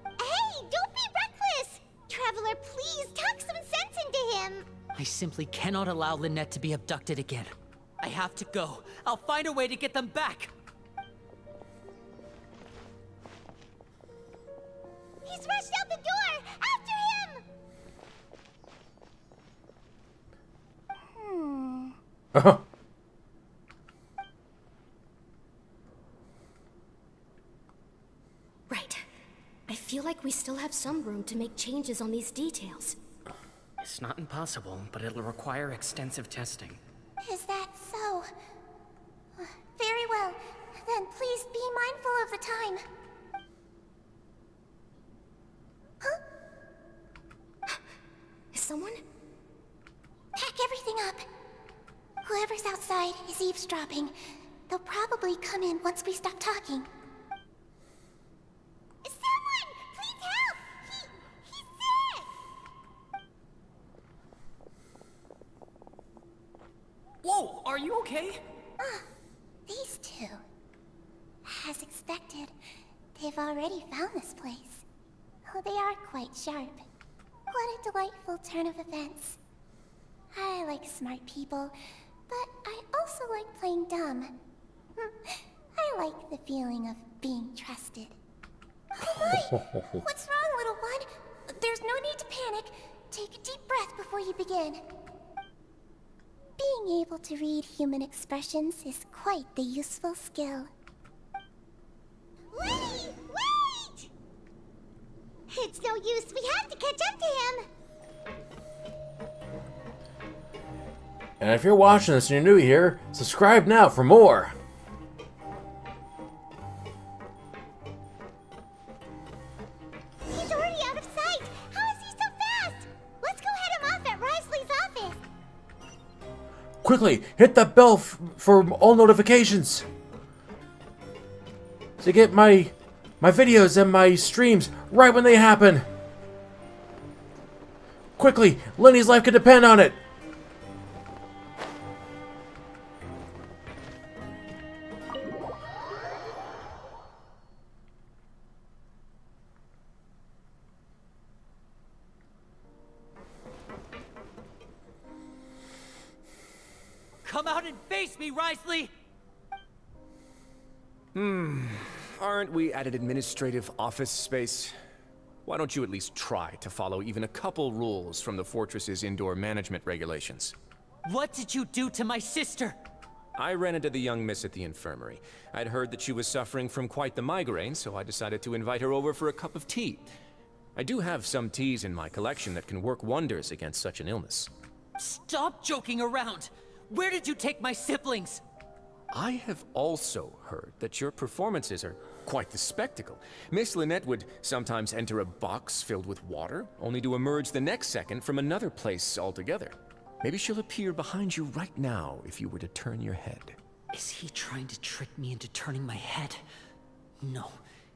Hey, don't be reckless! Traveler, please talk some sense into him. I simply cannot allow Lynette to be abducted again. I have to go. I'll find a way to get them back. He's rushed out the door! After him! Right. I feel like we still have some room to make changes on these details. It's not impossible, but it'll require extensive testing. Is that so? Very well. Then please be mindful of the time. Huh? Is someone? Pack everything up. Whoever's outside is eavesdropping. They'll probably come in once we stop talking. Someone! Please help! He's sick! Whoa, are you okay? These two. As expected, they've already found this place. Oh, they are quite sharp. What a delightful turn of events. I like smart people, but I also like playing dumb. I like the feeling of being trusted. Oh my! What's wrong, little one? There's no need to panic. Take a deep breath before you begin. Being able to read human expressions is quite the useful skill. Lenny! Wait! It's no use. We have to catch up to him. And if you're watching this and you're new here, subscribe now for more. He's already out of sight. How is he so fast? Let's go head him off at Wriothesley's office. Quickly, hit that bell for all notifications. To get my videos and my streams right when they happen. Quickly, Lenny's life could depend on it. Come out and face me, Wriothesley! Aren't we at an administrative office space? Why don't you at least try to follow even a couple rules from the fortress's indoor management regulations? What did you do to my sister? I ran into the young miss at the infirmary. I'd heard that she was suffering from quite the migraine, so I decided to invite her over for a cup of tea. I do have some teas in my collection that can work wonders against such an illness. Stop joking around! Where did you take my siblings? I have also heard that your performances are quite the spectacle. Miss Lynette would sometimes enter a box filled with water, only to emerge the next second from another place altogether. Maybe she'll appear behind you right now if you were to turn your head. Is he trying to trick me into turning my head? No,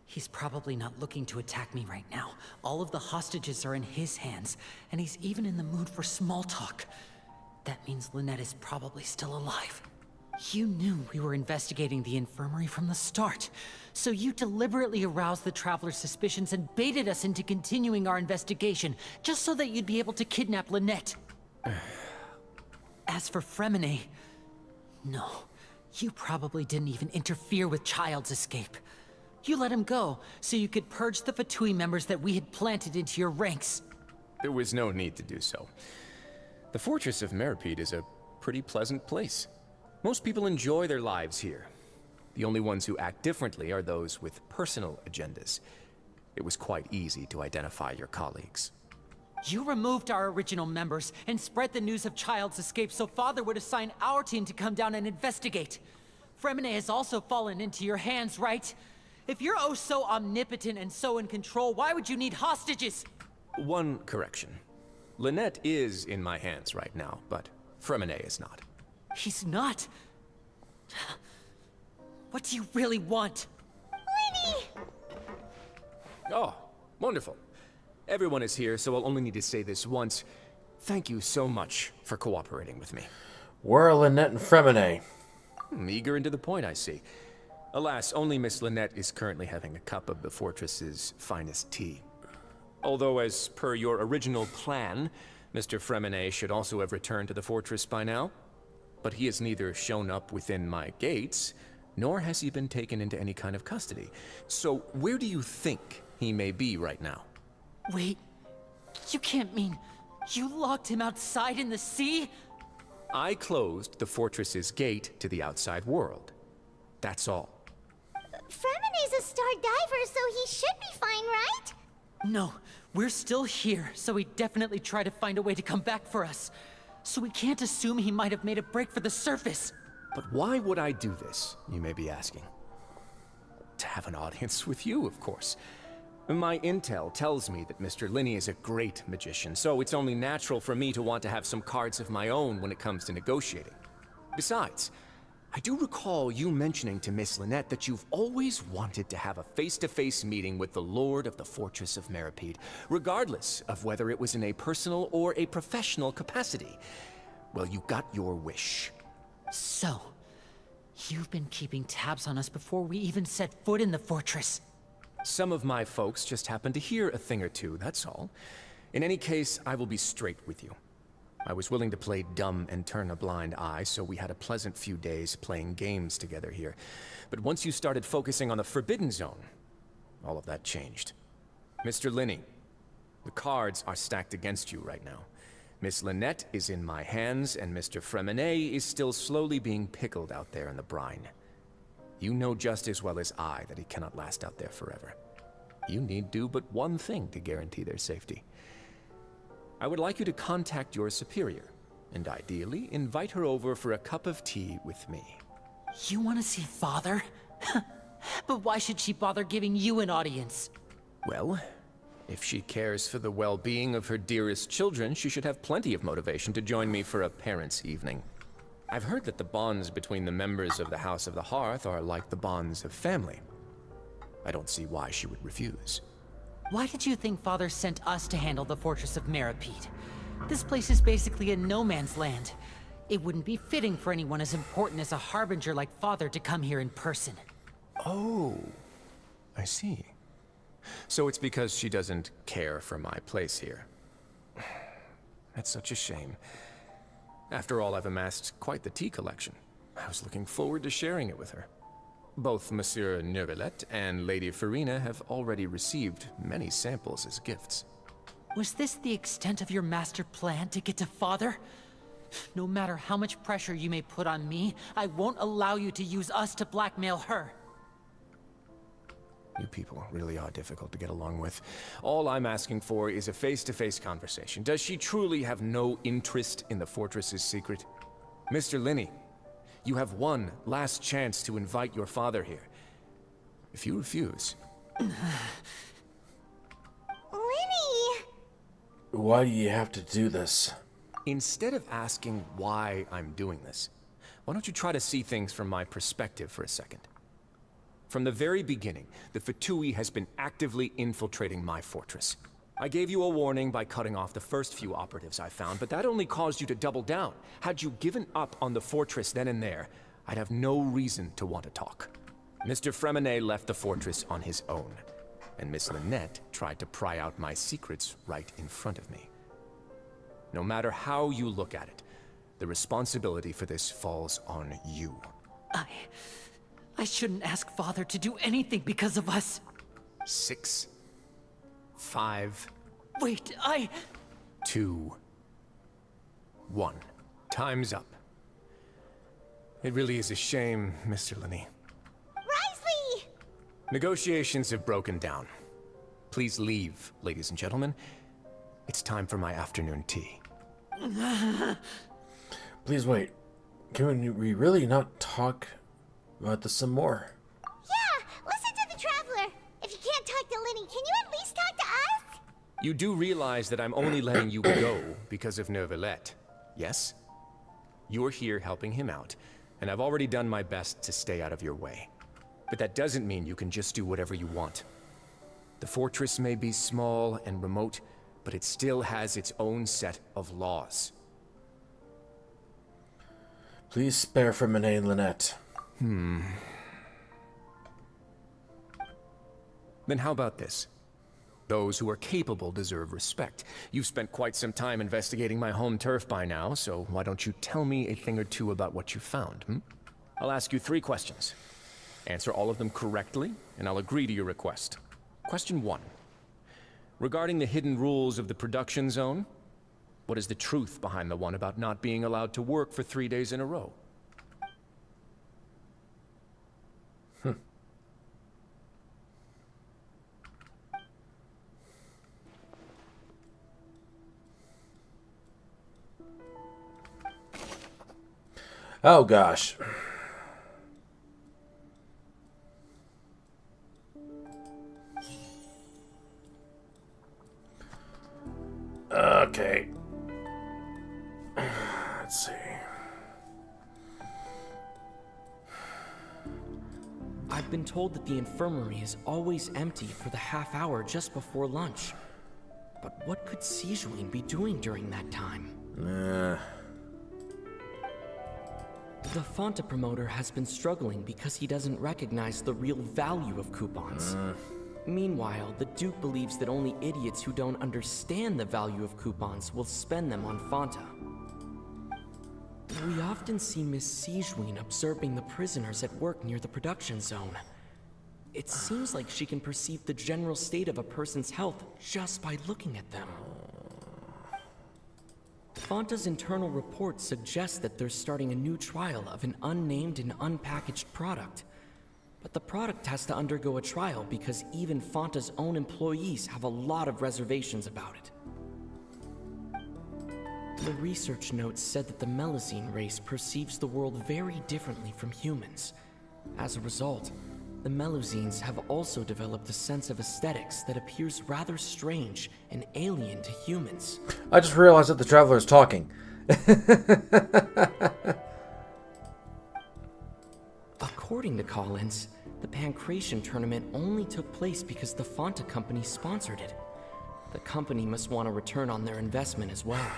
he's probably not looking to attack me right now. All of the hostages are in his hands, and he's even in the mood for small talk. That means Lynette is probably still alive. You knew we were investigating the infirmary from the start, so you deliberately aroused the Traveler's suspicions and baited us into continuing our investigation, just so that you'd be able to kidnap Lynette. As for Fremine, no, you probably didn't even interfere with Child's escape. You let him go, so you could purge the Fatui members that we had planted into your ranks. There was no need to do so. The Fortress of Meripede is a pretty pleasant place. Most people enjoy their lives here. The only ones who act differently are those with personal agendas. It was quite easy to identify your colleagues. You removed our original members and spread the news of Child's escape so Father would assign our team to come down and investigate. Fremine has also fallen into your hands, right? If you're oh so omnipotent and so in control, why would you need hostages? One correction. Lynette is in my hands right now, but Fremine is not. He's not. What do you really want? Lenny! Oh, wonderful. Everyone is here, so I'll only need to say this once. Thank you so much for cooperating with me. Where are Lynette and Fremine? Eager and to the point, I see. Alas, only Miss Lynette is currently having a cup of the fortress's finest tea. Although, as per your original plan, Mr. Fremine should also have returned to the fortress by now. But he has neither shown up within my gates, nor has he been taken into any kind of custody. So where do you think he may be right now? Wait, you can't mean you locked him outside in the sea? I closed the fortress's gate to the outside world. That's all. Fremine's a star diver, so he should be fine, right? No, we're still here, so he definitely tried to find a way to come back for us. So we can't assume he might have made a break for the surface. But why would I do this, you may be asking? To have an audience with you, of course. My intel tells me that Mr. Linney is a great magician, so it's only natural for me to want to have some cards of my own when it comes to negotiating. Besides, I do recall you mentioning to Miss Lynette that you've always wanted to have a face-to-face meeting with the Lord of the Fortress of Meripede, regardless of whether it was in a personal or a professional capacity. Well, you got your wish. So, you've been keeping tabs on us before we even set foot in the fortress. Some of my folks just happened to hear a thing or two, that's all. In any case, I will be straight with you. I was willing to play dumb and turn a blind eye, so we had a pleasant few days playing games together here. But once you started focusing on the Forbidden Zone, all of that changed. Mr. Linney, the cards are stacked against you right now. Miss Lynette is in my hands, and Mr. Fremine is still slowly being pickled out there in the brine. You know just as well as I that he cannot last out there forever. You need do but one thing to guarantee their safety. I would like you to contact your superior, and ideally invite her over for a cup of tea with me. You want to see Father? But why should she bother giving you an audience? Well, if she cares for the well-being of her dearest children, she should have plenty of motivation to join me for a parents' evening. I've heard that the bonds between the members of the House of the Hearth are like the bonds of family. I don't see why she would refuse. Why did you think Father sent us to handle the Fortress of Meripede? This place is basically a no-man's land. It wouldn't be fitting for anyone as important as a harbinger like Father to come here in person. Oh, I see. So it's because she doesn't care for my place here. That's such a shame. After all, I've amassed quite the tea collection. I was looking forward to sharing it with her. Both Monsieur Neuvillette and Lady Farina have already received many samples as gifts. Was this the extent of your master plan to get to Father? No matter how much pressure you may put on me, I won't allow you to use us to blackmail her. You people really are difficult to get along with. All I'm asking for is a face-to-face conversation. Does she truly have no interest in the fortress's secret? Mr. Linney, you have one last chance to invite your father here. If you refuse... Linny! Why do you have to do this? Instead of asking why I'm doing this, why don't you try to see things from my perspective for a second? From the very beginning, the Fatui has been actively infiltrating my fortress. I gave you a warning by cutting off the first few operatives I found, but that only caused you to double down. Had you given up on the fortress then and there, I'd have no reason to want to talk. Mr. Fremenet left the fortress on his own, and Miss Lynette tried to pry out my secrets right in front of me. No matter how you look at it, the responsibility for this falls on you. I shouldn't ask Father to do anything because of us. 6, 5... Wait, 2, 1. Time's up. It really is a shame, Mr. Linney. Risley! Negotiations have broken down. Please leave, ladies and gentlemen. It's time for my afternoon tea. Please wait. Can we really not talk about this some more? Yeah, listen to the Traveler. If you can't talk to Linny, can you at least talk to us? You do realize that I'm only letting you go because of Neuvillette, yes? You're here helping him out, and I've already done my best to stay out of your way. But that doesn't mean you can just do whatever you want. The fortress may be small and remote, but it still has its own set of laws. Please spare Fremenet and Lynette. Then how about this? Those who are capable deserve respect. You've spent quite some time investigating my home turf by now, so why don't you tell me a thing or two about what you found, I'll ask you 3 questions. Answer all of them correctly, and I'll agree to your request. Question 1. Regarding the hidden rules of the production zone, what is the truth behind the one about not being allowed to work for 3 days in a row? Oh gosh. Okay. Let's see. I've been told that the infirmary is always empty for the half hour just before lunch. But what could Sijuin be doing during that time? The Fonta promoter has been struggling because he doesn't recognize the real value of coupons. Meanwhile, the Duke believes that only idiots who don't understand the value of coupons will spend them on Fonta. We often see Miss Sijuin observing the prisoners at work near the production zone. It seems like she can perceive the general state of a person's health just by looking at them. Fonta's internal report suggests that they're starting a new trial of an unnamed and unpackaged product. But the product has to undergo a trial because even Fonta's own employees have a lot of reservations about it. The research notes said that the Melazine race perceives the world very differently from humans. As a result, the Melazines have also developed a sense of aesthetics that appears rather strange and alien to humans. I just realized that the Traveler is talking. According to Collins, the Pancration tournament only took place because the Fonta company sponsored it. The company must want a return on their investment as well.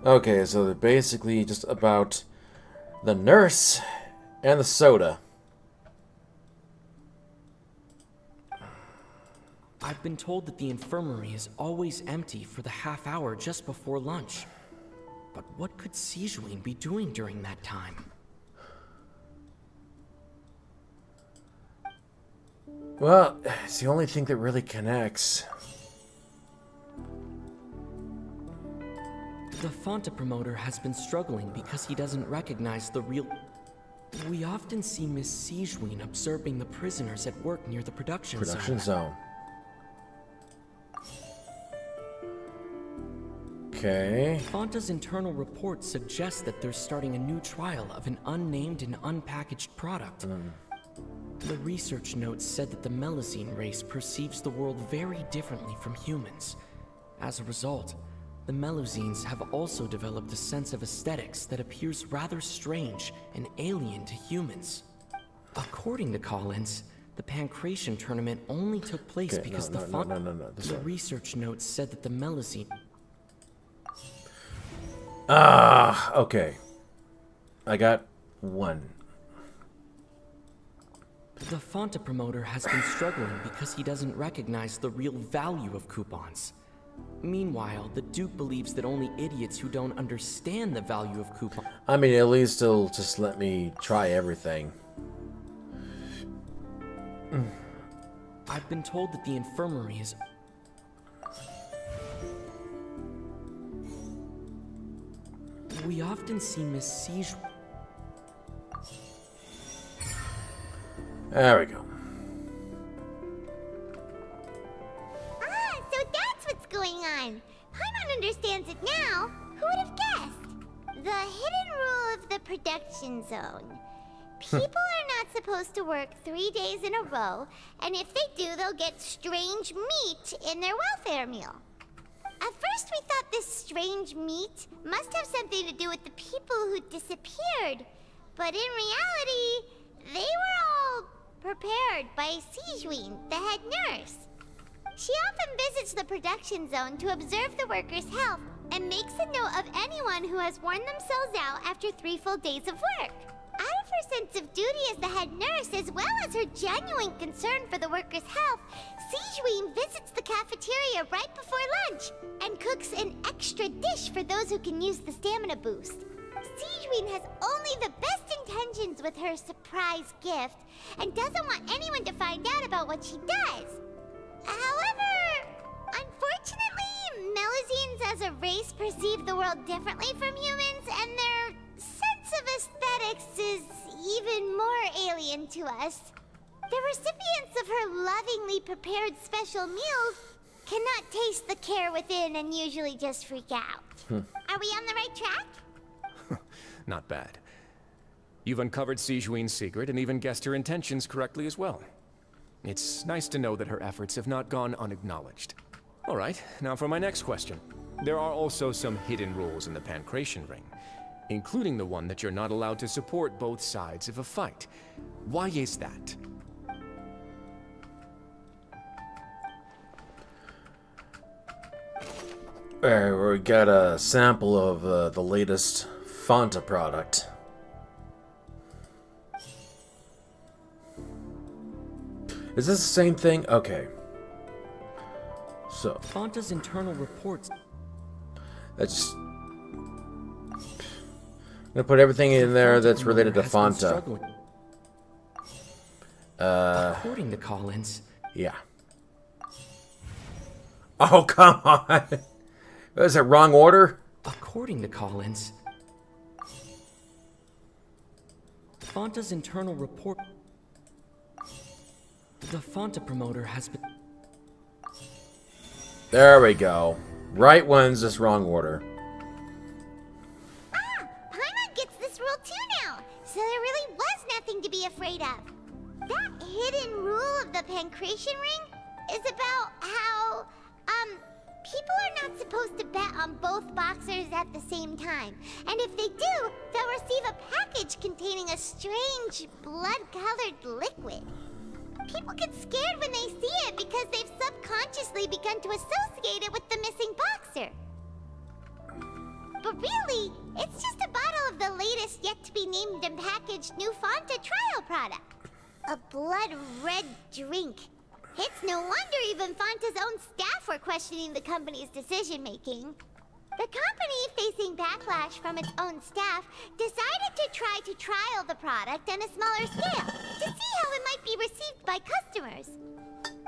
Okay, so they're basically just about the nurse and the soda. I've been told that the infirmary is always empty for the half hour just before lunch. But what could Sijuin be doing during that time? Well, it's the only thing that really connects. The Fanta promoter has been struggling because he doesn't recognize the real... We often see Miss Sijween observing the prisoners at work near the production zone. Okay. Fanta's internal report suggests that they're starting a new trial of an unnamed and unpackaged product. The research notes said that the Melazine race perceives the world very differently from humans. As a result, the Melazines have also developed a sense of aesthetics that appears rather strange and alien to humans. According to Collins, the Pancration tournament only took place because the research notes said that the Melazine... Okay. I got one. The Fanta promoter has been struggling because he doesn't recognize the real value of coupons. Meanwhile, the Duke believes that only idiots who don't understand the value of coupons... I mean, at least he'll just let me try everything. I've been told that the infirmary is... We often see Miss Siege... There we go. Ah, so that's what's going on. Paimon understands it now. Who would have guessed? The hidden rule of the production zone. People are not supposed to work 3 days in a row, and if they do, they'll get strange meat in their welfare meal. At first we thought this strange meat must have something to do with the people who disappeared. But in reality, they were all prepared by Sijween, the head nurse. She often visits the production zone to observe the workers' health and makes a note of anyone who has worn themselves out after 3 full days of work. Out of her sense of duty as the head nurse, as well as her genuine concern for the workers' health, Sijween visits the cafeteria right before lunch and cooks an extra dish for those who can use the stamina boost. Sijween has only the best intentions with her surprise gift and doesn't want anyone to find out about what she does. However, unfortunately, Melazines as a race perceive the world differently from humans, and their sense of aesthetics is even more alien to us. The recipients of her lovingly prepared special meals cannot taste the care within and usually just freak out. Are we on the right track? Not bad. You've uncovered Sijween's secret and even guessed her intentions correctly as well. It's nice to know that her efforts have not gone unacknowledged. All right, now for my next question. There are also some hidden rules in the Pancration ring, including the one that you're not allowed to support both sides of a fight. Why is that? Alright, we got a sample of the latest Fanta product. Is this the same thing? Okay. So Fanta's internal reports. That's. I'm gonna put everything in there that's related to Fanta. According to Collins. Yeah. Oh, come on. Is it wrong order? According to Collins, Fanta's internal report. The Fanta promoter has been... There we go. Right one's just wrong order. Ah, Paimon gets this rule too now, so there really was nothing to be afraid of. That hidden rule of the Pancration ring is about how, people are not supposed to bet on both boxers at the same time. And if they do, they'll receive a package containing a strange, blood-colored liquid. People get scared when they see it because they've subconsciously begun to associate it with the missing boxer. But really, it's just a bottle of the latest yet-to-be-named and packaged new Fanta trial product. A blood-red drink. It's no wonder even Fanta's own staff were questioning the company's decision-making. The company, facing backlash from its own staff, decided to try to trial the product on a smaller scale to see how it might be received by customers.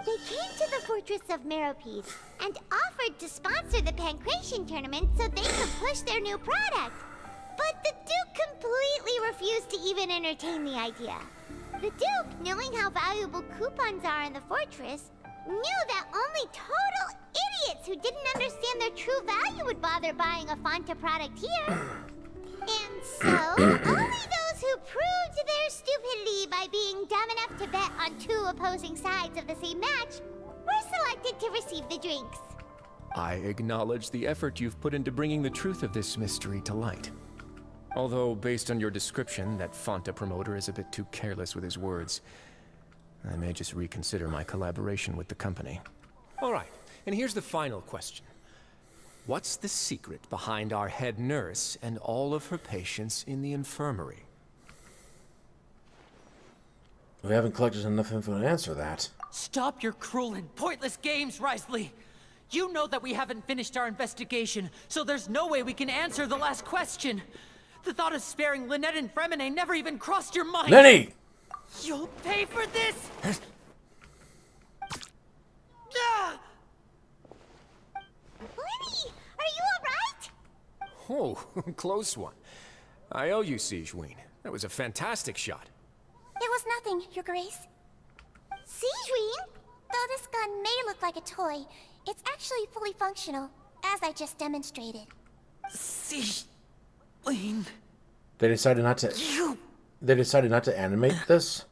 They came to the fortress of Meropes and offered offered to sponsor the Pancration tournament so they could push their new product. But the Duke completely refused to even entertain the idea. The Duke, knowing how valuable coupons are in the fortress, knew that only total idiots who didn't understand their true value would bother buying a Fanta product here. And so, only those who proved their stupidity by being dumb enough to bet on two opposing sides of the same match were selected to receive the drinks. I acknowledge the effort you've put into bringing the truth of this mystery to light. Although, based on your description, that Fanta promoter is a bit too careless with his words. I may just reconsider my collaboration with the company. All right, and here's the final question. What's the secret behind our head nurse and all of her patients in the infirmary? We haven't collected enough info to answer that. Stop your cruel and pointless games, Risley! You know that we haven't finished our investigation, so there's no way we can answer the last question. The thought of sparing Lynette and Fremine never even crossed your mind! Lenny! You'll pay for this! Lenny, are you alright? Oh, close one. I owe you, Sigewinne. That was a fantastic shot. It was nothing, Your Grace. Sigewinne? Though this gun may look like a toy, it's actually fully functional, as I just demonstrated. Sigewinne. They decided not to... They decided not to animate this?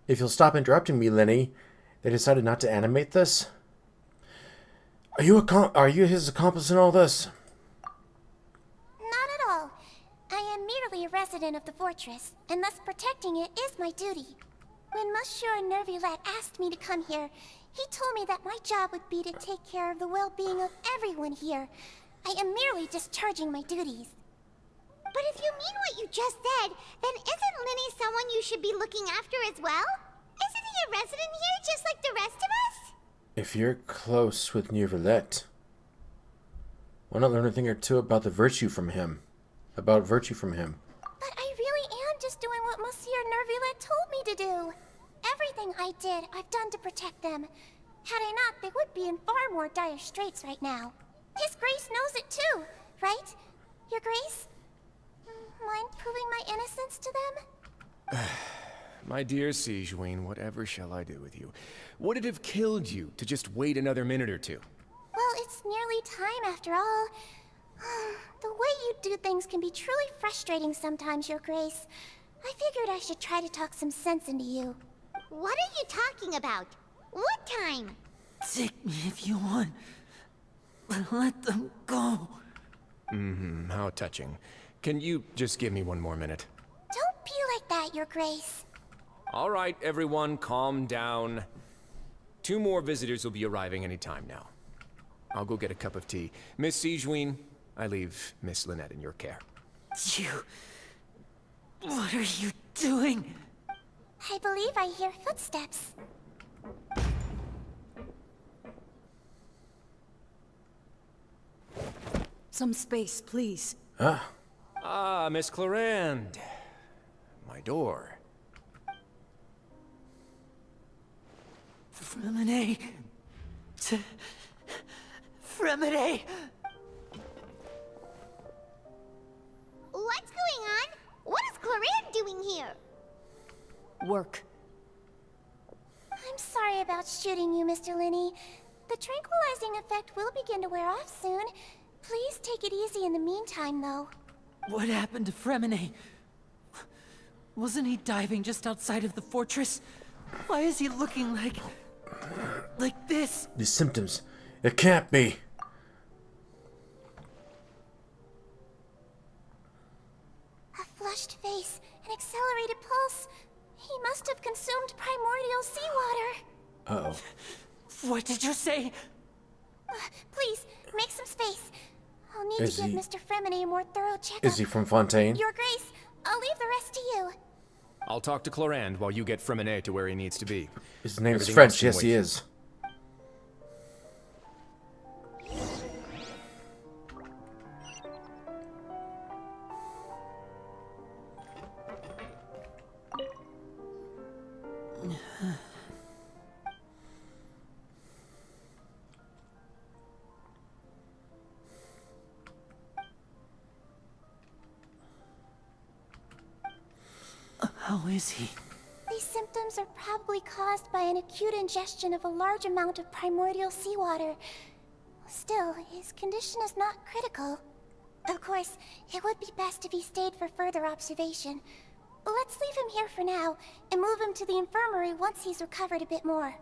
If you'll stop interrupting me, Lenny, they decided not to animate this? Are you his accomplice in all this? Not at all. I am merely a resident of the fortress, and thus protecting it is my duty. When Monsieur Nervulette asked me to come here, he told me that my job would be to take care of the well-being of everyone here. I am merely discharging my duties. But if you mean what you just said, then isn't Lenny someone you should be looking after as well? Isn't he a resident here just like the rest of us? If you're close with Nervulette, why not learn a thing or two about virtue from him? But I really am just doing what Monsieur Nervulette told me to do. Everything I did, I've done to protect them. Had I not, they would be in far more dire straits right now. His Grace knows it too, right? Your Grace? Mind proving my innocence to them? My dear Sigewinne, whatever shall I do with you? Would it have killed you to just wait another minute or two? Well, it's nearly time after all. The way you do things can be truly frustrating sometimes, Your Grace. I figured I should try to talk some sense into you. What are you talking about? What time? Take me if you want. Let them go. How touching. Can you just give me one more minute? Don't be like that, Your Grace. All right, everyone, calm down. 2 more visitors will be arriving any time now. I'll go get a cup of tea. Miss Sigewinne, I leave Miss Lynette in your care. What are you doing? I believe I hear footsteps. Some space, please. Ah, Miss Clarande. My door. Fremine. Fremine. What's going on? What is Clarande doing here? Work. I'm sorry about shooting you, Mr. Linney. The tranquilizing effect will begin to wear off soon. Please take it easy in the meantime, though. What happened to Fremine? Wasn't he diving just outside of the fortress? Why is he looking like this? These symptoms. It can't be. A flushed face, an accelerated pulse. He must have consumed primordial seawater. Uh-oh. What did you say? Please, make some space. I'll need Is to give he- Mr. Fremine a more thorough checkup. Is he from Fontaine? Your Grace, I'll leave the rest to you. I'll talk to Clarande while you get Fremine to where he needs to be. His name is Everything French. else can Yes, he wait. is. How is he? These symptoms are probably caused by an acute ingestion of a large amount of primordial seawater. Still, his condition is not critical. Of course, it would be best if he stayed for further observation. Let's leave him here for now, and move him to the infirmary once he's recovered a bit more.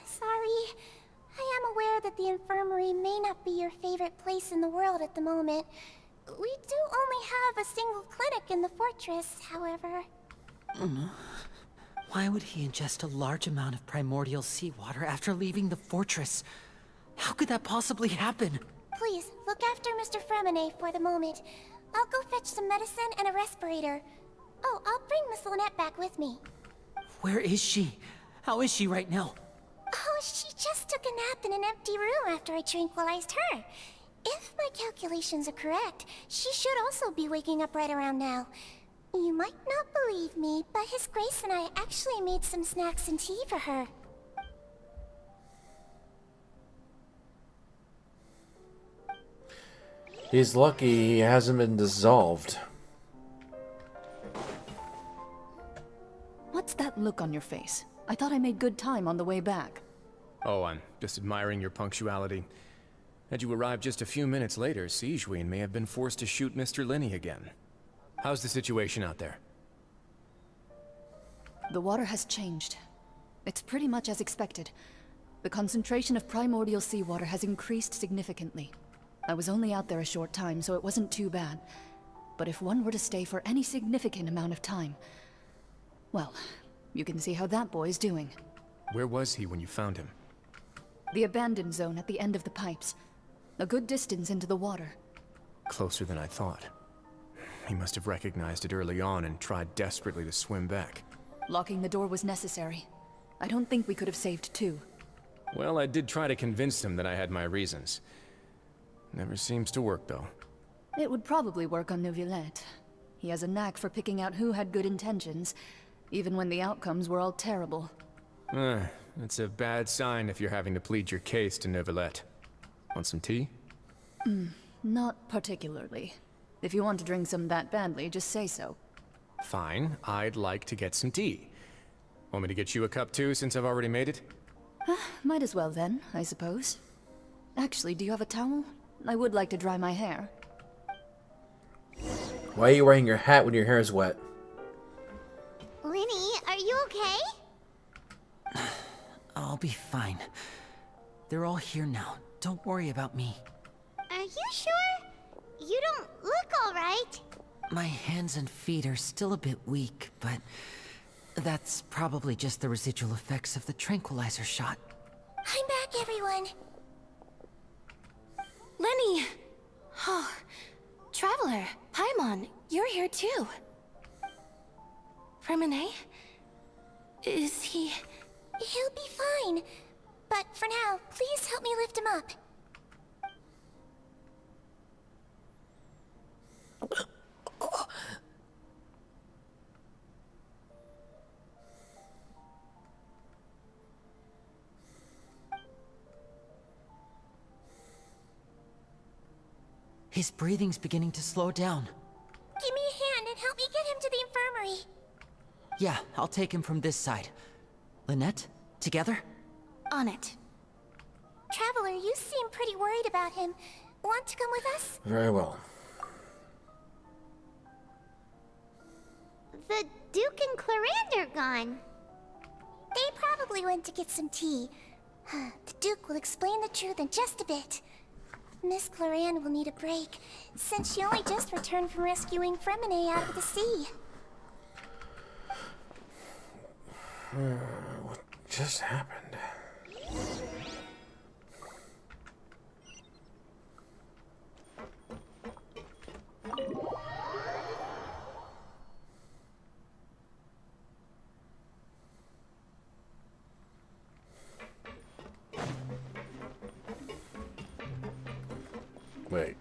Sorry. I am aware that the infirmary may not be your favorite place in the world at the moment. We do only have a single clinic in the fortress, however. Why would he ingest a large amount of primordial seawater after leaving the fortress? How could that possibly happen? Please, look after Mr. Fremine for the moment. I'll go fetch some medicine and a respirator. Oh, I'll bring Miss Lynette back with me. Where is she? How is she right now? Oh, she just took a nap in an empty room after I tranquilized her. If my calculations are correct, she should also be waking up right around now. You might not believe me, but His Grace and I actually made some snacks and tea for her. He's lucky he hasn't been dissolved. What's that look on your face? I thought I made good time on the way back. Oh, I'm just admiring your punctuality. Had you arrived just a few minutes later, Sijween may have been forced to shoot Mr. Linney again. How's the situation out there? The water has changed. It's pretty much as expected. The concentration of primordial seawater has increased significantly. I was only out there a short time, so it wasn't too bad. But if one were to stay for any significant amount of time... well, you can see how that boy's doing. Where was he when you found him? The abandoned zone at the end of the pipes. A good distance into the water. Closer than I thought. He must have recognized it early on and tried desperately to swim back. Locking the door was necessary. I don't think we could have saved two. Well, I did try to convince him that I had my reasons. Never seems to work, though. It would probably work on Neuvillette. He has a knack for picking out who had good intentions, even when the outcomes were all terrible. It's a bad sign if you're having to plead your case to Neuvillette. Want some tea? Not particularly. If you want to drink some that badly, just say so. Fine, I'd like to get some tea. Want me to get you a cup too, since I've already made it? Might as well then, I suppose. Actually, do you have a towel? I would like to dry my hair. Why are you wearing your hat when your hair is wet? Linny, are you okay? I'll be fine. They're all here now. Don't worry about me. Are you sure? You don't look alright. My hands and feet are still a bit weak, but that's probably just the residual effects of the tranquilizer shot. I'm back, everyone. Lenny! Oh, Traveler, Paimon, you're here too. Fremine? Is he... He'll be fine. But for now, please help me lift him up. His breathing's beginning to slow down. Give me a hand and help me get him to the infirmary. Yeah, I'll take him from this side. Lynette, together? On it. Traveler, you seem pretty worried about him. Want to come with us? Very well. The Duke and Clarande are gone. They probably went to get some tea. The Duke will explain the truth in just a bit. Miss Clarande will need a break, since she only just returned from rescuing Fremine out of the sea. What just happened? Wait.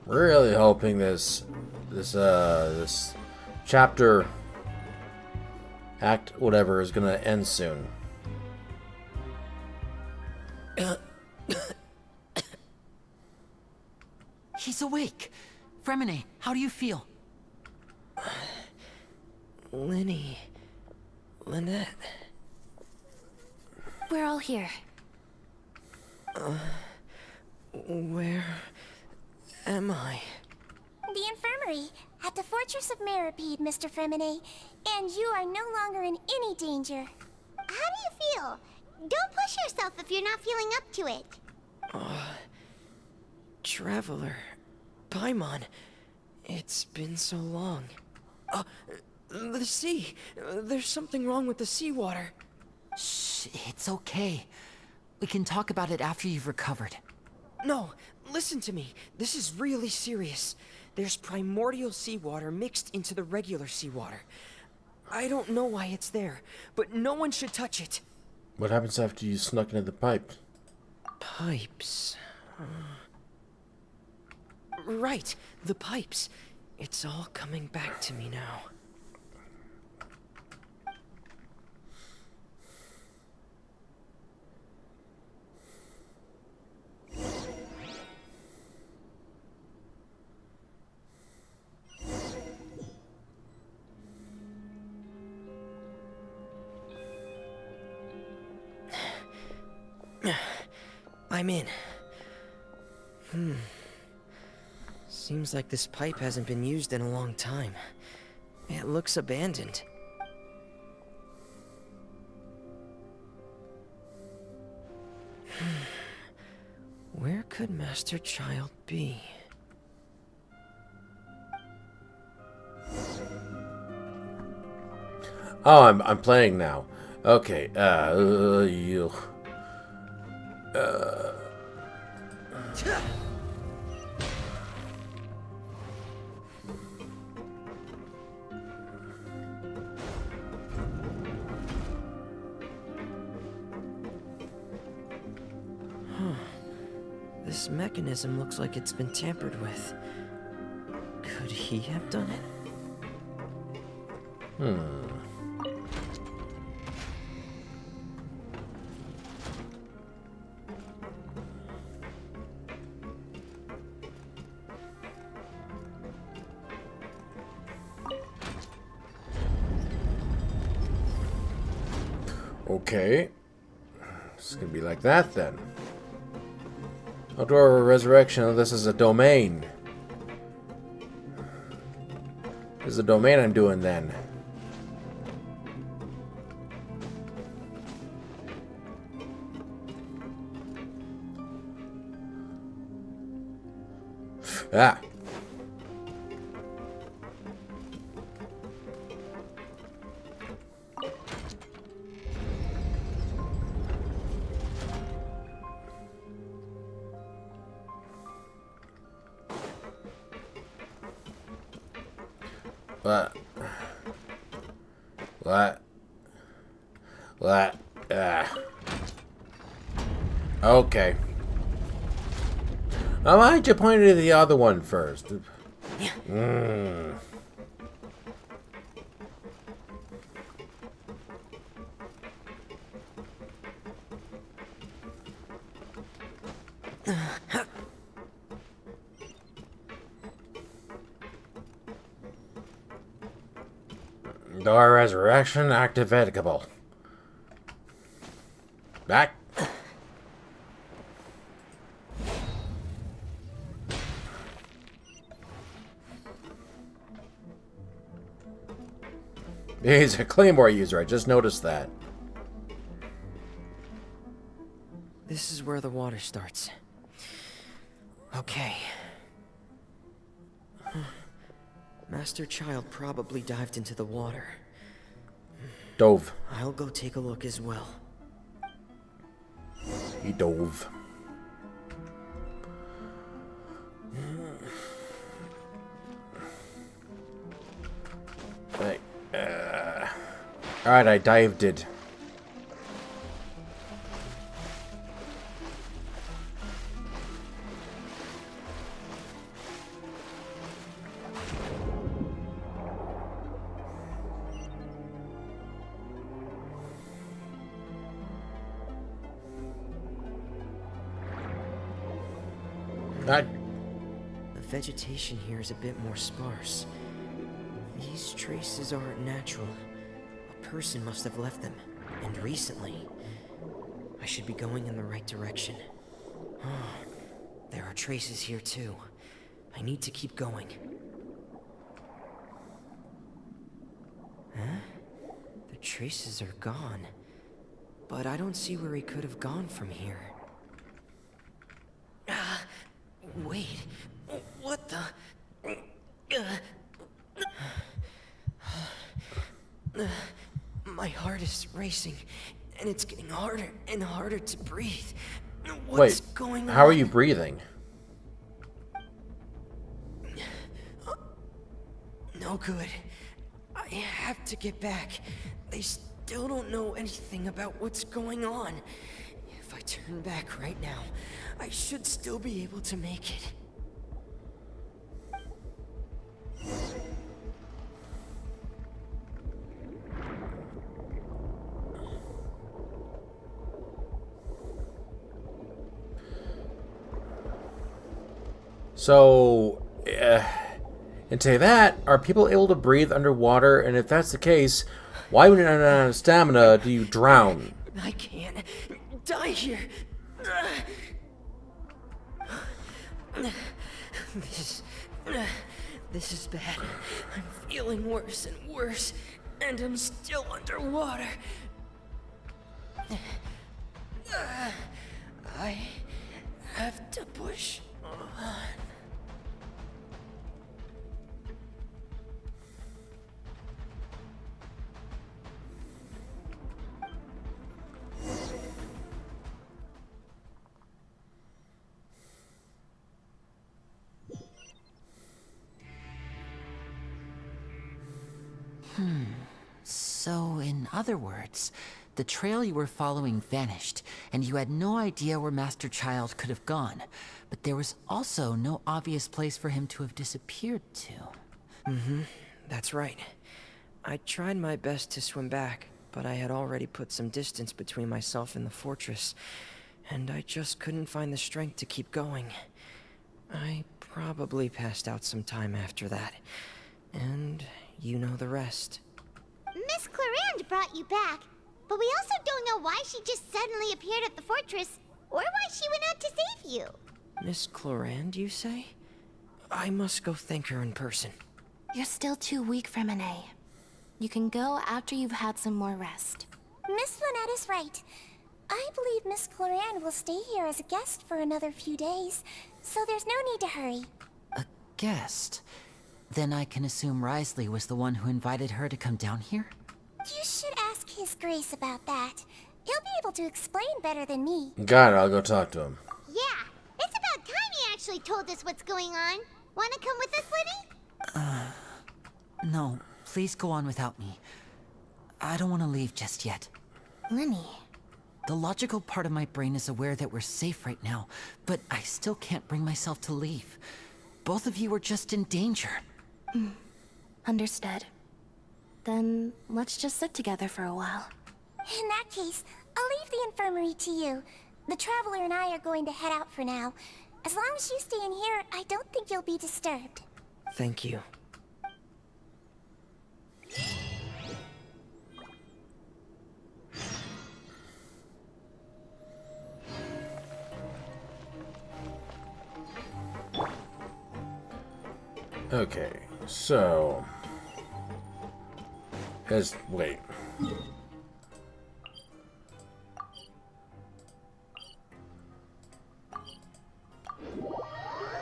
Really hoping this chapter, act, whatever, is gonna end soon. He's awake. Fremine, how do you feel? Linny. Lynette. We're all here. Where am I? The infirmary at the Fortress of Meripede, Mr. Fremine, and you are no longer in any danger. How do you feel? Don't push yourself if you're not feeling up to it. Traveler. Paimon. It's been so long. The sea. There's something wrong with the seawater. Shh, it's okay. We can talk about it after you've recovered. No, listen to me. This is really serious. There's primordial seawater mixed into the regular seawater. I don't know why it's there, but no one should touch it. What happens after you snuck into the pipe? Pipes. Right, the pipes. It's all coming back to me now. I'm in. Seems like this pipe hasn't been used in a long time. It looks abandoned. Where could Master Child be? Oh, I'm playing now. Okay. You. This mechanism looks like it's been tampered with. Could he have done it? Okay. It's gonna be like that then. Outdoor resurrection. This is a domain. This is a domain I'm doing then. Ah. What? Okay. Why'd you point to the other one first? Door resurrection activatable. Back. He's a Claymore user, I just noticed that. This is where the water starts. Okay. Master Child probably dived into the water. Dove. I'll go take a look as well. He dove. Right. Alright, I dived it. I... The vegetation here is a bit more sparse. These traces aren't natural. A person must have left them, and recently. I should be going in the right direction. There are traces here too. I need to keep going. Huh? The traces are gone. But I don't see where he could have gone from here. Wait. What the... My heart is racing, and it's getting harder and harder to breathe. What's going on? How are you breathing? No good. I have to get back. They still don't know anything about what's going on. If I turn back right now, I should still be able to make it. So, and to that, are people able to breathe underwater? And if that's the case, why when you're not out of stamina do you drown? I can't die here. This is bad. I'm feeling worse and worse, and I'm still underwater. I have to push on. So, in other words, the trail you were following vanished, and you had no idea where Master Child could have gone. But there was also no obvious place for him to have disappeared to. That's right. I tried my best to swim back, but I had already put some distance between myself and the fortress, and I just couldn't find the strength to keep going. I probably passed out some time after that, and you know the rest. Miss Clarande brought you back, but we also don't know why she just suddenly appeared at the fortress, or why she went out to save you. Miss Clarande, you say? I must go thank her in person. You're still too weak, Fremine. You can go after you've had some more rest. Miss Lynette is right. I believe Miss Clarande will stay here as a guest for another few days, so there's no need to hurry. A guest? Then I can assume Risley was the one who invited her to come down here? You should ask His Grace about that. He'll be able to explain better than me. Got it, I'll go talk to him. Yeah, it's about time he actually told us what's going on. Wanna come with us, Lenny? No, please go on without me. I don't want to leave just yet. Lenny. The logical part of my brain is aware that we're safe right now, but I still can't bring myself to leave. Both of you are just in danger. Understood. Then let's just sit together for a while. In that case, I'll leave the infirmary to you. The Traveler and I are going to head out for now. As long as you stay in here, I don't think you'll be disturbed. Thank you. Okay, so... wait.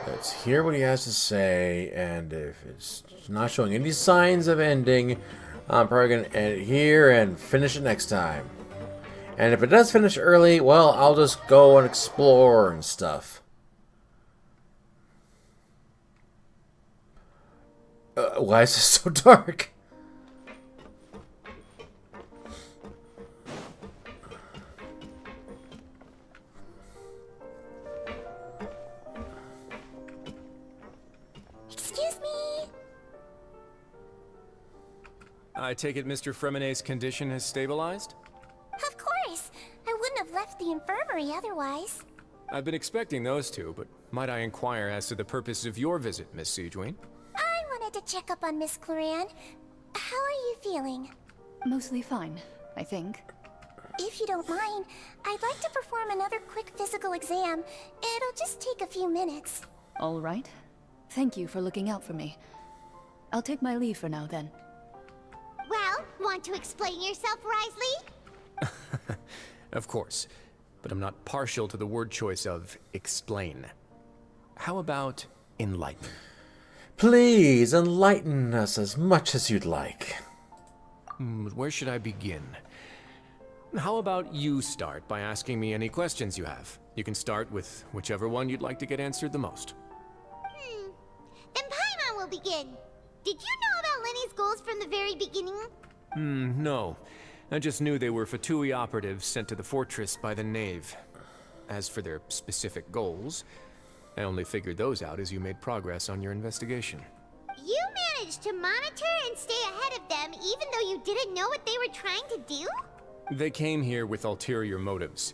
Let's hear what he has to say, and if it's not showing any signs of ending, I'm probably going to end it here and finish it next time. And if it does finish early, well, I'll just go and explore and stuff. Why is this so dark? Excuse me? I take it Mr. Fremine's condition has stabilized? Of course. I wouldn't have left the infirmary otherwise. I've been expecting those two, but might I inquire as to the purpose of your visit, Miss Siegewien? I wanted to check up on Miss Cloran. How are you feeling? Mostly fine, I think. If you don't mind, I'd like to perform another quick physical exam. It'll just take a few minutes. All right. Thank you for looking out for me. I'll take my leave for now, then. Well, want to explain yourself, Risley? Of course, but I'm not partial to the word choice of explain. How about enlighten? Please enlighten us as much as you'd like. Where should I begin? How about you start by asking me any questions you have? You can start with whichever one you'd like to get answered the most. Then Paimon will begin. Did you know about Lenny's goals from the very beginning? No. I just knew they were Fatui operatives sent to the fortress by the Knave. As for their specific goals, I only figured those out as you made progress on your investigation. You managed to monitor and stay ahead of them even though you didn't know what they were trying to do? They came here with ulterior motives.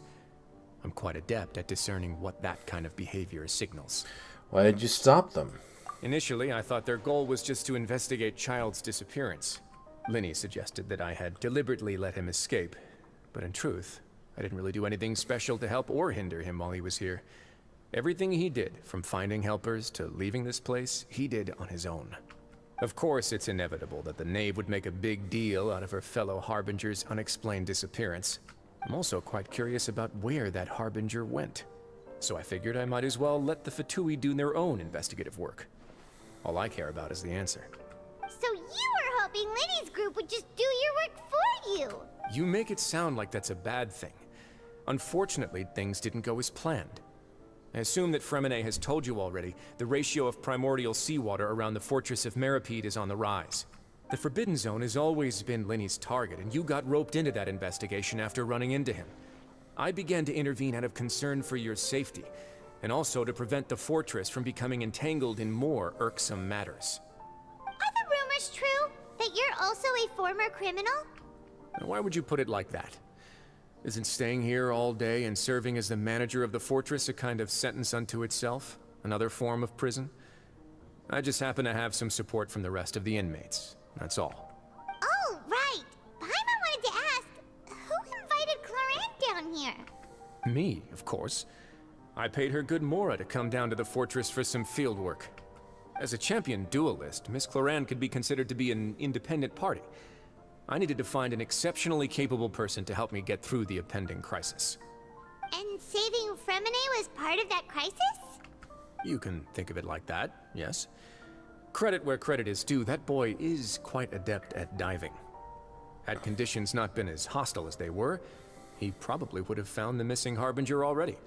I'm quite adept at discerning what that kind of behavior signals. Why did you stop them? Initially, I thought their goal was just to investigate Child's disappearance. Linny suggested that I had deliberately let him escape, but in truth, I didn't really do anything special to help or hinder him while he was here. Everything he did, from finding helpers to leaving this place, he did on his own. Of course, it's inevitable that the Knave would make a big deal out of her fellow Harbinger's unexplained disappearance. I'm also quite curious about where that Harbinger went. So I figured I might as well let the Fatui do their own investigative work. All I care about is the answer. So you were hoping Lenny's group would just do your work for you! You make it sound like that's a bad thing. Unfortunately, things didn't go as planned. I assume that Fremine has told you already, the ratio of primordial seawater around the fortress of Meripede is on the rise. The Forbidden Zone has always been Lenny's target, and you got roped into that investigation after running into him. I began to intervene out of concern for your safety, and also to prevent the fortress from becoming entangled in more irksome matters. Are the rumors true? That you're also a former criminal? Why would you put it like that? Isn't staying here all day and serving as the manager of the fortress a kind of sentence unto itself? Another form of prison? I just happen to have some support from the rest of the inmates. That's all. Oh, right! Paimon wanted to ask, who invited Cloran down here? Me, of course. I paid her good mora to come down to the fortress for some field work. As a champion duelist, Miss Cloran could be considered to be an independent party. I needed to find an exceptionally capable person to help me get through the impending crisis. And saving Fremine was part of that crisis? You can think of it like that, yes. Credit where credit is due, that boy is quite adept at diving. Had conditions not been as hostile as they were, he probably would have found the missing Harbinger already.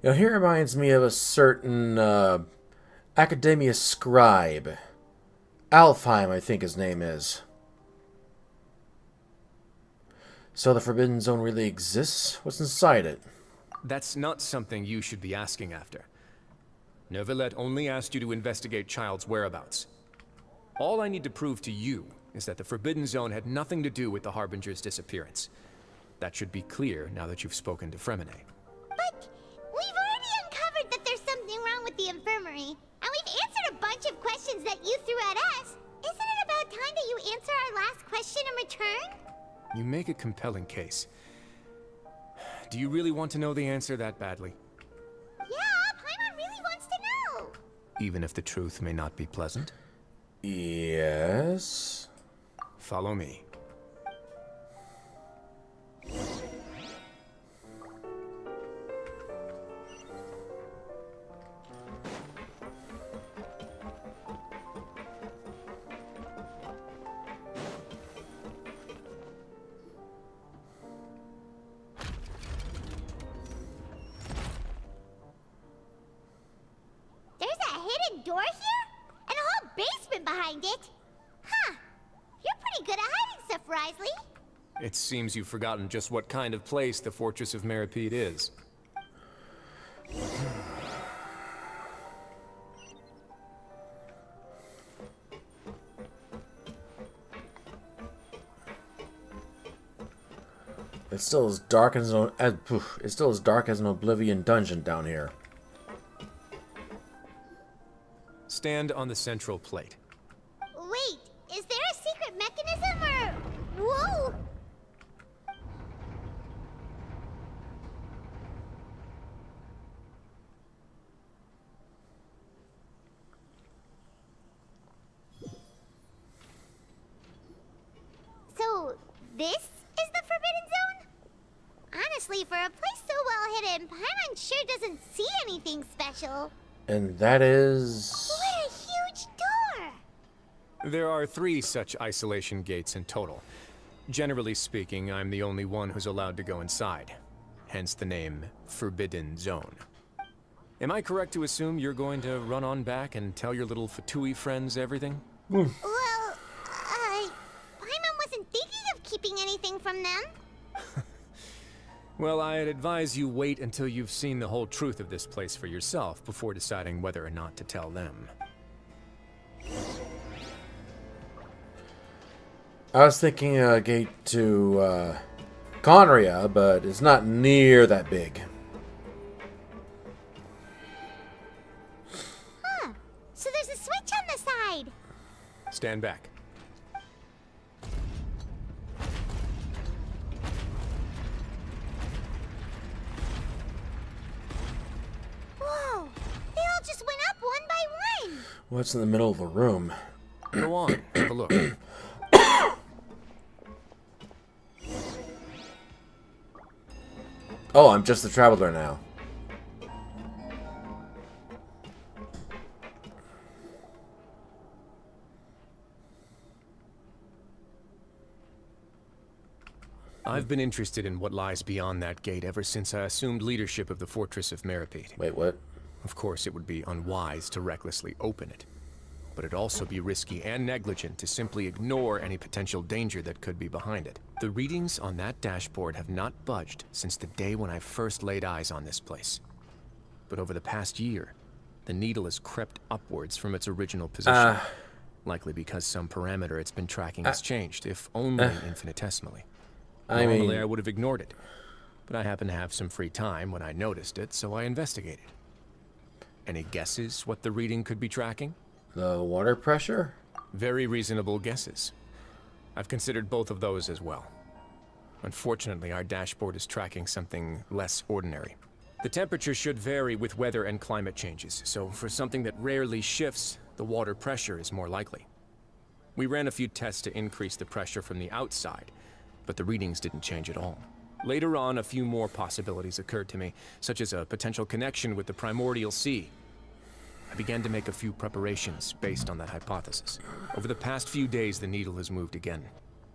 You know, he reminds me of a certain Academia scribe. Alfheim, I think his name is. So the Forbidden Zone really exists? What's inside it? That's not something you should be asking after. Neuvillette only asked you to investigate Child's whereabouts. All I need to prove to you is that the Forbidden Zone had nothing to do with the Harbinger's disappearance. That should be clear now that you've spoken to Fremine. But we've already uncovered that there's something wrong with the infirmary, and we've answered a bunch of questions that you threw at us. Isn't it about time that you answer our last question in return? You make a compelling case. Do you really want to know the answer that badly? Yeah, Paimon really wants to know. Even if the truth may not be pleasant? Yes. Follow me. There's a hidden door here? And a whole basement behind it? Huh. You're pretty good at hiding stuff, Risley. It seems you've forgotten just what kind of place the Fortress of Meripede is. It's still as dark as it's still as dark as an Oblivion dungeon down here. Stand on the central plate. Wait, is there a secret mechanism or... Whoa! So, this is the Forbidden Zone? Honestly, for a place so well hidden, Paimon sure doesn't see anything special. And that is... What a huge door! There are 3 such isolation gates in total. Generally speaking, I'm the only one who's allowed to go inside. Hence the name Forbidden Zone. Am I correct to assume you're going to run on back and tell your little Fatui friends everything? Well, Paimon wasn't thinking of keeping anything from them. Well, I'd advise you wait until you've seen the whole truth of this place for yourself before deciding whether or not to tell them. I was thinking a gate to Conria, but it's not near that big. Huh. So there's a switch on the side. Stand back. Whoa! They all just went up one by one. What's in the middle of the room? Go on, have a look. Oh, I'm just the traveler now. I've been interested in what lies beyond that gate ever since I assumed leadership of the Fortress of Meripede. Wait, what? Of course, it would be unwise to recklessly open it, but it'd also be risky and negligent to simply ignore any potential danger that could be behind it. The readings on that dashboard have not budged since the day when I first laid eyes on this place. But over the past year, the needle has crept upwards from its original position. Likely because some parameter it's been tracking has changed, if only infinitesimally. Normally I would have ignored it, but I happened to have some free time when I noticed it, so I investigated. Any guesses what the reading could be tracking? The water pressure? Very reasonable guesses. I've considered both of those as well. Unfortunately, our dashboard is tracking something less ordinary. The temperature should vary with weather and climate changes, so for something that rarely shifts, the water pressure is more likely. We ran a few tests to increase the pressure from the outside, but the readings didn't change at all. Later on, a few more possibilities occurred to me, such as a potential connection with the primordial sea. I began to make a few preparations based on that hypothesis. Over the past few days, the needle has moved again.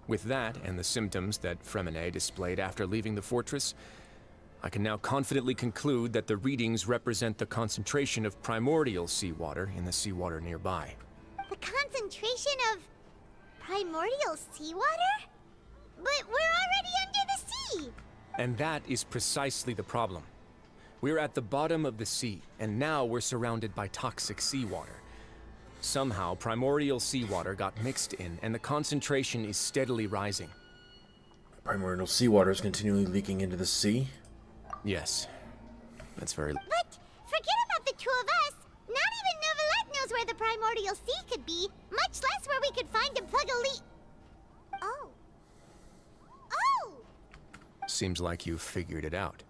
With that, and the symptoms that Fremine displayed after leaving the fortress, I can now confidently conclude that the readings represent the concentration of primordial seawater in the seawater nearby. The concentration of primordial seawater? But we're already under the sea! And that is precisely the problem. We're at the bottom of the sea, and now we're surrounded by toxic seawater. Somehow, primordial seawater got mixed in, and the concentration is steadily rising. Primordial seawater is continually leaking into the sea? Yes. That's very... But forget about the two of us! Not even Neuvillette knows where the primordial sea could be, much less where we could find and plug a leak. Oh. Oh! Seems like you've figured it out.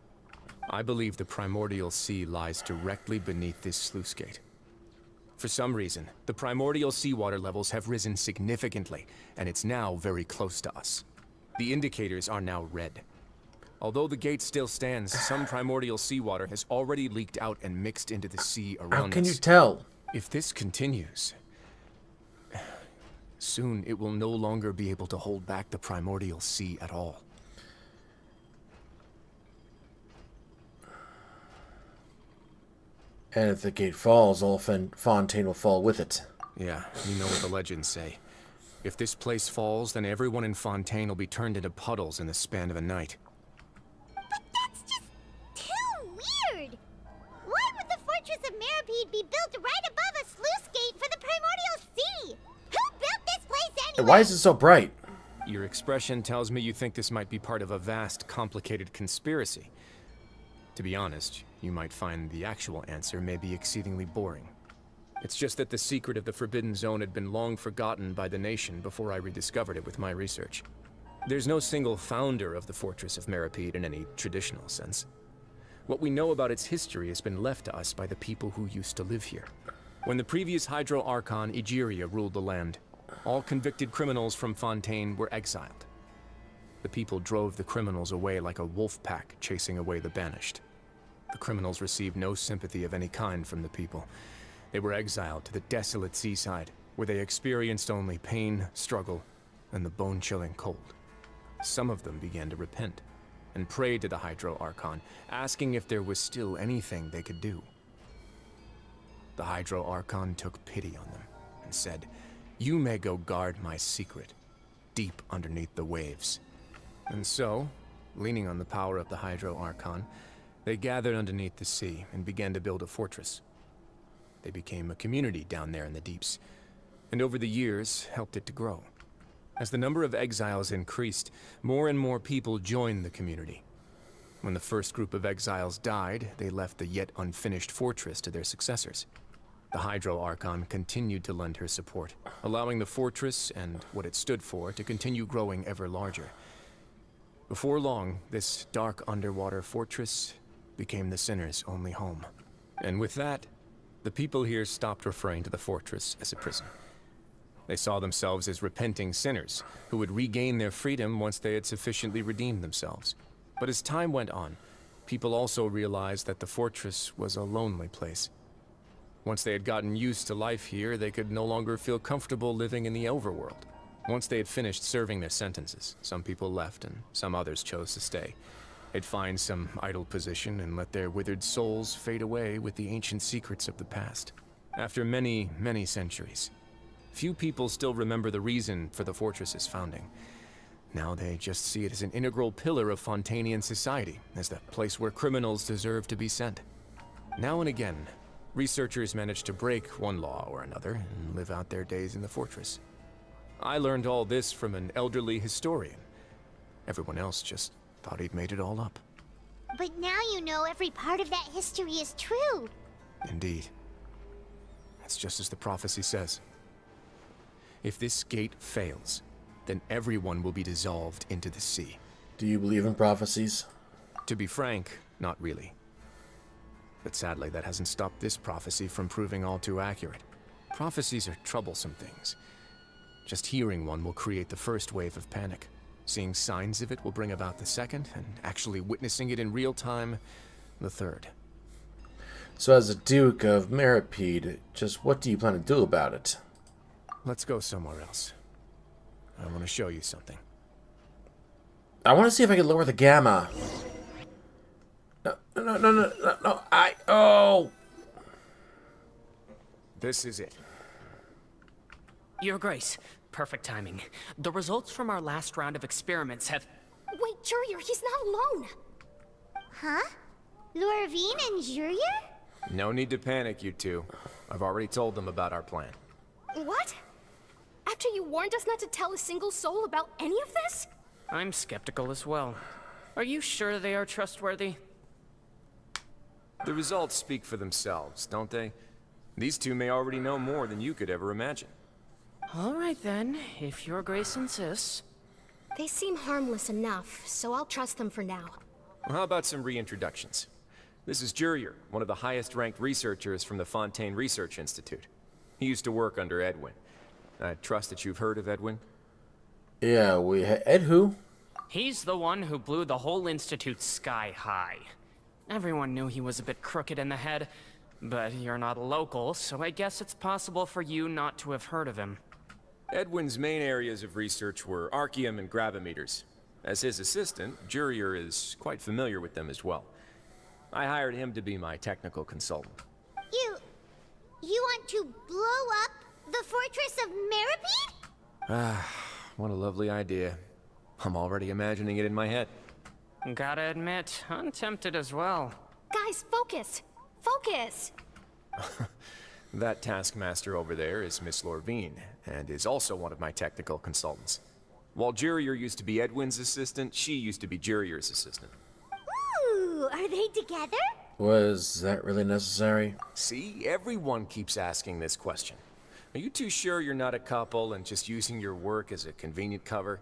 I believe the primordial sea lies directly beneath this sluice gate. For some reason, the primordial seawater levels have risen significantly, and it's now very close to us. The indicators are now red. Although the gate still stands, some primordial seawater has already leaked out and mixed into the sea around us. How can you tell? If this continues, soon it will no longer be able to hold back the primordial sea at all. And if the gate falls, all Fontaine will fall with it. Yeah, you know what the legends say. If this place falls, then everyone in Fontaine will be turned into puddles in the span of a night. But that's just too weird! Why would the Fortress of Meripede be built right above a sluice gate for the primordial sea? Who built this place anyway? Why is it so bright? Your expression tells me you think this might be part of a vast, complicated conspiracy. To be honest, you might find the actual answer may be exceedingly boring. It's just that the secret of the Forbidden Zone had been long forgotten by the nation before I rediscovered it with my research. There's no single founder of the Fortress of Meripede in any traditional sense. What we know about its history has been left to us by the people who used to live here. When the previous Hydro Archon Egeria ruled the land, all convicted criminals from Fontaine were exiled. The people drove the criminals away like a wolf pack chasing away the banished. The criminals received no sympathy of any kind from the people. They were exiled to the desolate seaside, where they experienced only pain, struggle, and the bone-chilling cold. Some of them began to repent, and prayed to the Hydro Archon, asking if there was still anything they could do. The Hydro Archon took pity on them, and said, "You may go guard my secret, deep underneath the waves." And so, leaning on the power of the Hydro Archon, they gathered underneath the sea and began to build a fortress. They became a community down there in the deeps, and over the years helped it to grow. As the number of exiles increased, more and more people joined the community. When the first group of exiles died, they left the yet unfinished fortress to their successors. The Hydro Archon continued to lend her support, allowing the fortress and what it stood for to continue growing ever larger. Before long, this dark underwater fortress became the sinner's only home. And with that, the people here stopped referring to the fortress as a prison. They saw themselves as repenting sinners who would regain their freedom once they had sufficiently redeemed themselves. But as time went on, people also realized that the fortress was a lonely place. Once they had gotten used to life here, they could no longer feel comfortable living in the overworld. Once they had finished serving their sentences, some people left and some others chose to stay. They'd find some idle position and let their withered souls fade away with the ancient secrets of the past. After many, many centuries, few people still remember the reason for the fortress's founding. Now they just see it as an integral pillar of Fontainian society, as the place where criminals deserve to be sent. Now and again, researchers manage to break one law or another and live out their days in the fortress. I learned all this from an elderly historian. Everyone else just thought he'd made it all up. But now you know every part of that history is true. Indeed. That's just as the prophecy says. If this gate fails, then everyone will be dissolved into the sea. Do you believe in prophecies? To be frank, not really. But sadly, that hasn't stopped this prophecy from proving all too accurate. Prophecies are troublesome things. Just hearing one will create the first wave of panic. Seeing signs of it will bring about the second, and actually witnessing it in real time, the third. So as a Duke of Meripede, just what do you plan to do about it? Let's go somewhere else. I want to show you something. I want to see if I can lower the gamma. No, oh! This is it. Your Grace, perfect timing. The results from our last round of experiments have... Wait, Jurier, he's not alone! Huh? Lorvine and Jurier? No need to panic, you two. I've already told them about our plan. What? After you warned us not to tell a single soul about any of this? I'm skeptical as well. Are you sure they are trustworthy? The results speak for themselves, don't they? These two may already know more than you could ever imagine. All right then, if Your Grace insists. They seem harmless enough, so I'll trust them for now. Well, how about some reintroductions? This is Jurier, one of the highest-ranked researchers from the Fontaine Research Institute. He used to work under Edwin. I trust that you've heard of Edwin? Yeah, Ed who? He's the one who blew the whole institute sky high. Everyone knew he was a bit crooked in the head, but you're not local, so I guess it's possible for you not to have heard of him. Edwin's main areas of research were archaeum and gravimeters. As his assistant, Jurier is quite familiar with them as well. I hired him to be my technical consultant. You want to blow up the Fortress of Meripede? Ah, what a lovely idea. I'm already imagining it in my head. Gotta admit, I'm tempted as well. Guys, focus! Focus! That taskmaster over there is Miss Lorvine, and is also one of my technical consultants. While Jurier used to be Edwin's assistant, she used to be Jurier's assistant. Ooh, are they together? Was that really necessary? See, everyone keeps asking this question. Are you too sure you're not a couple and just using your work as a convenient cover?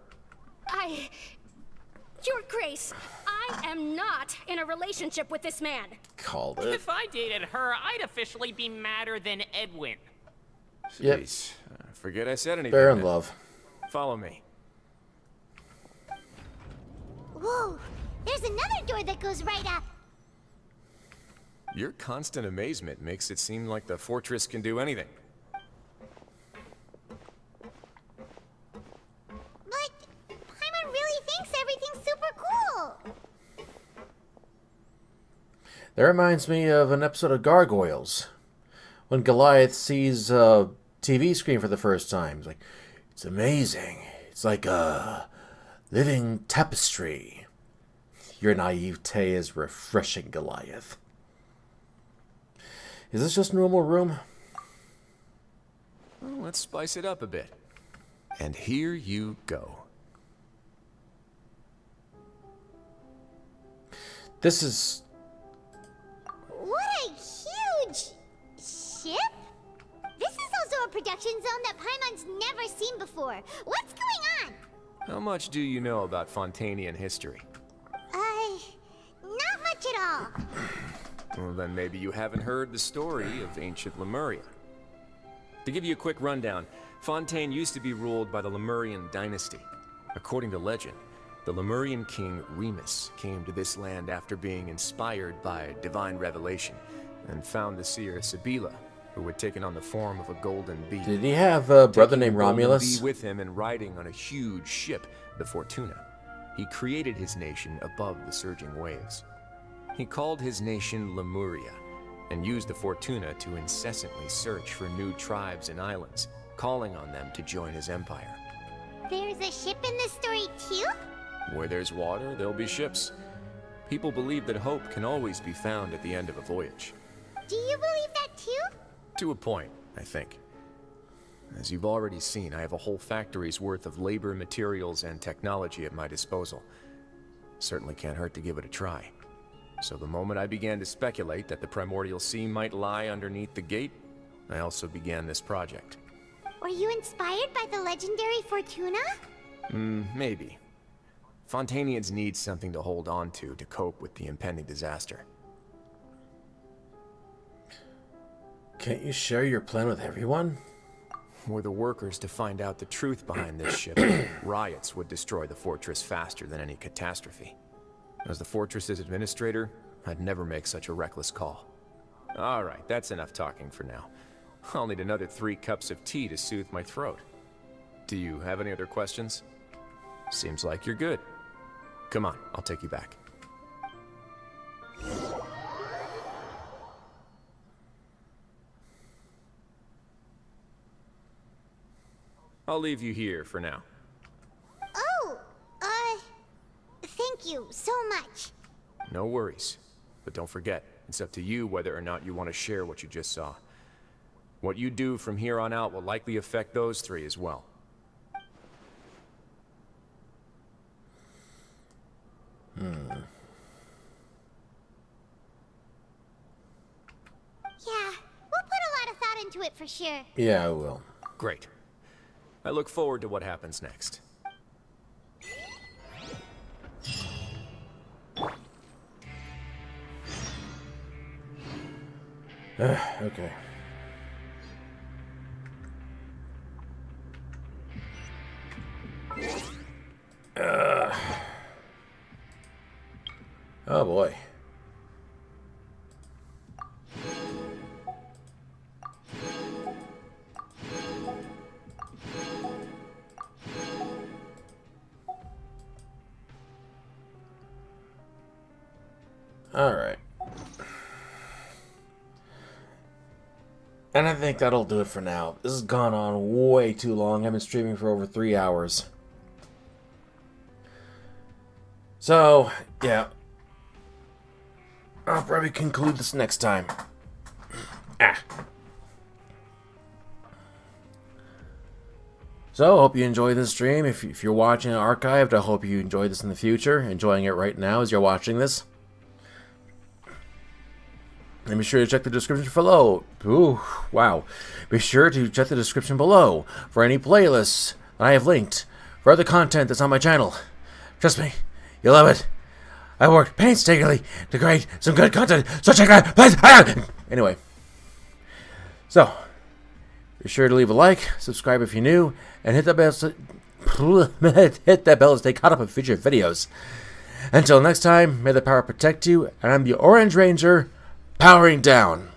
Your Grace, I am not in a relationship with this man. Called it. If I dated her, I'd officially be madder than Edwin. Yep. Jeez, forget I said anything. They're in then. love. Follow me. Whoa, there's another door that goes right up. Your constant amazement makes it seem like the fortress can do anything. But Paimon really thinks everything's super cool. That reminds me of an episode of Gargoyles. When Goliath sees a TV screen for the first time. He's like, it's amazing. It's like a living tapestry. Your naivete is refreshing, Goliath. Is this just a normal room? Well, let's spice it up a bit. And here you go. This is... What a huge ship? This is also a production zone that Paimon's never seen before. What's going on? How much do you know about Fontanian history? Not much at all. Well, then maybe you haven't heard the story of ancient Lemuria. To give you a quick rundown, Fontaine used to be ruled by the Lemurian dynasty. According to legend, the Lemurian king Remus came to this land after being inspired by divine revelation and found the seer Sibila, who had taken on the form of a golden bee. Did he have a brother Taking named the golden Romulus? bee with him and riding on a huge ship, the Fortuna, he created his nation above the surging waves. He called his nation Lemuria, and used the Fortuna to incessantly search for new tribes and islands, calling on them to join his empire. There's a ship in this story too? Where there's water, there'll be ships. People believe that hope can always be found at the end of a voyage. Do you believe that too? To a point, I think. As you've already seen, I have a whole factory's worth of labor, materials, and technology at my disposal. Certainly can't hurt to give it a try. So the moment I began to speculate that the Primordial Sea might lie underneath the gate, I also began this project. Were you inspired by the legendary Fortuna? Maybe. Fontanians need something to hold on to cope with the impending disaster. Can't you share your plan with everyone? Were the workers to find out the truth behind this ship, riots would destroy the fortress faster than any catastrophe. As the fortress's administrator, I'd never make such a reckless call. All right, that's enough talking for now. I'll need another 3 cups of tea to soothe my throat. Do you have any other questions? Seems like you're good. Come on, I'll take you back. I'll leave you here for now. Oh, thank you so much. No worries. But don't forget, it's up to you whether or not you want to share what you just saw. What you do from here on out will likely affect those 3 as well. Yeah, we'll put a lot of thought into it for sure. Yeah, I will. Great. I look forward to what happens next. Okay. Oh boy. All right. And I think that'll do it for now. This has gone on way too long. I've been streaming for over 3 hours. So, yeah. I'll probably conclude this next time. So, I hope you enjoy this stream. If you're watching it archived, I hope you enjoy this in the future. Enjoying it right now as you're watching this. And be sure to check the description below. Ooh, wow. Be sure to check the description below for any playlists that I have linked for other content that's on my channel. Trust me, you'll love it. I worked painstakingly to create some good content, so check it out. Anyway. So, be sure to leave a like, subscribe if you're new, and hit that bell to stay caught up with future videos. Until next time, may the power protect you, and I'm the Orange Ranger, powering down.